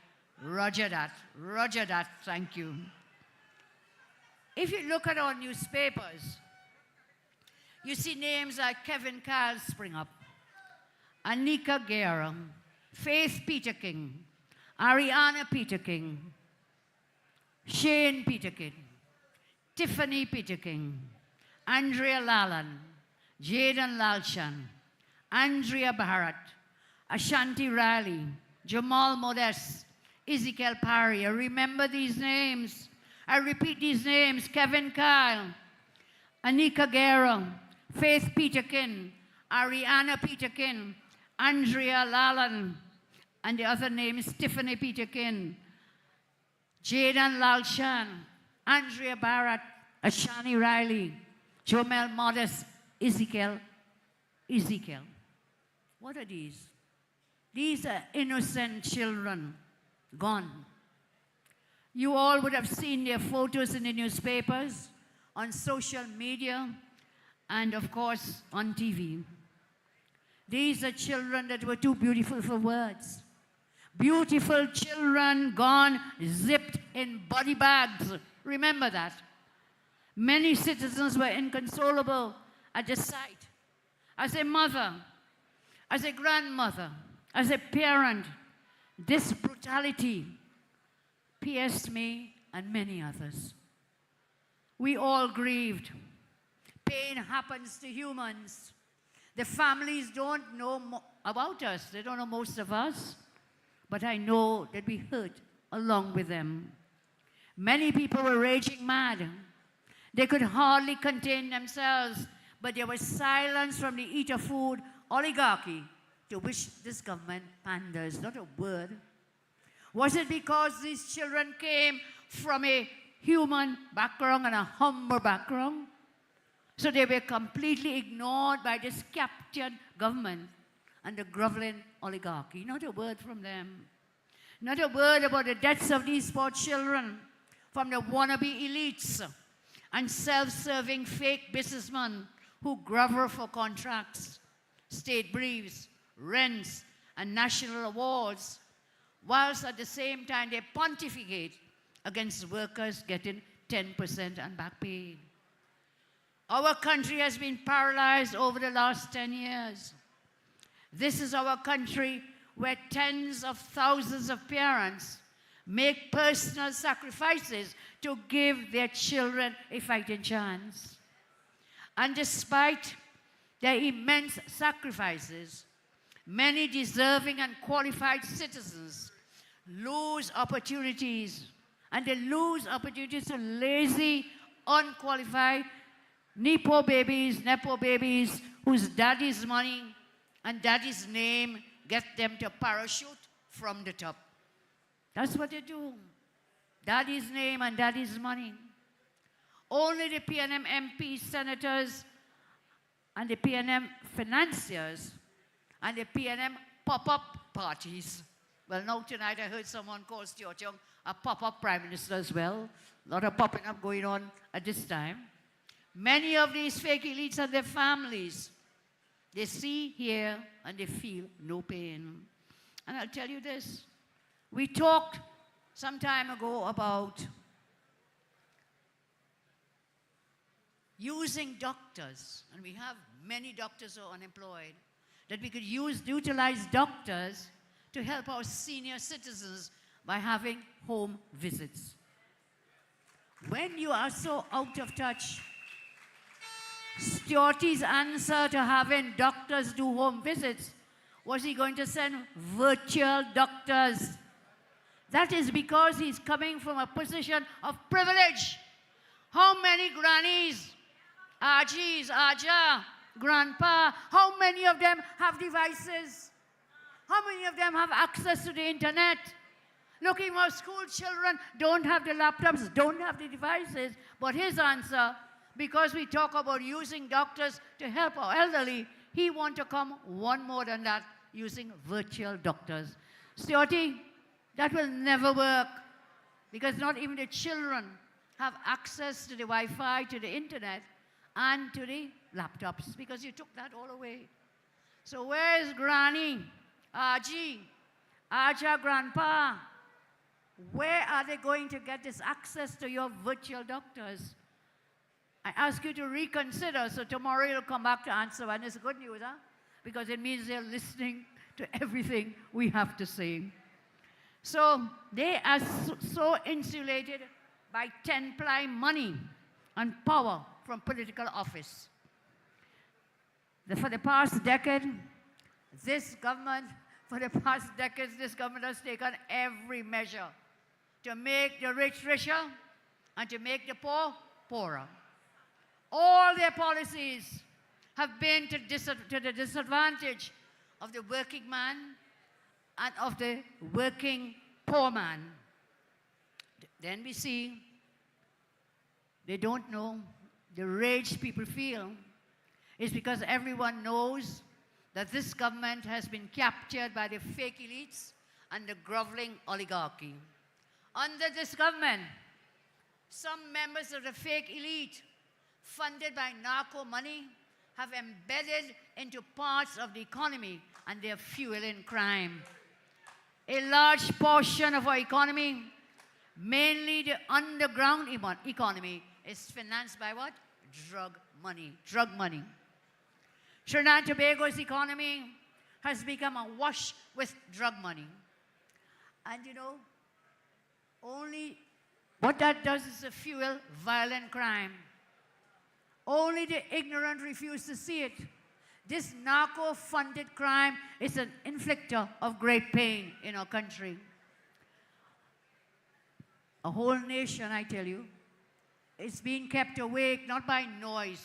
roger that, thank you. If you look at our newspapers, you see names like Kevin Kyle spring up, Anika Guerra, Faith Peterking, Ariana Peterking, Shane Peterking, Tiffany Peterking, Andrea Lalan, Jaden Lalshan, Andrea Bharat, Ashanti Riley, Jamal Modest, Ezekiel Parry. Remember these names. I repeat these names: Kevin Kyle, Anika Guerra, Faith Peterkin, Ariana Peterkin, Andrea Lalan, and the other name is Tiffany Peterkin, Jaden Lalshan, Andrea Barrett, Ashani Riley, Jomel Modest, Ezekiel. What are these? These are innocent children gone. You all would have seen their photos in the newspapers, on social media, and of course on TV. These are children that were too beautiful for words. Beautiful children gone, zipped in body bags. Remember that. Many citizens were inconsolable at the sight. As a mother, as a grandmother, as a parent, this brutality pierced me and many others. We all grieved. Pain happens to humans. The families don't know about us. They don't know most of us. But I know that we hurt along with them. Many people were raging mad. They could hardly contain themselves, but there was silence from the eater food oligarchy to which this government panders. Not a word. Was it because these children came from a human background and a humble background? So they were completely ignored by this captured government and the groveling oligarchy. Not a word from them. Not a word about the deaths of these poor children from the wannabe elites and self-serving fake businessmen who grovel for contracts, state briefs, rents, and national awards, whilst at the same time they pontificate against workers getting 10% and back pay. Our country has been paralyzed over the last 10 years. This is our country where tens of thousands of parents make personal sacrifices to give their children a fighting chance. And despite their immense sacrifices, many deserving and qualified citizens lose opportunities, and they lose opportunities to lazy, unqualified Nepo babies whose daddy's money and daddy's name get them to parachute from the top. That's what they do. Daddy's name and daddy's money. Only the PNM MPs, senators, and the PNM financiers, and the PNM pop-up parties. Well, now tonight I heard someone call Stuart Young a pop-up prime minister as well. A lot of popping up going on at this time. Many of these fake elites and their families, they see, hear, and they feel no pain. And I'll tell you this. We talked some time ago about using doctors, and we have many doctors who are unemployed, that we could utilize doctors to help our senior citizens by having home visits. When you are so out of touch, Stuart's answer to having doctors do home visits, was he going to send virtual doctors? That is because he's coming from a position of privilege. How many grannies, Ajis, Aja, Grandpa, how many of them have devices? How many of them have access to the internet? Looking for school children, don't have the laptops, don't have the devices. But his answer, because we talk about using doctors to help our elderly, he wants to come one more than that, using virtual doctors. Stuarty, that will never work, because not even the children have access to the Wi-Fi, to the internet, and to the laptops, because you took that all away. So where is Granny, Aji, Aja, Grandpa? Where are they going to get this access to your virtual doctors? I ask you to reconsider, so tomorrow you'll come back to answer, and it's good news, huh? Because it means they're listening to everything we have to say. So they are so insulated by 10-ply money and power from political office. For the past decade, this government has taken every measure to make the rich richer and to make the poor poorer. All their policies have been to the disadvantage of the working man and of the working poor man. Then we see they don't know the rage people feel is because everyone knows that this government has been captured by the fake elites and the groveling oligarchy. Under this government, some members of the fake elite, funded by narco money, have embedded into parts of the economy and they're fueling crime. A large portion of our economy, mainly the underground economy, is financed by what? Drug money. Drug money. Trinidad and Tobago's economy has become awash with drug money. And you know, only what that does is to fuel violent crime. Only the ignorant refuse to see it. This narco-funded crime is an inflictor of great pain in our country. A whole nation, I tell you, is being kept awake not by noise,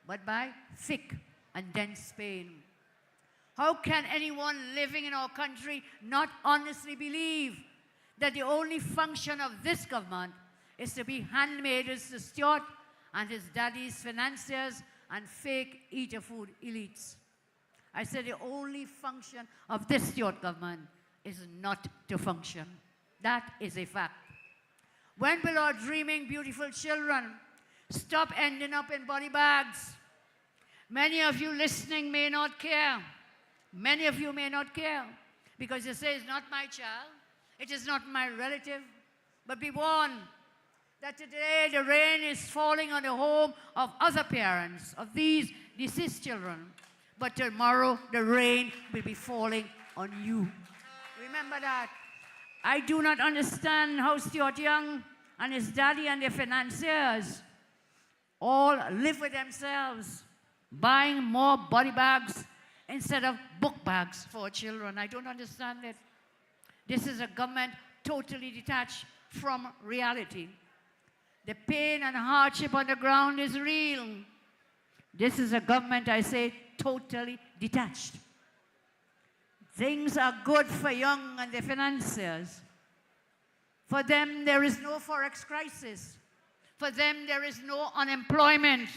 but by thick and dense pain. How can anyone living in our country not honestly believe that the only function of this government is to be handmaidens to Stuart and his daddy's financiers and fake eater food elites? I said the only function of this Stuart government is not to function. That is a fact. When will our dreaming, beautiful children stop ending up in body bags? Many of you listening may not care. Many of you may not care because you say it's not my child, it is not my relative. But be warned that today the rain is falling on the home of other parents of these deceased children. But tomorrow the rain will be falling on you. Remember that. I do not understand how Stuart Young and his daddy and their financiers all live with themselves, buying more body bags instead of book bags for children. I don't understand it. This is a government totally detached from reality. The pain and hardship on the ground is real. This is a government, I say, totally detached. Things are good for Young and the financiers. For them, there is no forex crisis. For them, there is no unemployment.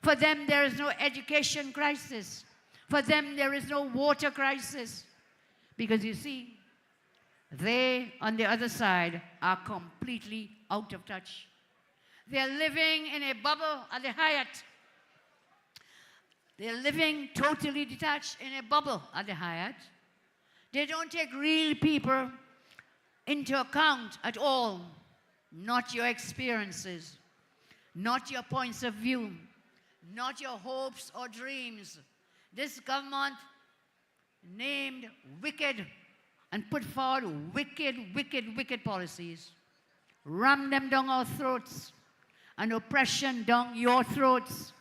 For them, there is no education crisis. For them, there is no water crisis. Because you see, they, on the other side, are completely out of touch. They're living in a bubble at the Hyatt. They're living totally detached in a bubble at the Hyatt. They don't take real people into account at all. Not your experiences, not your points of view, not your hopes or dreams. This government named wicked and put forward wicked policies. Ram them down our throats and oppression down your throats.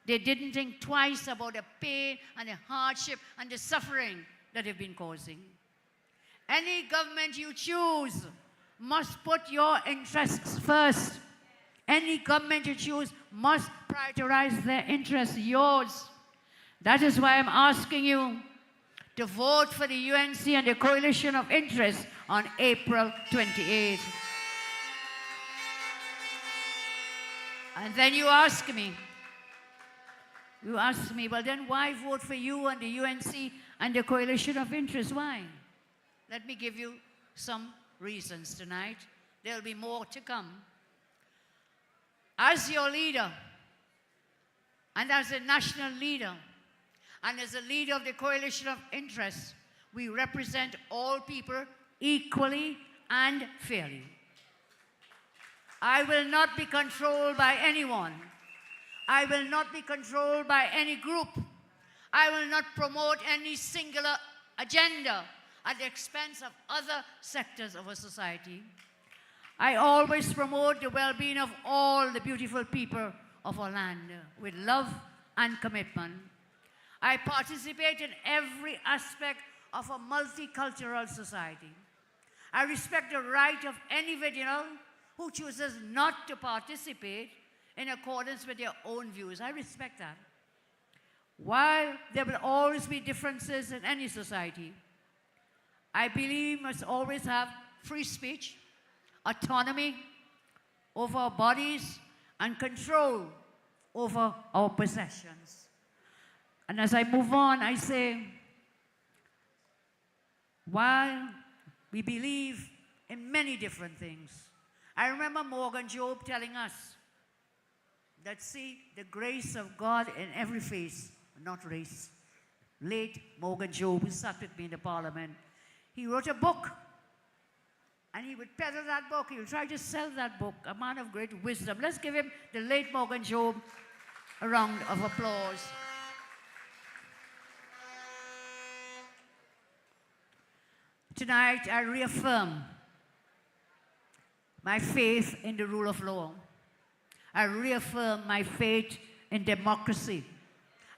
They didn't think twice about the pain and the hardship and the suffering that they've been causing. Any government you choose must put your interests first. Any government you choose must prioritize their interests, yours. That is why I'm asking you to vote for the UNC and the coalition of interest on April 28th. And then you ask me, well then why vote for you and the UNC and the coalition of interest? Why? Let me give you some reasons tonight. There'll be more to come. As your leader, and as a national leader, and as a leader of the coalition of interests, we represent all people equally and fairly. I will not be controlled by anyone. I will not be controlled by any group. I will not promote any singular agenda at the expense of other sectors of our society. I always promote the well-being of all the beautiful people of our land with love and commitment. I participate in every aspect of a multicultural society. I respect the right of any individual who chooses not to participate in accordance with their own views. I respect that. While there will always be differences in any society, I believe we must always have free speech, autonomy over our bodies, and control over our possessions. And as I move on, I say, while we believe in many different things, I remember Morgan Job telling us that, see the grace of God in every face, not race. Late Morgan Job, who sat with me in the parliament, he wrote a book, and he would peddle that book. He would try to sell that book, a man of great wisdom. Let's give him, the late Morgan Job, a round of applause. Tonight, I reaffirm my faith in the rule of law. I reaffirm my faith in democracy.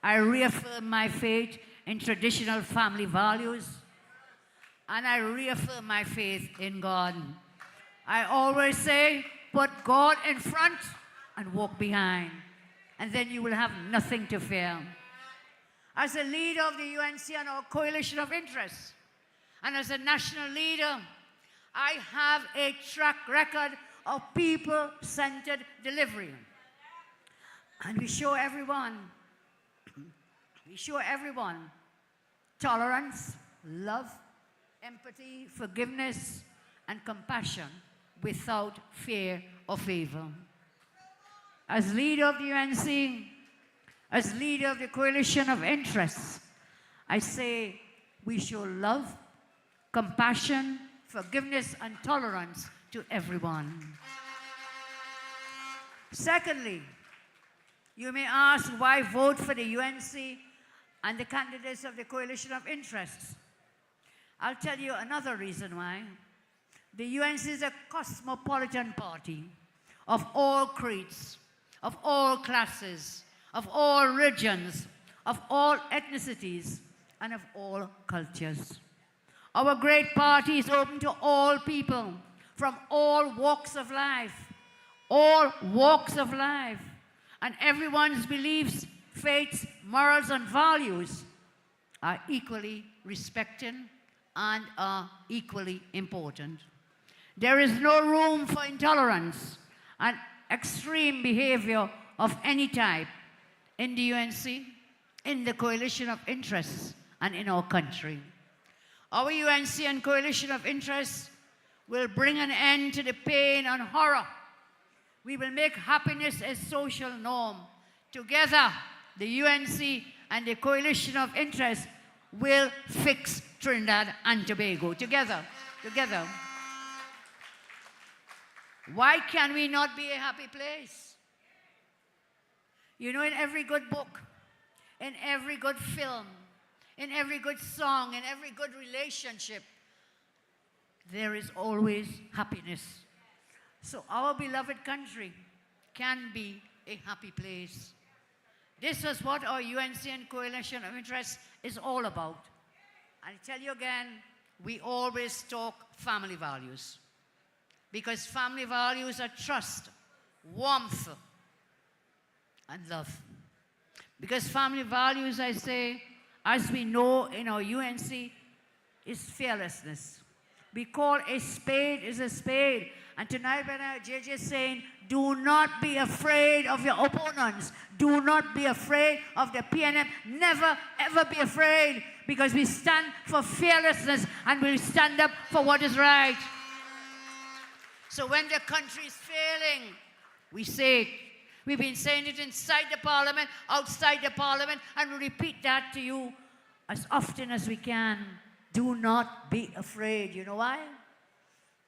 I reaffirm my faith in traditional family values. And I reaffirm my faith in God. I always say, put God in front and walk behind. And then you will have nothing to fear. As a leader of the UNC and our coalition of interests, and as a national leader, I have a track record of people-centered delivery. And we show everyone tolerance, love, empathy, forgiveness, and compassion without fear or favor. As leader of the UNC, as leader of the coalition of interests, I say we show love, compassion, forgiveness, and tolerance to everyone. Secondly, you may ask why vote for the UNC and the candidates of the coalition of interests. I'll tell you another reason why. The UNC is a cosmopolitan party of all creeds, of all classes, of all regions, of all ethnicities, and of all cultures. Our great party is open to all people from all walks of life, and everyone's beliefs, faiths, morals, and values are equally respected and are equally important. There is no room for intolerance and extreme behavior of any type in the UNC, in the coalition of interests, and in our country. Our UNC and coalition of interests will bring an end to the pain and horror. We will make happiness a social norm. Together, the UNC and the coalition of interests will fix Trinidad and Tobago. Together. Why can we not be a happy place? You know, in every good book, in every good film, in every good song, in every good relationship, there is always happiness. So our beloved country can be a happy place. This is what our UNC and coalition of interests is all about. I tell you again, we always talk family values. Because family values are trust, warmth, and love. Because family values, I say, as we know in our UNC, is fearlessness. We call a spade is a spade. And tonight when JJ is saying, do not be afraid of your opponents. Do not be afraid of the PNM. Never, ever be afraid. Because we stand for fearlessness and we stand up for what is right. So when the country is failing, we say it. We've been saying it inside the parliament, outside the parliament, and we repeat that to you as often as we can. Do not be afraid. You know why?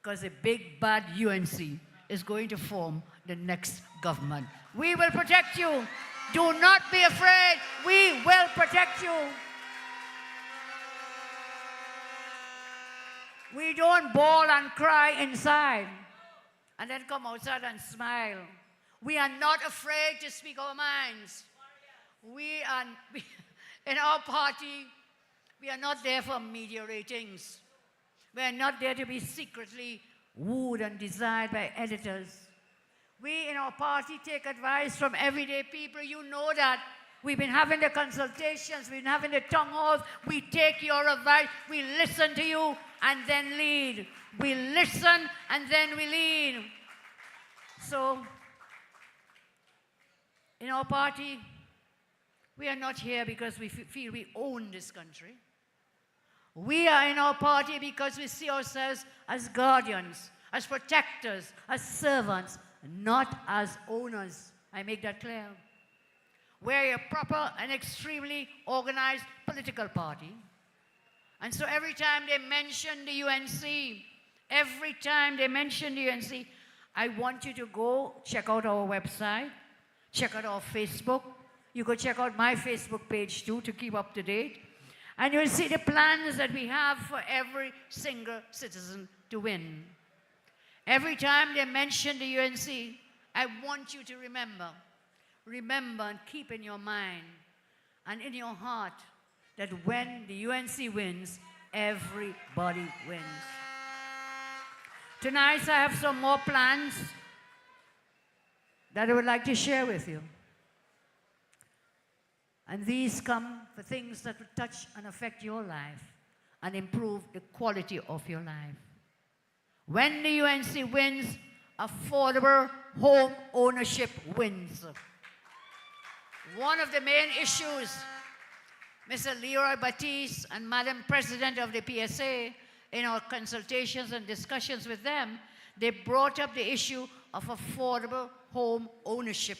Because a big bad UNC is going to form the next government. We will protect you. Do not be afraid. We will protect you. We don't bawl and cry inside and then come outside and smile. We are not afraid to speak our minds. In our party, we are not there for media ratings. We are not there to be secretly wooed and desired by editors. We in our party take advice from everyday people. You know that. We've been having the consultations, we've been having the town halls. We take your advice, we listen to you, and then lead. We listen, and then we lead. So, in our party, we are not here because we feel we own this country. We are in our party because we see ourselves as guardians, as protectors, as servants, not as owners. I make that clear. We're a proper and extremely organized political party. And so every time they mention the UNC, I want you to go check out our website, check out our Facebook. You could check out my Facebook page too to keep up to date. And you'll see the plans that we have for every single citizen to win. Every time they mention the UNC, I want you to remember and keep in your mind and in your heart that when the UNC wins, everybody wins. Tonight I have some more plans that I would like to share with you. And these come for things that will touch and affect your life and improve the quality of your life. When the UNC wins, affordable home ownership wins. One of the main issues, Mr. Leroy Batiste and Madam President of the PSA, in our consultations and discussions with them, they brought up the issue of affordable home ownership.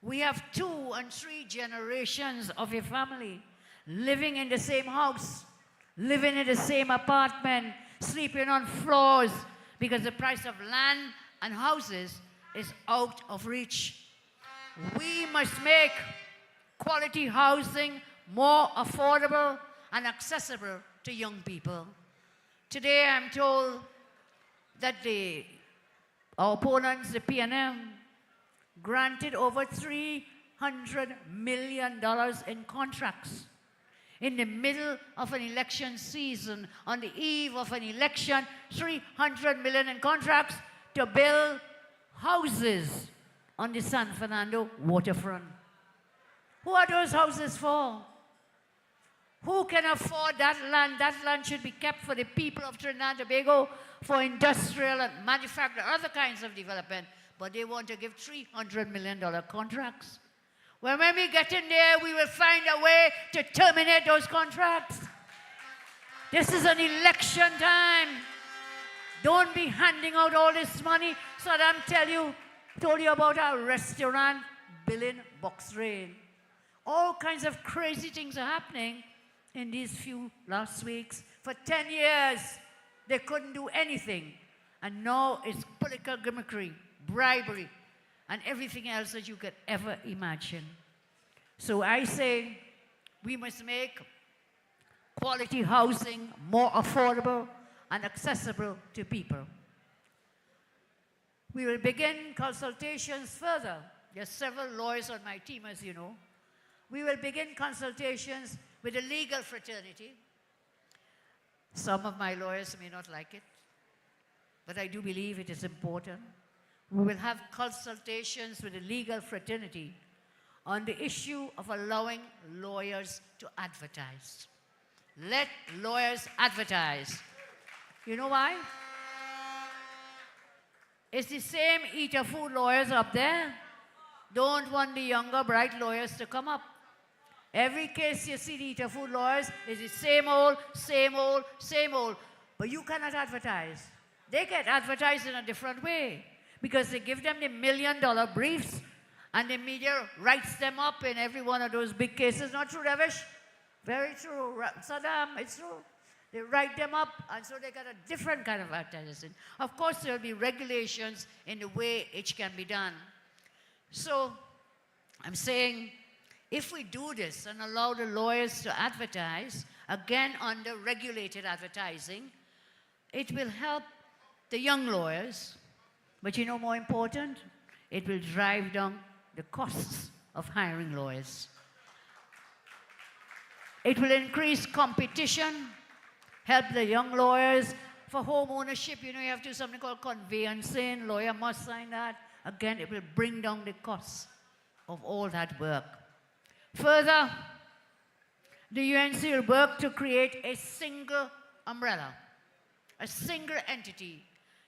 We have 2 and 3 generations of a family living in the same house, living in the same apartment, sleeping on floors because the price of land and houses is out of reach. We must make quality housing more affordable and accessible to young people. Today I'm told that our opponents, the PNM, granted over $300 million in contracts. In the middle of an election season, on the eve of an election, $300 million in contracts to build houses on the San Fernando waterfront. Who are those houses for? Who can afford that land? That land should be kept for the people of Trinidad and Tobago for industrial and manufacturing, other kinds of development. But they want to give $300 million contracts. Well, when we get in there, we will find a way to terminate those contracts. This is an election time. Don't be handing out all this money. So that told you about our restaurant billing box rail. All kinds of crazy things are happening in these few last weeks. For 10 years, they couldn't do anything. And now it's political gimmickry, bribery, and everything else that you could ever imagine. So I say we must make quality housing more affordable and accessible to people. We will begin consultations further. There are several lawyers on my team, as you know. We will begin consultations with the legal fraternity. Some of my lawyers may not like it, but I do believe it is important. We will have consultations with the legal fraternity on the issue of allowing lawyers to advertise. Let lawyers advertise. You know why? It's the same eater food lawyers up there. Don't want the younger, bright lawyers to come up. Every case you see the eater food lawyers is the same old, same old, same old. But you cannot advertise. They get advertised in a different way because they give them the $1 million briefs and the media writes them up in every one of those big cases. Not true, Ravish? Very true. Saddam, it's true. They write them up, and so they got a different kind of advertising. Of course, there will be regulations in the way it can be done. So, I'm saying, if we do this and allow the lawyers to advertise, again under regulated advertising, it will help the young lawyers, but you know more important, it will drive down the costs of hiring lawyers. It will increase competition, help the young lawyers for home ownership, you know, you have to do something called conveyancing. Lawyer must sign that. Again, it will bring down the cost of all that work. Further, the UNC will work to create a single umbrella, a single entity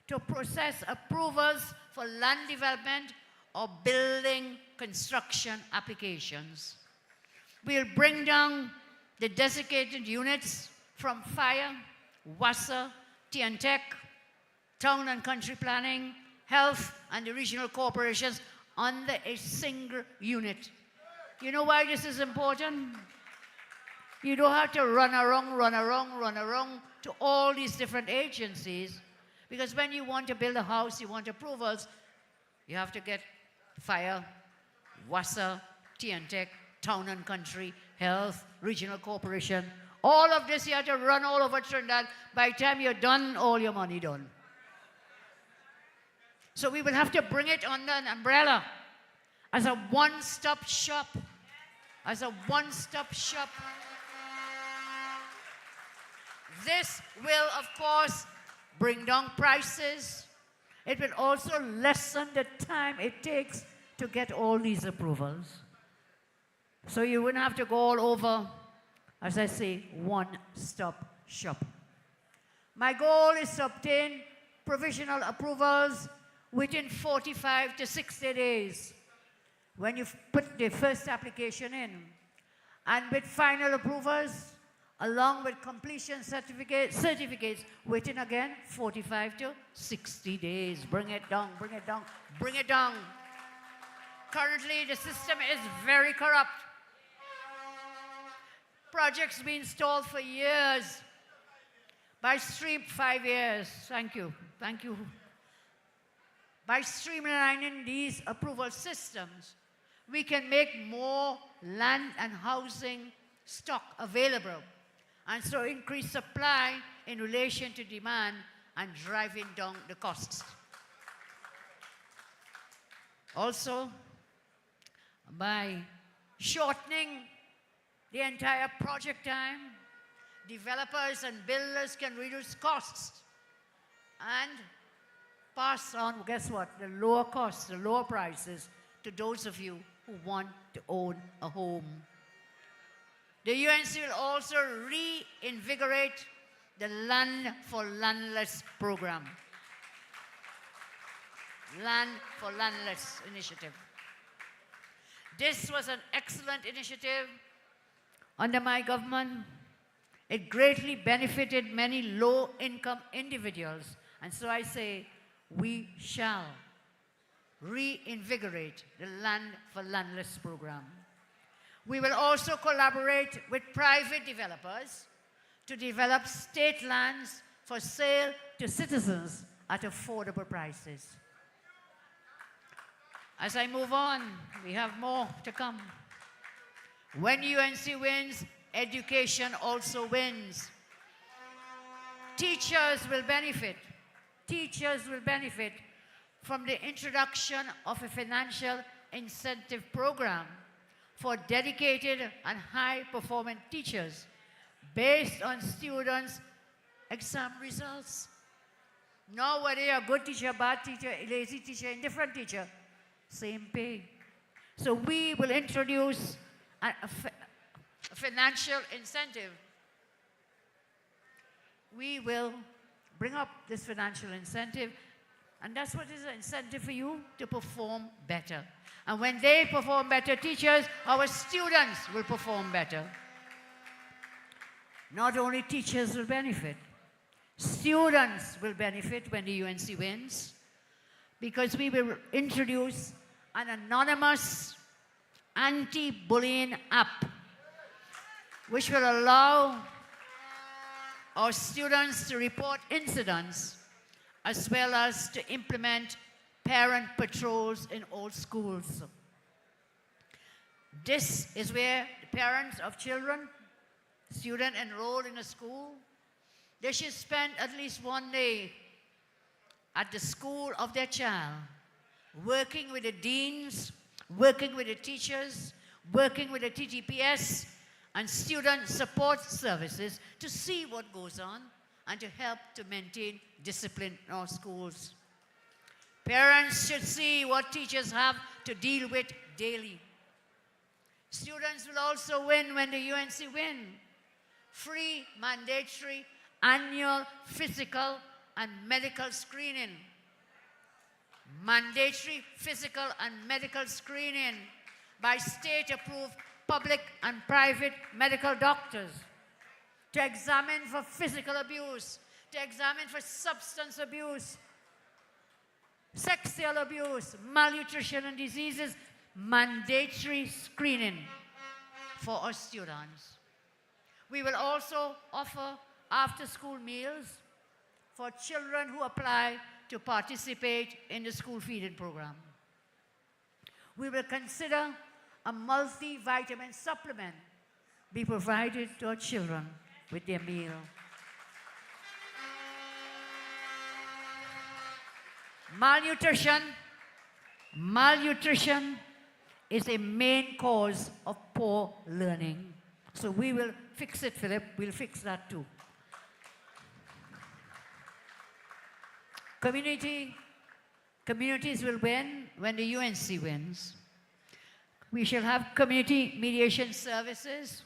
to process approvals for land development or building construction applications. We'll bring down the designated units from fire, WASA, TNTech, town and country planning, health, and the regional corporations under a single unit. You know why this is important? You don't have to run around to all these different agencies, because when you want to build a house, you want approvals, you have to get fire, WASA, TNTech, town and country, health, regional corporation. All of this you have to run all over Trinidad. By the time you're done, all your money done. So we will have to bring it under an umbrella as a one-stop shop. As a one-stop shop. This will, of course, bring down prices. It will also lessen the time it takes to get all these approvals. So you wouldn't have to go all over, as I say, one-stop shop. My goal is to obtain provisional approvals within 45 to 60 days when you put the first application in. And with final approvals, along with completion certificates within again 45 to 60 days. Bring it down, bring it down, bring it down. Currently, the system is very corrupt. Projects being stalled for years. By 5 years, thank you. By streamlining these approval systems, we can make more land and housing stock available, and so increase supply in relation to demand and driving down the costs. Also, by shortening the entire project time, developers and builders can reduce costs and pass on, guess what, the lower costs, the lower prices to those of you who want to own a home. The UNC will also reinvigorate the Land for Landless program. Land for Landless initiative. This was an excellent initiative under my government. It greatly benefited many low-income individuals. And so I say, we shall reinvigorate the Land for Landless program. We will also collaborate with private developers to develop state lands for sale to citizens at affordable prices. As I move on, we have more to come. When UNC wins, education also wins. Teachers will benefit. Teachers will benefit from the introduction of a financial incentive program for dedicated and high-performing teachers based on students' exam results. Not whether you're a good teacher, bad teacher, lazy teacher, indifferent teacher, same pay. So we will introduce a financial incentive. We will bring up this financial incentive, and that's what is an incentive for you to perform better. And when they perform better, teachers, our students will perform better. Not only teachers will benefit, students will benefit when the UNC wins, because we will introduce an anonymous anti-bullying app, which will allow our students to report incidents as well as to implement parent patrols in all schools. This is where the parents of children, students enrolled in a school, they should spend at least one day at the school of their child, working with the deans, working with the teachers, working with the TTPS and student support services to see what goes on and to help to maintain discipline in our schools. Parents should see what teachers have to deal with daily. Students will also win when the UNC win. Free, mandatory, annual physical and medical screening. Mandatory physical and medical screening by state-approved public and private medical doctors to examine for physical abuse, to examine for substance abuse, sexual abuse, malnutrition and diseases, mandatory screening for our students. We will also offer after-school meals for children who apply to participate in the school feeding program. We will consider a multivitamin supplement be provided to our children with their meal. Malnutrition is a main cause of poor learning. So we will fix it, Philip. We'll fix that too. Communities will win when the UNC wins. We shall have community mediation services,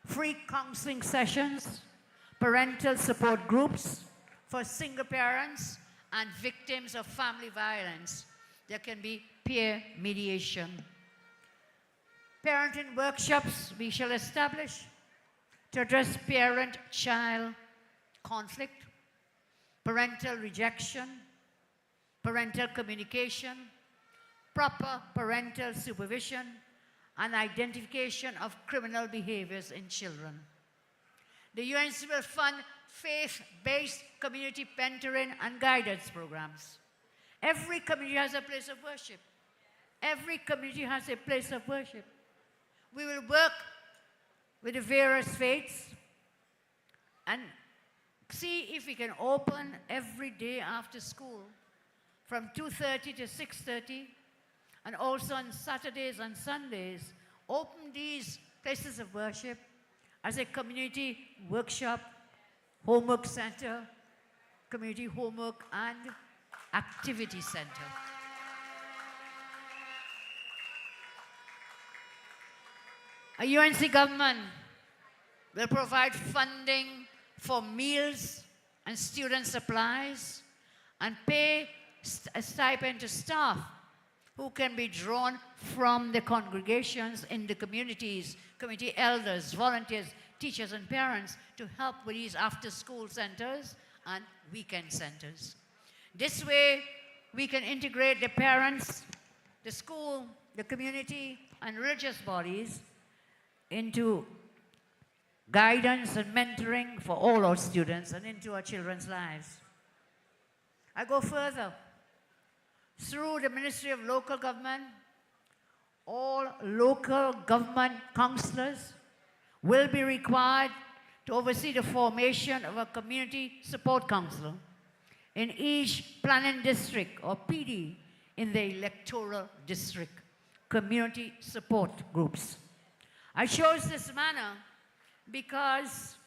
free counseling sessions, parental support groups for single parents and victims of family violence. There can be peer mediation. Parenting workshops we shall establish to address parent-child conflict, parental rejection, parental communication, proper parental supervision, and identification of criminal behaviors in children. The UNC will fund faith-based community mentoring and guidance programs. Every community has a place of worship. Every community has a place of worship. We will work with the various faiths and see if we can open every day after school from 2:30 to 6:30, and also on Saturdays and Sundays, open these places of worship as a community workshop, homework center, community homework and activity center. A UNC government will provide funding for meals and student supplies and pay a stipend to staff who can be drawn from the congregations in the communities, community elders, volunteers, teachers, and parents to help with these after-school centers and weekend centers. This way, we can integrate the parents, the school, the community, and religious bodies into guidance and mentoring for all our students and into our children's lives. I go further. Through the Ministry of Local Government, all local government councillors will be required to oversee the formation of a community support council in each planning district or PD in the electoral district, community support groups. I chose this manner because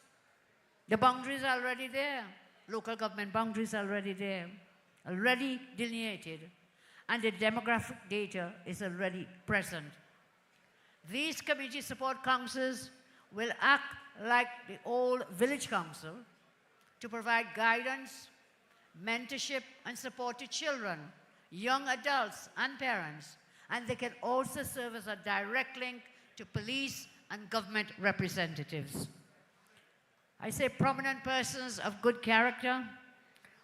the boundaries are already there. Local government boundaries are already there, already delineated, and the demographic data is already present. These community support councils will act like the old village council to provide guidance, mentorship, and support to children, young adults, and parents. And they can also serve as a direct link to police and government representatives. I say prominent persons of good character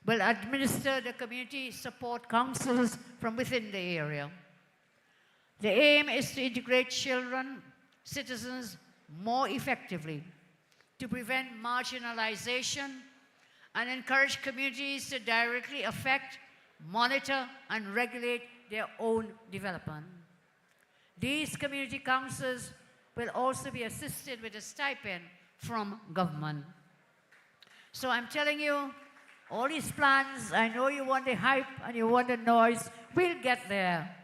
will administer the community support councils from within the area. The aim is to integrate children, citizens more effectively, to prevent marginalization, and encourage communities to directly affect, monitor, and regulate their own development. These community councils will also be assisted with a stipend from government. So I'm telling you, all these plans, I know you want the hype and you want the noise, we'll get there.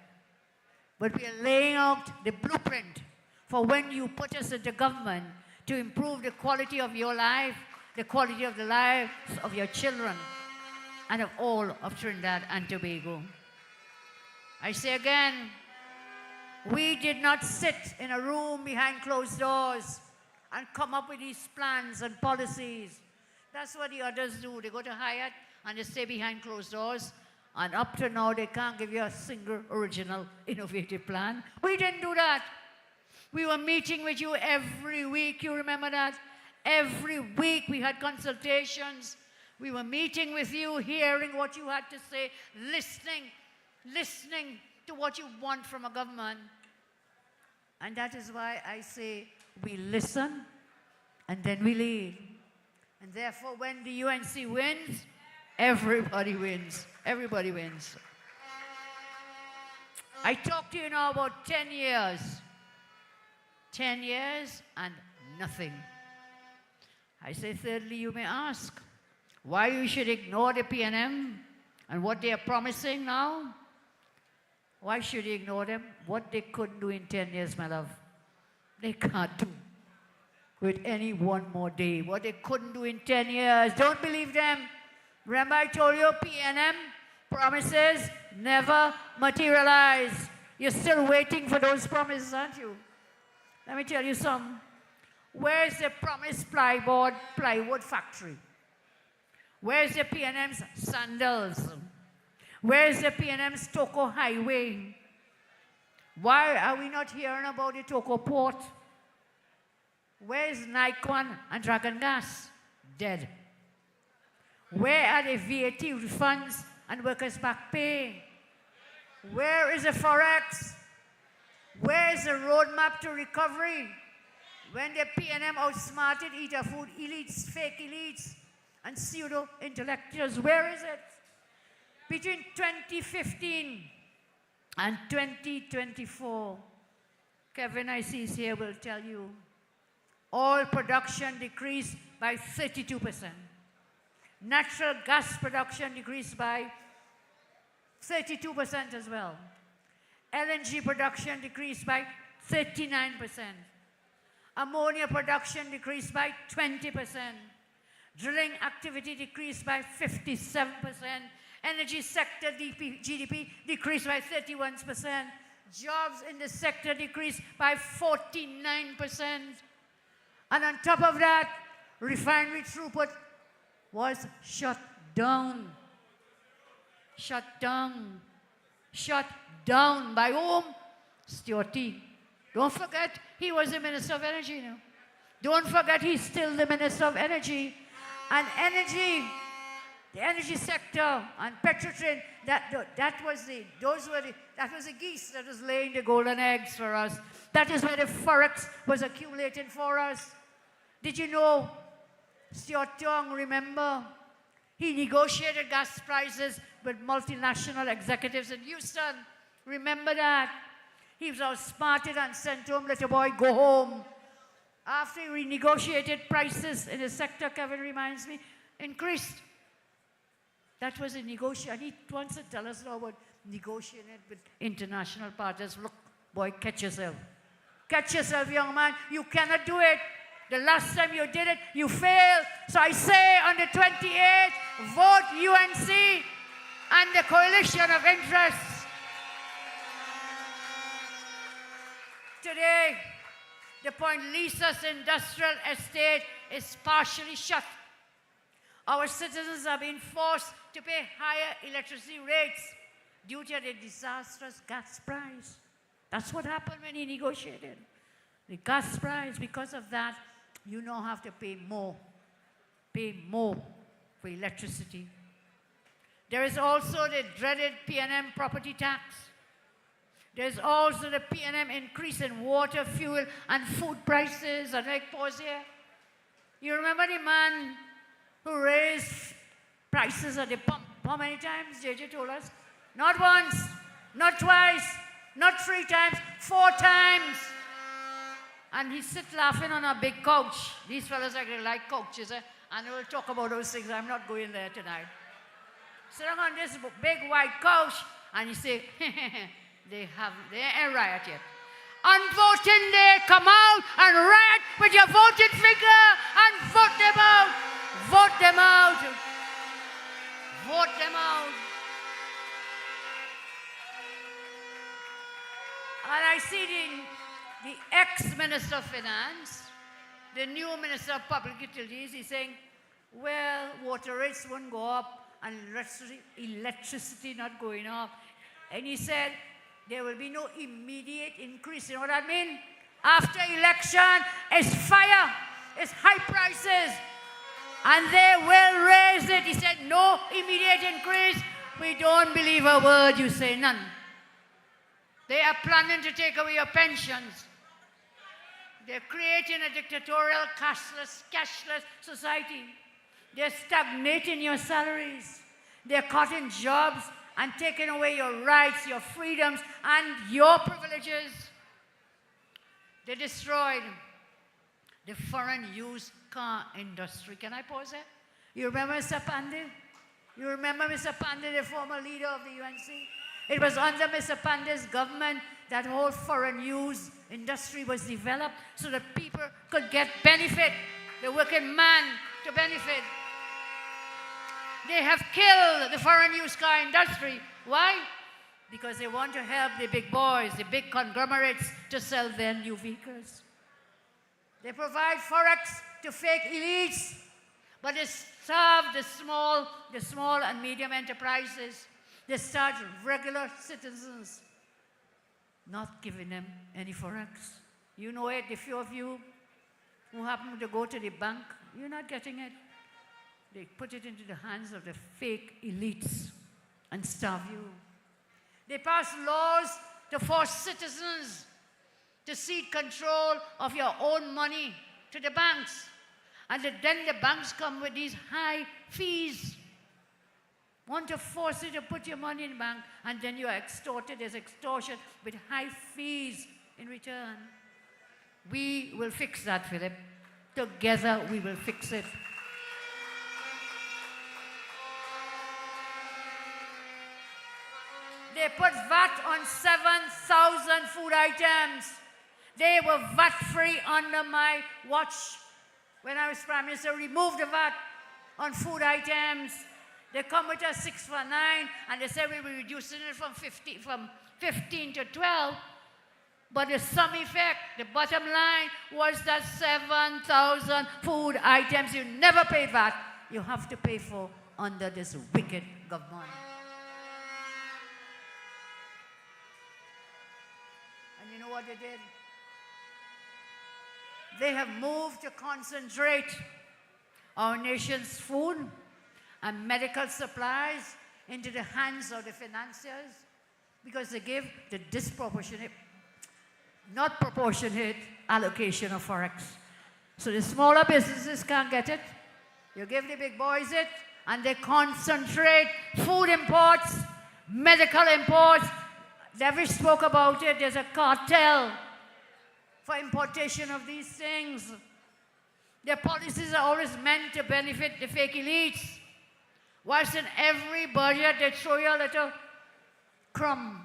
But we are laying out the blueprint for when you put us into government to improve the quality of your life the quality of the lives of your children and of all of Trinidad and Tobago. I say again, we did not sit in a room behind closed doors and come up with these plans and policies. That's what the others do. They go to Hyatt and they stay behind closed doors, and up to now they can't give you a single original innovative plan. We didn't do that. We were meeting with you every week. You remember that? Every week we had consultations. We were meeting with you, hearing what you had to say, listening to what you want from a government. And that is why I say we listen and then we lead. And therefore, when the UNC wins, everybody wins. Everybody wins. I talked to you now about 10 years. 10 years and nothing. I say, thirdly, you may ask why you should ignore the PNM and what they are promising now. Why should you ignore them? What they couldn't do in 10 years, my love, they can't do with any one more day. What they couldn't do in 10 years, don't believe them. Remember I told you PNM promises never materialize. You're still waiting for those promises, aren't you? Let me tell you something. Where's the promised plywood factory? Where's the PNM's sandals? Where's the PNM's Toko Highway? Why are we not hearing about the Toko Port? Where's Nikon and Dragon Gas? Dead. Where are the VAT refunds and workers' back pay? Where is the Forex? Where is the roadmap to recovery? When the PNM outsmarted eater food elites, fake elites, and pseudo-intellectuals, where is it? Between 2015 and 2024, Kevin, I see is here, will tell you, oil production decreased by 32%. Natural gas production decreased by 32% as well. LNG production decreased by 39%. Ammonia production decreased by 20%. Drilling activity decreased by 57%. Energy sector GDP decreased by 31%. Jobs in the sector decreased by 49%. And on top of that, refinery throughput was shut down. Shut down. Shut down. By whom? Stuart T. Don't forget, he was the Minister of Energy now. Don't forget, he's still the Minister of Energy. And energy, the energy sector and Petrotrin, that was the geese that was laying the golden eggs for us. That is where the Forex was accumulating for us. Did you know, Stuart Tong, remember, he negotiated gas prices with multinational executives in Houston. Remember that? He was outsmarted and sent home, let your boy go home. After he renegotiated prices in the sector, Kevin reminds me, increased. That was a negotiation. He wants to tell us now about negotiating with international partners. Look, boy, catch yourself. Catch yourself, young man. You cannot do it. The last time you did it, you failed. So I say on the 28th, vote UNC and the coalition of interests. Today, the Point Lisa's industrial estate is partially shut. Our citizens are being forced to pay higher electricity rates due to the disastrous gas price. That's what happened when he negotiated. The gas price, because of that, you now have to pay more for electricity. There is also the dreaded PNM property tax. There's also the PNM increase in water, fuel, and food prices. And I pause here. You remember the man who raised prices at the pump? How many times? JJ told us. Not once, not twice, not 3 times, 4 times. And he sits laughing on a big couch. These fellas actually like couches, and we'll talk about those things. I'm not going there tonight. Sitting on this big white couch, and he say, they ain't riot yet. On voting day, come out and riot with your voting finger and vote them out. Vote them out. Vote them out. And I see the ex-Minister of Finance, the new Minister of Public Utilities, he's saying, well, water rates won't go up and electricity not going up. And he said, there will be no immediate increase. You know what I mean? After election, it's fire, it's high prices, and they will raise it. He said, no immediate increase. We don't believe a word you say, none. They are planning to take away your pensions. They're creating a dictatorial, cashless society. They're stagnating your salaries. They're cutting jobs and taking away your rights, your freedoms, and your privileges. They destroyed the foreign used car industry. Can I pause there? You remember Mr. Pandey? You remember Mr. Pandey, the former leader of the UNC? It was under Mr. Pandey's government that whole foreign use industry was developed so that people could get benefit, the working man to benefit. They have killed the foreign used car industry. Why? Because they want to help the big boys, the big conglomerates to sell their new vehicles. They provide forex to fake elites, but they starve the small and medium enterprises. They starve regular citizens, not giving them any forex. You know it, the few of you who happen to go to the bank, you're not getting it. They put it into the hands of the fake elites and starve you. They pass laws to force citizens to cede control of your own money to the banks. And then the banks come with these high fees. Want to force you to put your money in the bank, and then you are extorted. There's extortion with high fees in return. We will fix that, Philip. Together we will fix it. They put VAT on 7,000 food items. They were VAT-free under my watch. When I was Prime Minister, removed the VAT on food items. They come with a 6 for 9, and they say we will reduce it from 15 to 12. But the sum effect, the bottom line, was that 7,000 food items you never pay VAT, you have to pay for under this wicked government. And you know what they did? They have moved to concentrate our nation's food and medical supplies into the hands of the financiers because they give the disproportionate, not proportionate allocation of forex. So the smaller businesses can't get it. You give the big boys it, and they concentrate food imports, medical imports. David spoke about it. There's a cartel for importation of these things. Their policies are always meant to benefit the fake elites. Whilst in every budget, they throw you a little crumb.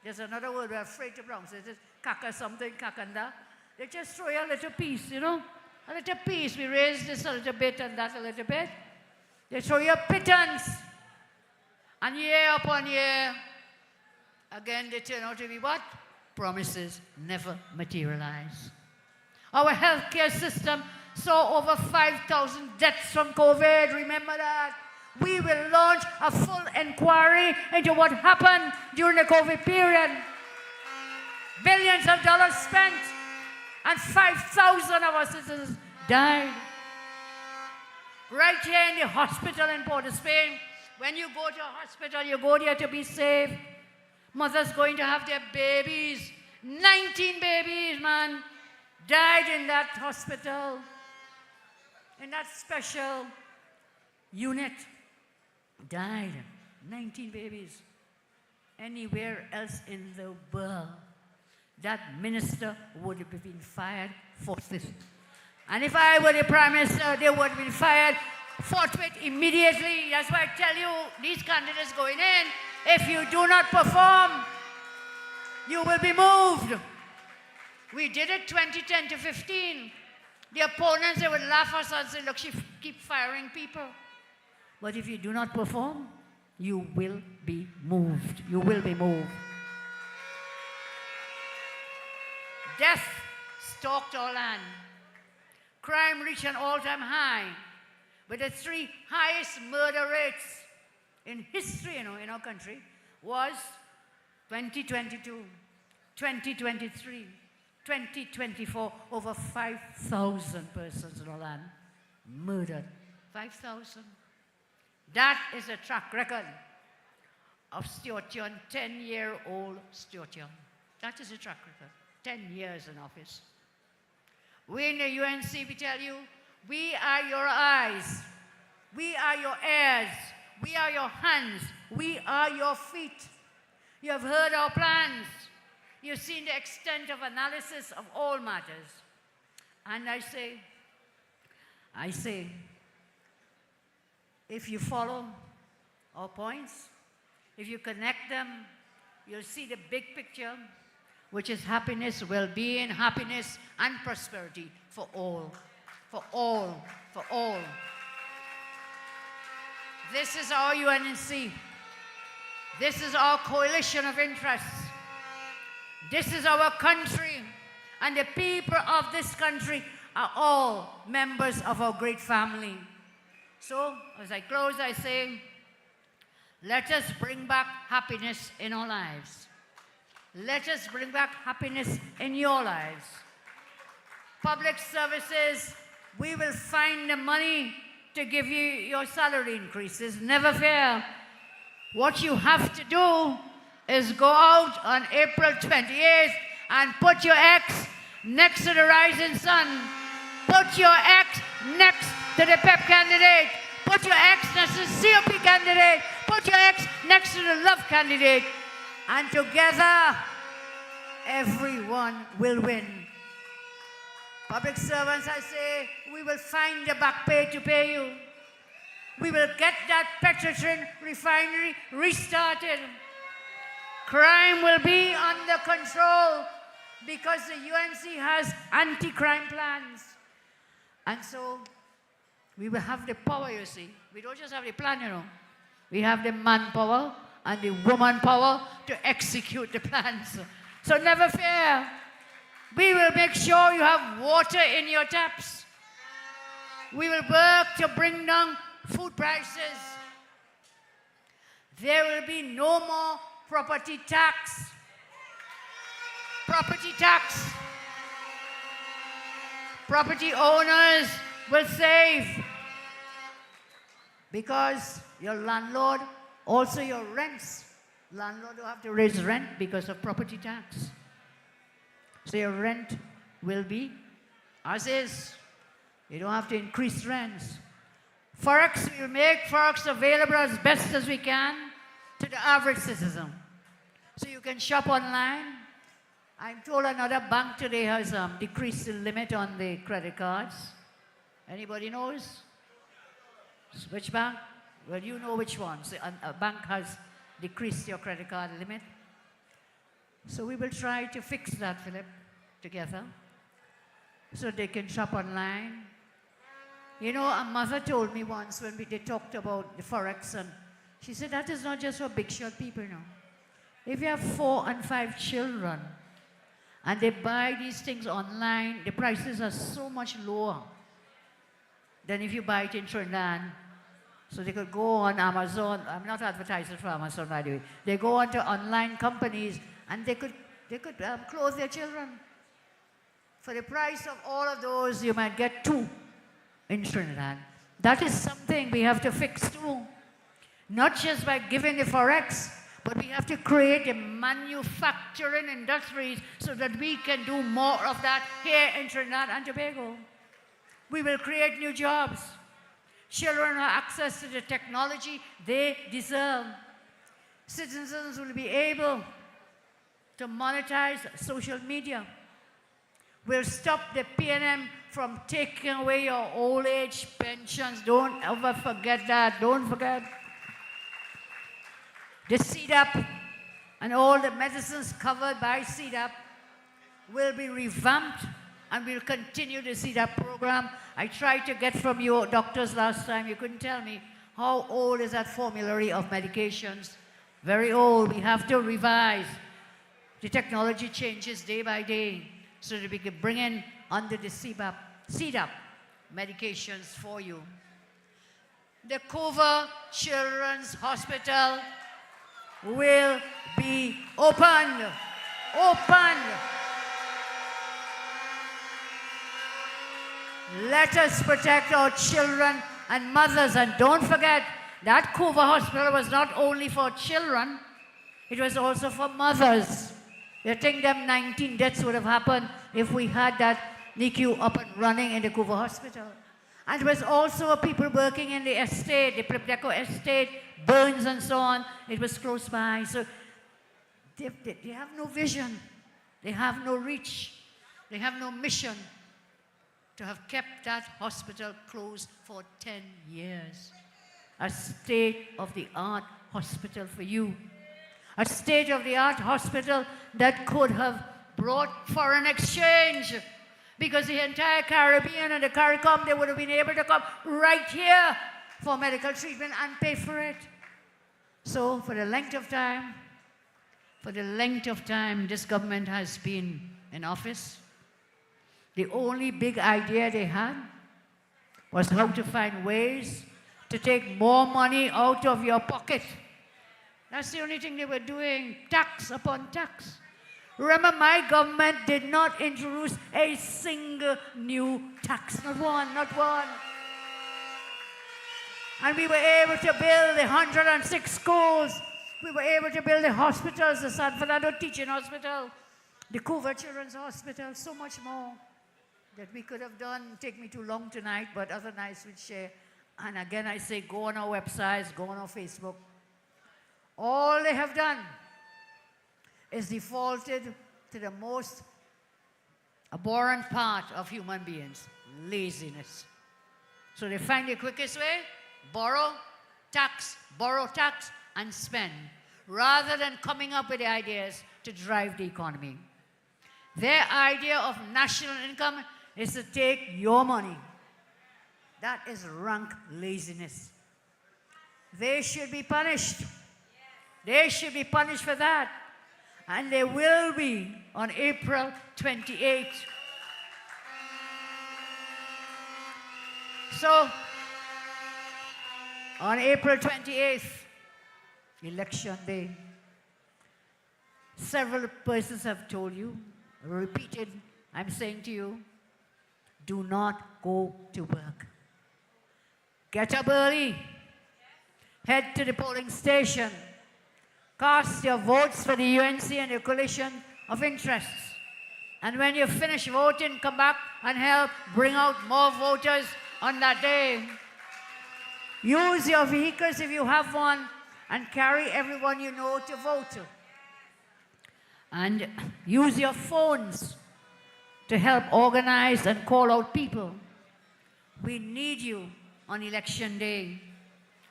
There's another word we're afraid to pronounce. It's kaka something, kakanda. They just throw you a little piece, you know? A little piece. We raise this a little bit and that a little bit. They throw you a pittance. And year upon year, again, they turn out to be what? Promises never materialize. Our healthcare system saw over 5,000 deaths from COVID. Remember that. We will launch a full inquiry into what happened during the COVID period. Billions of dollars spent, and 5,000 of our citizens died. Right here in the hospital in Port of Spain, when you go to a hospital, you go there to be safe. Mothers going to have their babies. 19 babies, man, died in that hospital, in that special unit. Died. 19 babies. Anywhere else in the world, that minister would have been fired forthwith. And if I were the Prime Minister, they would have been fired forthwith immediately. That's why I tell you, these candidates going in, if you do not perform, you will be moved. We did it 2010 to 15. The opponents, they would laugh at us and say, look, she keep firing people. But if you do not perform, you will be moved. You will be moved. Death stalked our land. Crime reached an all-time high, with the 3 highest murder rates in history, in our country, was 2022, 2023, 2024, over 5,000 persons in our land murdered. 5,000. That is a track record of Stuart Young, 10-year-old Stuart Young. That is a track record. 10 years in office. We in the UNC, we tell you, we are your eyes, we are your ears, we are your hands, we are your feet. You have heard our plans. You've seen the extent of analysis of all matters. And I say, if you follow our points, if you connect them, you'll see the big picture, which is happiness, well-being, happiness, and prosperity for all. For all. For all. This is our UNC. This is our coalition of interests. This is our country. And the people of this country are all members of our great family. So, as I close, I say, let us bring back happiness in our lives. Let us bring back happiness in your lives. Public services, we will find the money to give you your salary increases. Never fear. What you have to do is go out on April 28th and put your X next to the rising sun. Put your X next to the PEP candidate. Put your X next to the COP candidate. Put your X next to the Love candidate. And together, everyone will win. Public servants, I say, we will find the back pay to pay you. We will get that Petrotrin refinery restarted. Crime will be under control because the UNC has anti-crime plans. And so, we will have the power, you see. We don't just have the plan, We have the manpower and the woman power to execute the plans. So never fear. We will make sure you have water in your taps. We will work to bring down food prices. There will be no more property tax. Property tax. Property owners will save because your landlord, also your rents. Landlord will have to raise rent because of property tax. So your rent will be as is. You don't have to increase rents. Forex, we will make Forex available as best as we can to the average citizen. So you can shop online. I'm told another bank today has decreased the limit on the credit cards. Anybody knows? Which bank? Well, you know which one. So a bank has decreased your credit card limit. So we will try to fix that, Philip, together, so they can shop online. A mother told me once when they talked about the Forex, and she said that is not just for big shot people, If you have 4 and 5 children, and they buy these things online, the prices are so much lower than if you buy it in Trinidad. So they could go on Amazon. I'm not advertising for Amazon, by the way. They go on to online companies, and they could clothe their children. For the price of all of those, you might get 2 in Trinidad. That is something we have to fix too. Not just by giving the Forex, but we have to create the manufacturing industries so that we can do more of that here in Trinidad and Tobago. We will create new jobs. Children have access to the technology they deserve. Citizens will be able to monetize social media. We'll stop the PNM from taking away your old age pensions. Don't ever forget that. Don't forget. The CDAP and all the medicines covered by CDAP will be revamped and we'll continue to see that program. I tried to get from your doctors last time. You couldn't tell me how old is that formulary of medications. Very old. We have to revise. The technology changes day by day so that we can bring in under the CDAP medications for you. The Cover Children's Hospital will be opened. Let us protect our children and mothers. And don't forget, that Cover Hospital was not only for children, it was also for mothers. You think them 19 deaths would have happened if we had that NICU up and running in the Cover Hospital. And there was also people working in the estate, the Plipdeco estate, Burns and so on. It was close by. So they have no vision. They have no reach. They have no mission to have kept that hospital closed for 10 years. A state-of-the-art hospital for you. A state-of-the-art hospital that could have brought foreign exchange, because the entire Caribbean and the CARICOM, they would have been able to come right here for medical treatment and pay for it. So for the length of time this government has been in office, the only big idea they had was how to find ways to take more money out of your pocket. That's the only thing they were doing, tax upon tax. Remember, my government did not introduce a single new tax, not one. And we were able to build the 106 schools. We were able to build the hospitals, the San Fernando Teaching Hospital, the Cover Children's Hospital, so much more that we could have done. Take me too long tonight, but other nights we'd share. And again, I say, go on our websites, go on our Facebook. All they have done is defaulted to the most abhorrent part of human beings, laziness. So they find the quickest way, borrow, tax, and spend, rather than coming up with the ideas to drive the economy. Their idea of national income is to take your money. That is rank laziness. They should be punished. They should be punished for that. And they will be on April 28th. So, on April 28th, election day, several persons have told you, repeated, I'm saying to you, do not go to work. Get up early. Head to the polling station. Cast your votes for the UNC and the coalition of interests. And when you finish voting, come back and help bring out more voters on that day. Use your vehicles if you have one and carry everyone you know to vote. And use your phones to help organize and call out people. We need you on election day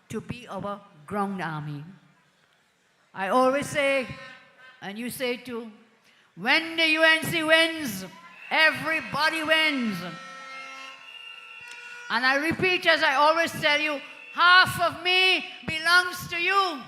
to be our ground army. I always say, and you say too, when the UNC wins, everybody wins. And I repeat, as I always tell you, half of me belongs to you.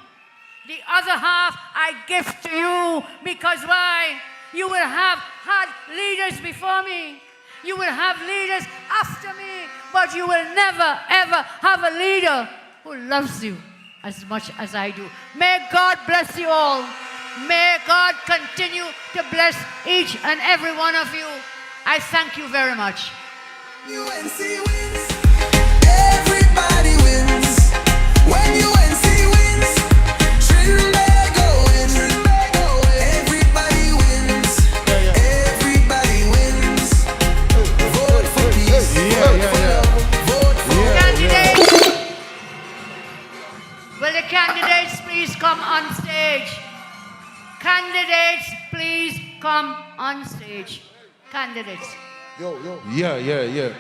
The other half I give to you, because why? You will have had leaders before me. You will have leaders after me, but you will never, ever have a leader who loves you as much as I do. May God bless you all. May God continue to bless each and every one of you. I thank you very much. UNC wins, everybody wins. When UNC wins, Trinbago wins. Everybody wins, everybody wins. Vote for peace, vote for love, vote for candidates. Will the candidates please come on stage? Candidates, please come on stage. Candidates. Yo. Yeah. Yeah.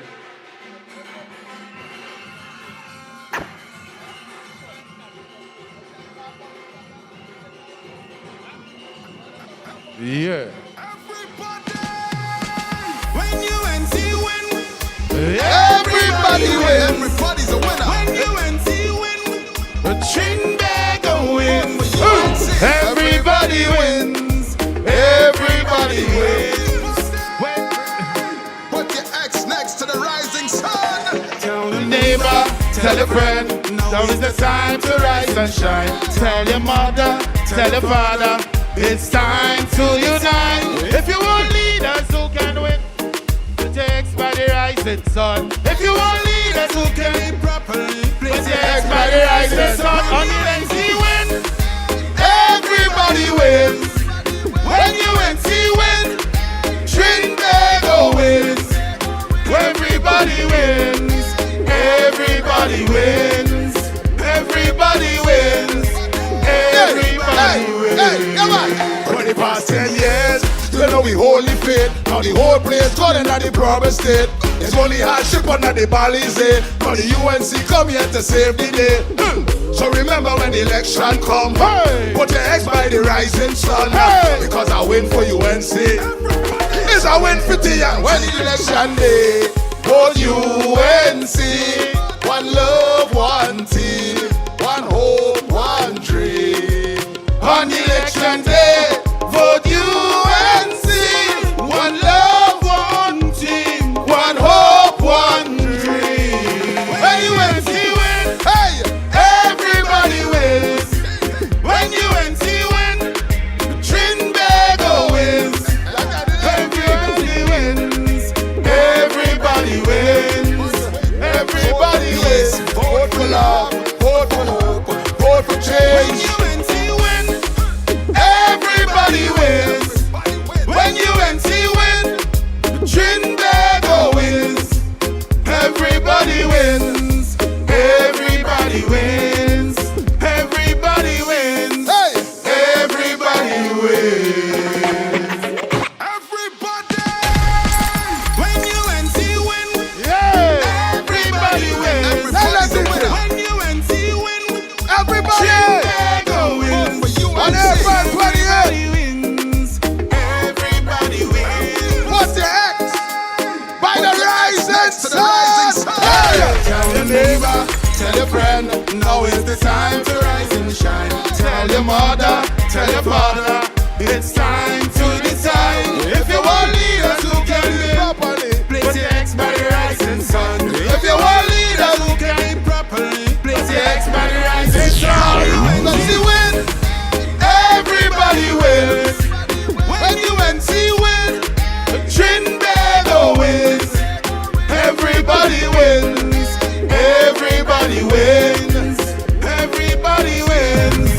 when you Everybody wins. Everybody's a winner. When UNC win, Trinidad wins. Everybody wins. Everybody wins. Put your X next to the rising sun. Tell the neighbor, tell a friend, now is the time to rise and shine. Tell your mother, tell your father, it's time to unite. If you want leaders who can win, the text by the rising sun. If you want leaders who can win properly, the text by the rising sun. On the UNC win, Everybody wins. When UNC win, Trinidad wins. everybody wins. Everybody wins. Everybody wins. Everybody wins. Hey, come on. 20 past 10 years, you know we holy faith. Now the whole place gone in the promised state. It's only hardship under the Balizé. Now the UNC come here to save the day. So remember when the election come, put your X by the rising sun. Because I win for UNC. It's a win for Tia when the election day. Vote UNC. One love, one team. One hope, one dream. On election day, vote UNC. One love, one team. One hope, one dream. When UNC win, hey, everybody wins. When UNC win, Trinidad wins. Everybody wins. Everybody wins. Everybody wins. Vote for love, vote for hope, vote for change. When UNC win, everybody wins. When UNC win, Trinidad wins. Everybody wins. Everybody wins. Everybody wins. Hey, everybody wins. Everybody. When UNC win, yeah. Everybody wins. Everybody wins. When UNC win, everybody wins. On April 28th. Everybody wins. What's the X? By the rising sun. Tell your neighbor, tell your friend, now is the time to rise and shine. Tell your mother, tell your father, it's time to decide. If you want leaders who can live properly, place your X by the rising sun. If you want leaders who can live properly, place your X by the rising sun. Let's see win. Everybody wins. When UNC win, Trinidad wins. Everybody wins. Everybody wins. Everybody wins.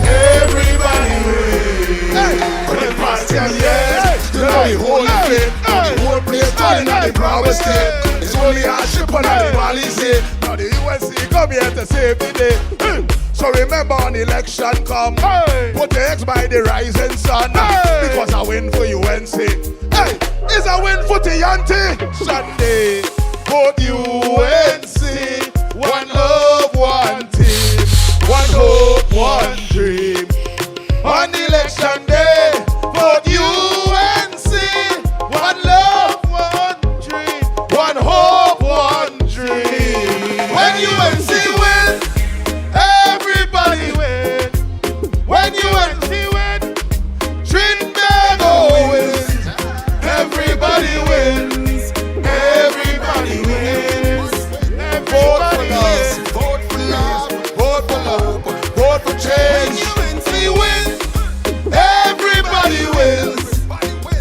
Everybody wins. Hey, for the past 10 years, you know the whole faith. The whole place turning on the promised state. It's only hardship on the Balizé. Now the UNC come here to save the day. So remember on election come, put the X by the rising sun. Because I win for UNC. Hey, it's a win for Tianti. Sunday, vote UNC. One love, one team. One hope, one dream. On election day, vote UNC. One love, one dream. One hope, one dream. When UNC win, everybody win. When UNC win, Trinidad wins. Everybody wins. Everybody wins. Vote for love. Vote for love. Vote for love. Vote for change. When UNC wins, everybody wins.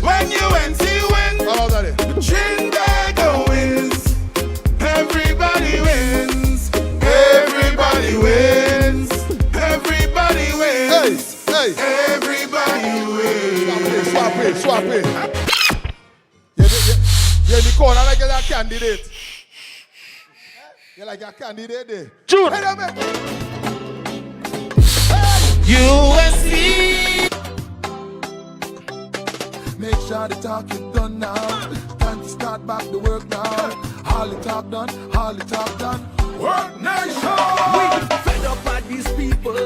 When UNC wins, Trinidad wins. Everybody wins. Everybody wins. Everybody wins. Hey, hey. Everybody wins. Swap it, swap it. Yeah, Nicole, I like that candidate. You like your candidate there? June. USC. Make sure the talk is done now. Time to start back the work now. All the talk done, all the talk done. Work nation. We fed up by these people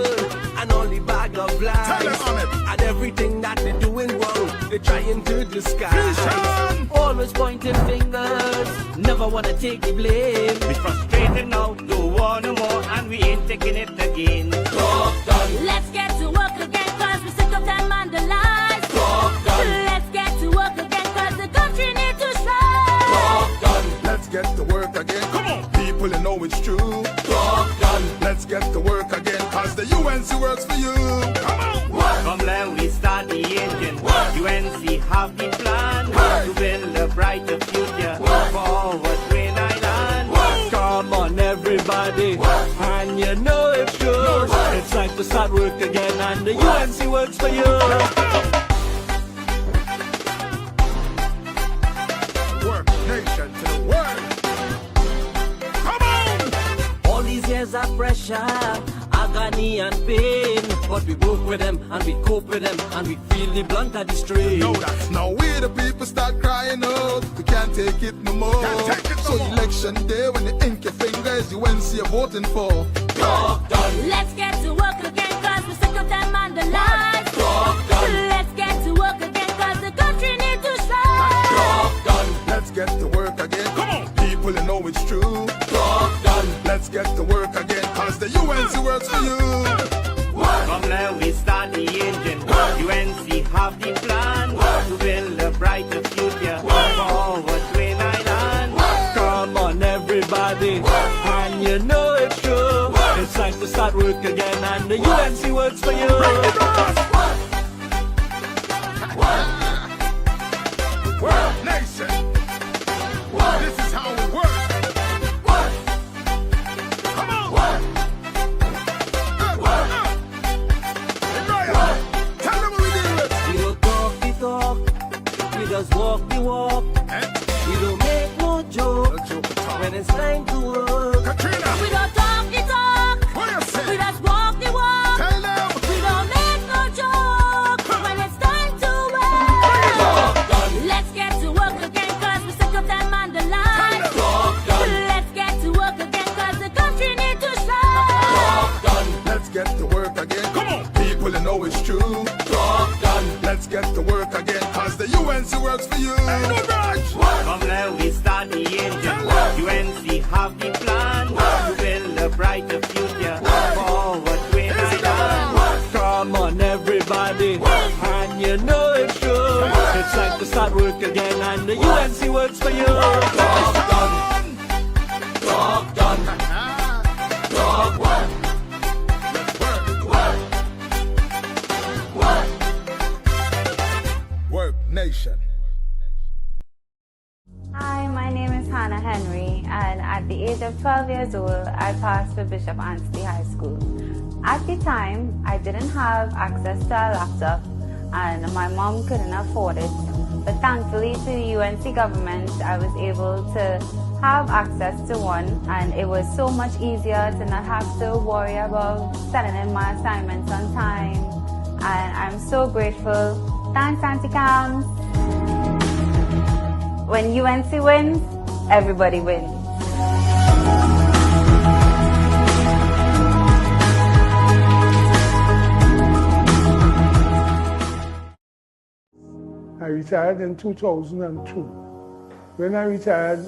and only bag of lies. And everything that they're doing wrong, they're trying to disguise. Always always pointing fingers, never wanna take the blame. We frustrated now, don't want no more, and we ain't taking it again. Let's get to work again, cause we're sick of them and the lies. Let's get to work again, cause the country needs to shine. Let's get to work again. Come on, people, you know it's true. Let's get to work again, cause the UNC works for you. Come on. From there we start the engine. UNC have the plan to build a brighter future for Green Island. Come on everybody, and you know it's true. It's time to start work again, and the UNC works for you. Work nation to the world. Come on. All these years of pressure, agony and pain, but we work with them and we cope with them and we feel the blunt of the strain. No, that's now we the people start crying out. We can't take it no more. So election day when you ink your fingers, UNC you're voting for. Let's get to work again, cause we're sick of them and the lies. Let's get to work again, cause the country needs to shine. Let's get to work again. Come on, people, you know it's true. Let's get to work again, cause the UNC works for you. From there we start the engine. UNC have the plan to build a brighter future for Green Island. Come on everybody, and you know it's true. It's time to start work again, and the UNC works for you. World nation. This is how we work. Come on. Tell them what we deal with. We don't talk the talk, we just walk the walk. We don't make no joke when it's time to work. Katrina. We don't talk the talk, What you say? we just walk the walk. Tell them. We don't make no joke when it's time to work. Let's get to work again, cause we're sick of them and the lies. Let's get to work again, cause the country needs to shine. Let's get to work again. Come on, people, you know it's true. Let's get to work again, cause the UNC works for you. From there we start the engine. UNC have the plan to build a brighter future for Green Island. Come on everybody, and you know it's true. It's time to start work again, and the UNC works for you. Talk done. Talk done. Talk work. Work nation. Hi, my name is Hannah Henry, and at the age of 12 years old, I passed for Bishop Anstey High School. At the time, I didn't have access to a laptop, and my mom couldn't afford it. But thankfully to the UNC government, I was able to have access to one, and it was so much easier to not have to worry about sending in my assignments on time. And I'm so grateful. Thanks, Auntie Cams. When UNC wins, everybody wins. I retired in 2002. When I retired,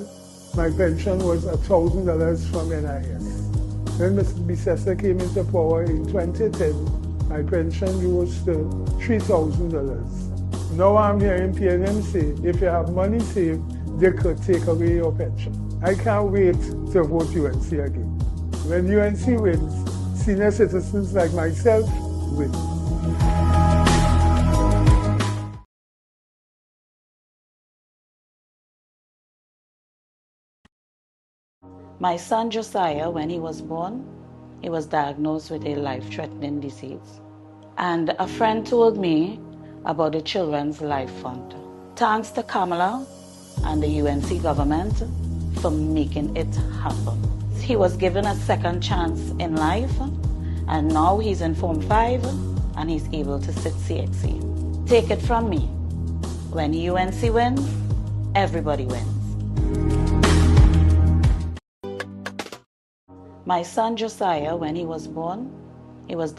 my pension was $1,000 from NIS. When Mr. Bissessa came into power in 2010, my pension rose to $3,000. Now I'm hearing PNM say, if you have money saved, they could take away your pension. I can't wait to vote UNC again. When UNC wins, senior citizens like myself win. My son Josiah, when he was born, he was diagnosed with a life-threatening disease. And a friend told me about the Children's Life Fund. Thanks to Kamala and the UNC government for making it happen. He was given a second chance in life, and now he's in Form 5 and he's able to sit CXC. Take it from me, when UNC wins, everybody wins. My son Josiah, when he was born, he was